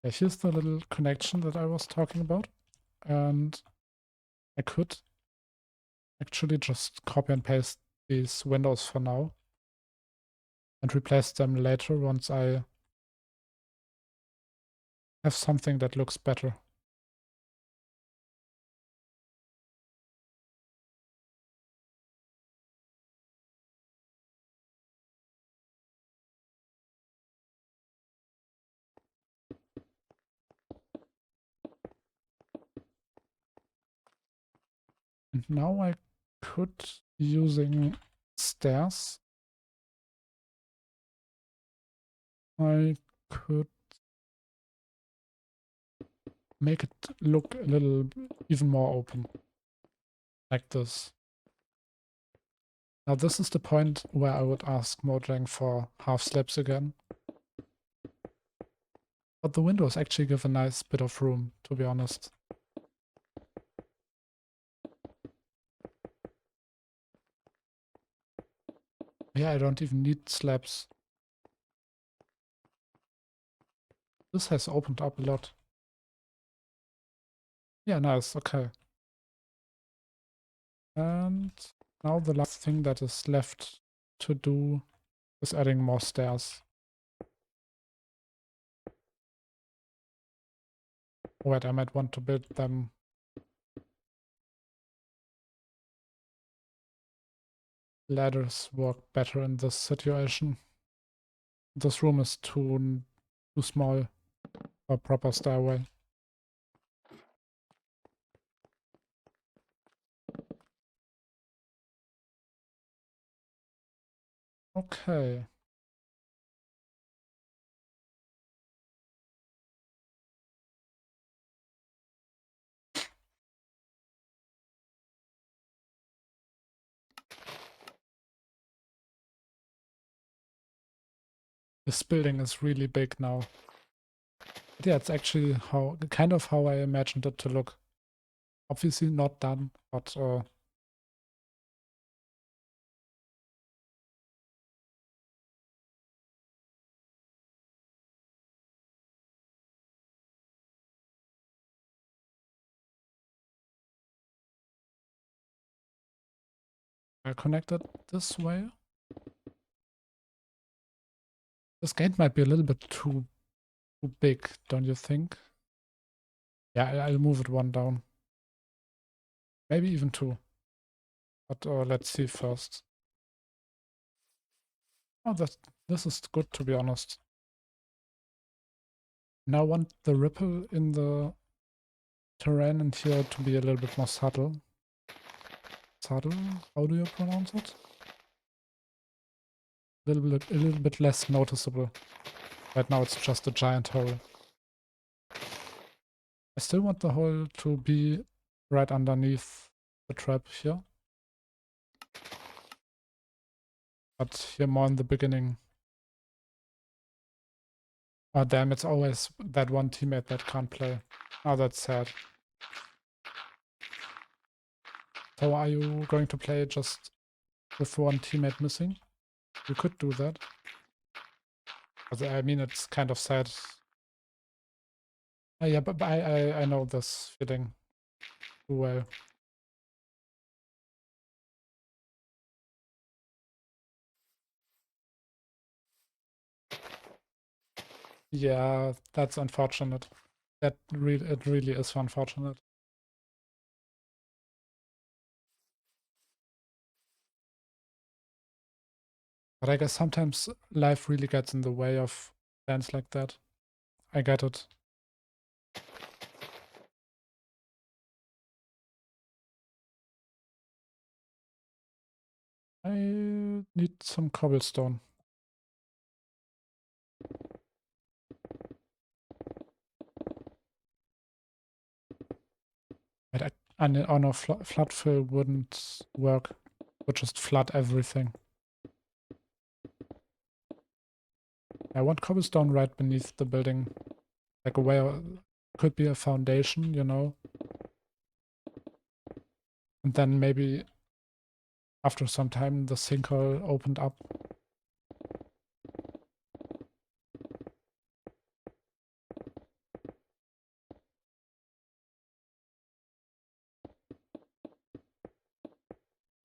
Yeah, here's the little connection that I was talking about. And I could actually just copy and paste these windows for now and replace them later once I have something that looks better. And now I could, using stairs, I could make it look a little even more open. like this. Now this is the point where I would ask Mojang for half slabs again. But the windows actually give a nice bit of room, to be honest. Yeah, I don't even need slabs. This has opened up a lot. Yeah, nice, okay. And now the last thing that is left to do is adding more stairs. Wait, I might want to build them. Ladders work better in this situation. This room is too small for a proper stairway. Okay. This building is really big now. But yeah, it's actually kind of how I imagined it to look. Obviously not done, but I connected this way. This gate might be a little bit too big, don't you think? Yeah, I'll move it one down. Maybe even two. But let's see first. Oh, this is good, to be honest. Now I want the ripple in the terrain in here to be a little bit more subtle. Subtle? How do you pronounce it? A little bit less noticeable. Right now it's just a giant hole. I still want the hole to be right underneath the trap here. But here more in the beginning. Oh damn, it's always that one teammate that can't play. Oh, that's sad. So are you going to play just with one teammate missing? You could do that. I mean, it's kind of sad. Yeah, but I know this feeling too well. Yeah, that's unfortunate. It really is unfortunate. But I guess sometimes life really gets in the way of plans like that. I get it. I need some cobblestone. Oh no, flood fill wouldn't work. Would just flood everything. I want cobblestone right beneath the building. Like where could be a foundation, you know? And then maybe after some time the sinkhole opened up.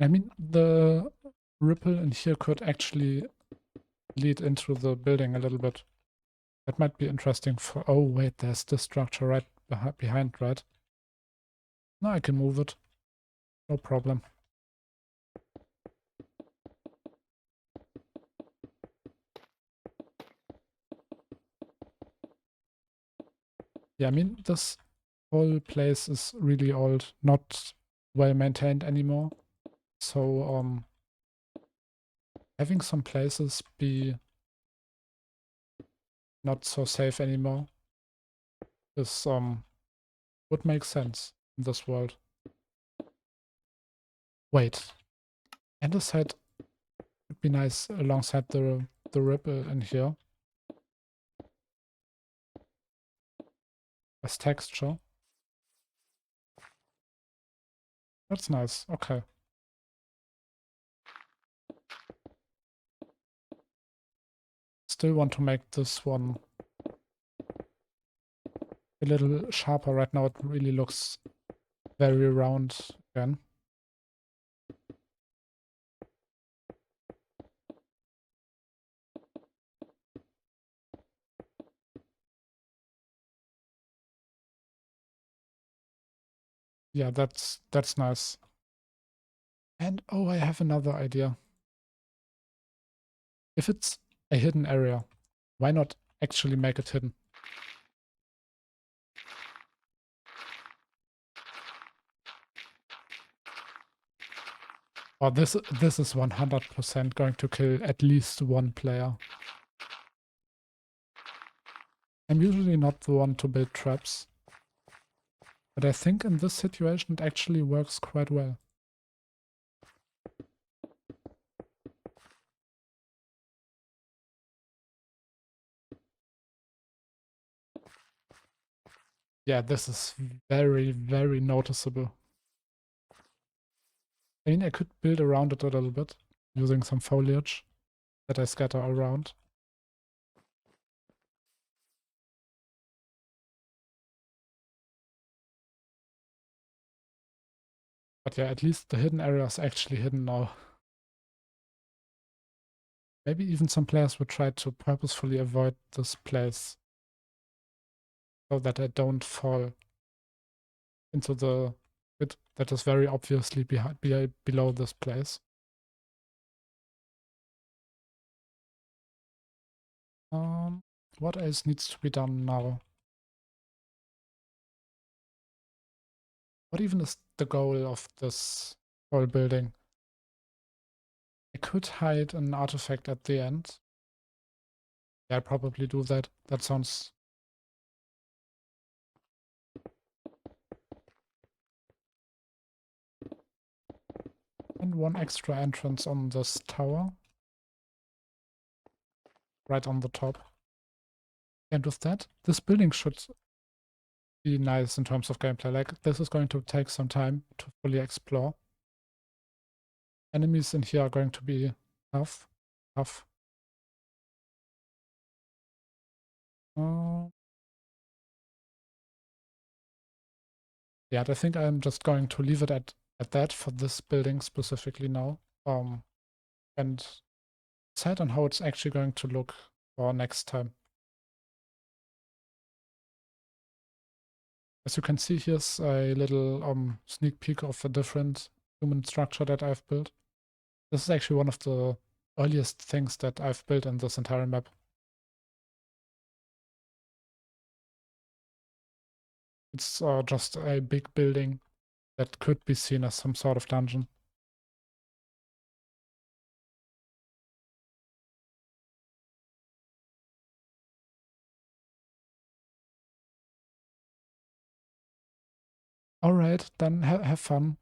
I mean, the ripple in here could actually lead into the building a little bit. That might be interesting for... Oh, wait, there's this structure right behind, right? No, I can move it. No problem. Yeah, I mean, this whole place is really old, not well maintained anymore. So, having some places be not so safe anymore is, would make sense in this world. Wait. Andesite would be nice alongside the ripple in here. As texture. That's nice. Okay. Still want to make this one a little sharper. Right now it really looks very round again. Yeah, that's nice. And oh, I have another idea. If it's a hidden area, why not actually make it hidden? Or this is 100% going to kill at least one player. I'm usually not the one to build traps, but I think in this situation it actually works quite well. Yeah, this is very, very noticeable. I mean, I could build around it a little bit using some foliage that I scatter around. But yeah, at least the hidden area is actually hidden now. Maybe even some players would try to purposefully avoid this place so that I don't fall into the pit that is very obviously below this place. What else needs to be done now? What even is the goal of this whole building? I could hide an artifact at the end. Yeah, I'll probably do that. That sounds... And one extra entrance on this tower. Right on the top. And with that, this building should be nice in terms of gameplay. Like, this is going to take some time to fully explore. Enemies in here are going to be tough. Uh, yeah, I think I'm just going to leave it at that for this building specifically now. And decide on how it's actually going to look for next time. As you can see, here's a little sneak peek of a different human structure that I've built. This is actually one of the earliest things that I've built in this entire map. It's just a big building that could be seen as some sort of dungeon. Alright, then have fun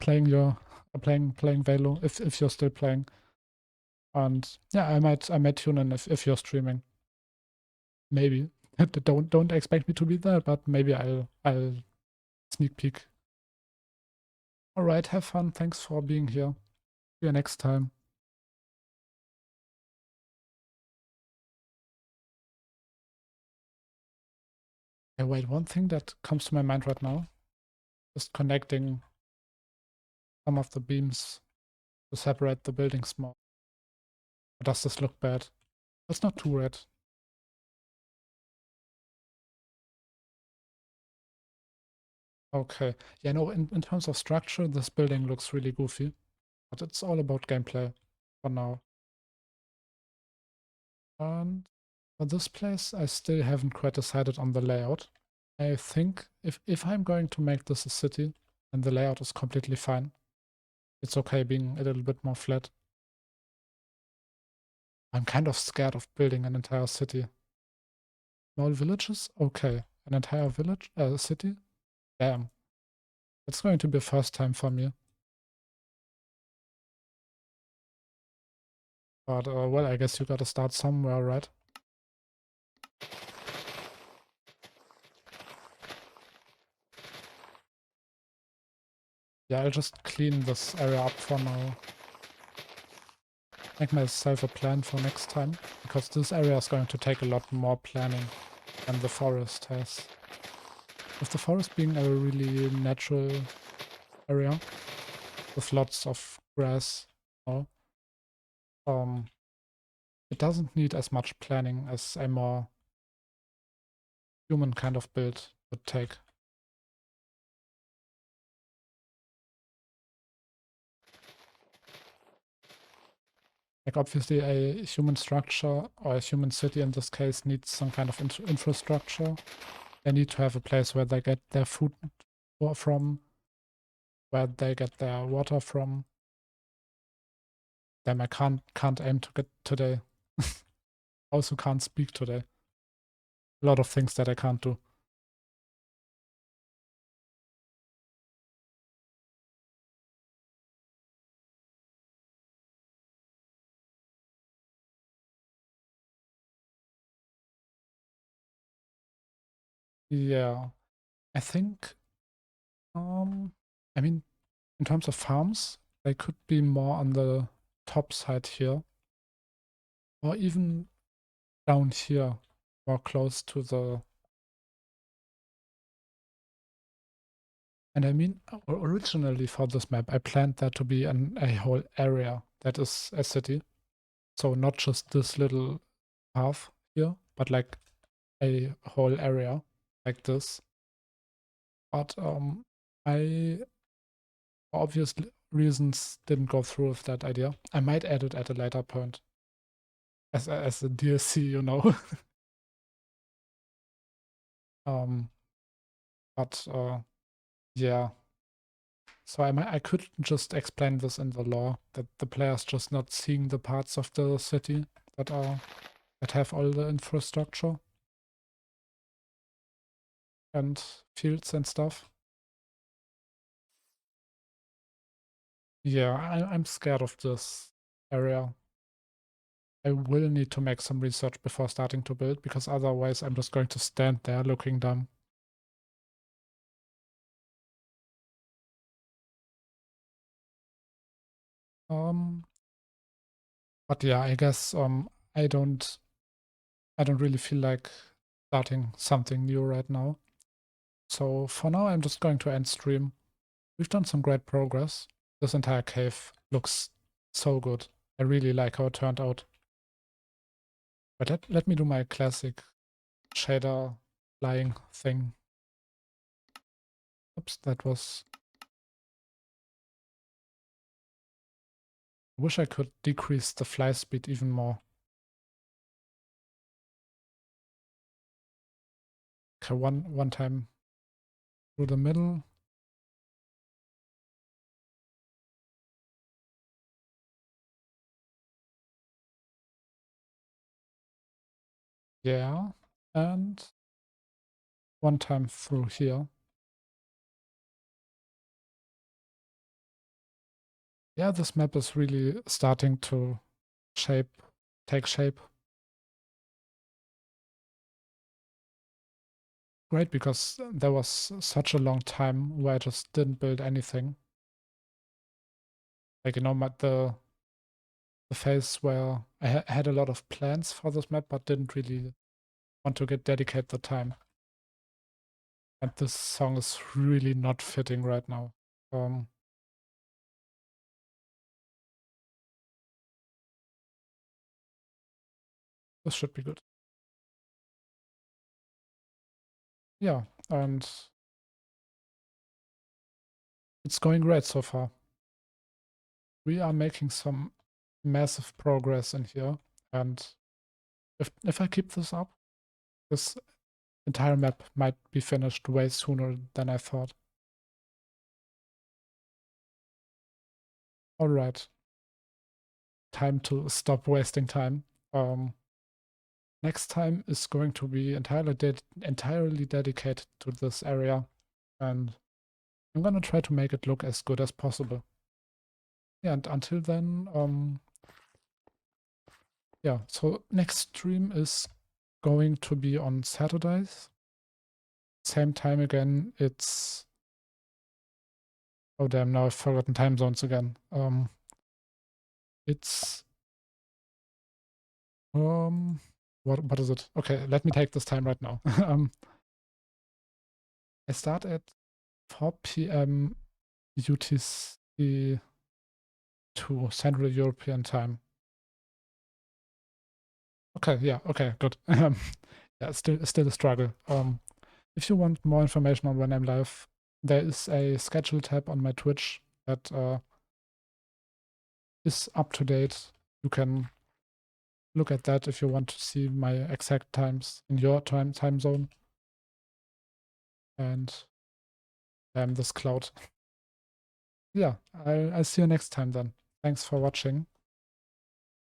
playing playing Velo if you're still playing. And yeah, I might tune in if you're streaming. Maybe. Don't expect me to be there, but maybe I'll sneak peek. Alright, have fun. Thanks for being here. See you next time. Yeah, wait, one thing that comes to my mind right now, just connecting some of the beams to separate the buildings more. Or does this look bad? That's not too red. Okay. Yeah, no, in terms of structure, this building looks really goofy. But it's all about gameplay for now. And for this place, I still haven't quite decided on the layout. I think if I'm going to make this a city, then the layout is completely fine. It's okay being a little bit more flat. I'm kind of scared of building an entire city. Small villages? Okay. An entire village? City? Damn. It's going to be a first time for me. But, well, I guess you gotta start somewhere, right? Yeah, I'll just clean this area up for now. Make myself a plan for next time, because this area is going to take a lot more planning than the forest has. With the forest being a really natural area with lots of grass, you know, it doesn't need as much planning as a more human kind of build would take. Like obviously a human structure or a human city in this case needs some kind of infrastructure. They need to have a place where they get their food from, where they get their water from. Damn, I can't aim to get today. Also can't speak today. A lot of things that I can't do. Yeah, I think, I mean, in terms of farms, they could be more on the top side here, or even down here, more close to the. And I mean, originally for this map, I planned there to be a whole area that is a city. So not just this little path here, but like a whole area like this. But I, for obvious reasons, didn't go through with that idea. I might add it at a later point as a DLC, you know. um, but yeah. So I could just explain this in the lore that the player's just not seeing the parts of the city that have all the infrastructure and fields and stuff. Yeah, I'm scared of this area. I will need to make some research before starting to build, because otherwise I'm just going to stand there looking dumb. Um, but yeah, I guess I don't really feel like starting something new right now. So for now, I'm just going to end stream. We've done some great progress. This entire cave looks so good. I really like how it turned out. But let me do my classic shader flying thing. Oops, that was... I wish I could decrease the fly speed even more. Okay, one time through the middle. Yeah. And one time through here. Yeah, this map is really starting to take shape. Great, because there was such a long time where I just didn't build anything. Like, you know, the phase where I had a lot of plans for this map, but didn't really want to dedicate the time. And this song is really not fitting right now. This should be good. Yeah, and it's going great so far. We are making some massive progress in here, and if I keep this up, this entire map might be finished way sooner than I thought. All right, time to stop wasting time. Next time is going to be entirely dedicated to this area, and I'm gonna try to make it look as good as possible. Yeah, and until then, Yeah, so next stream is going to be on Saturdays. Same time again. It's oh damn, now I've forgotten time zones again. It's what is it? Okay, let me take this time right now. I start at 4 p.m. UTC 2 Central European time. Okay, yeah, okay, good. Yeah, still a struggle. If you want more information on when I'm live, there is a schedule tab on my Twitch that is up to date. You can look at that if you want to see my exact times in your time zone. And this cloud. Yeah, I'll see you next time then. Thanks for watching.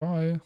Bye.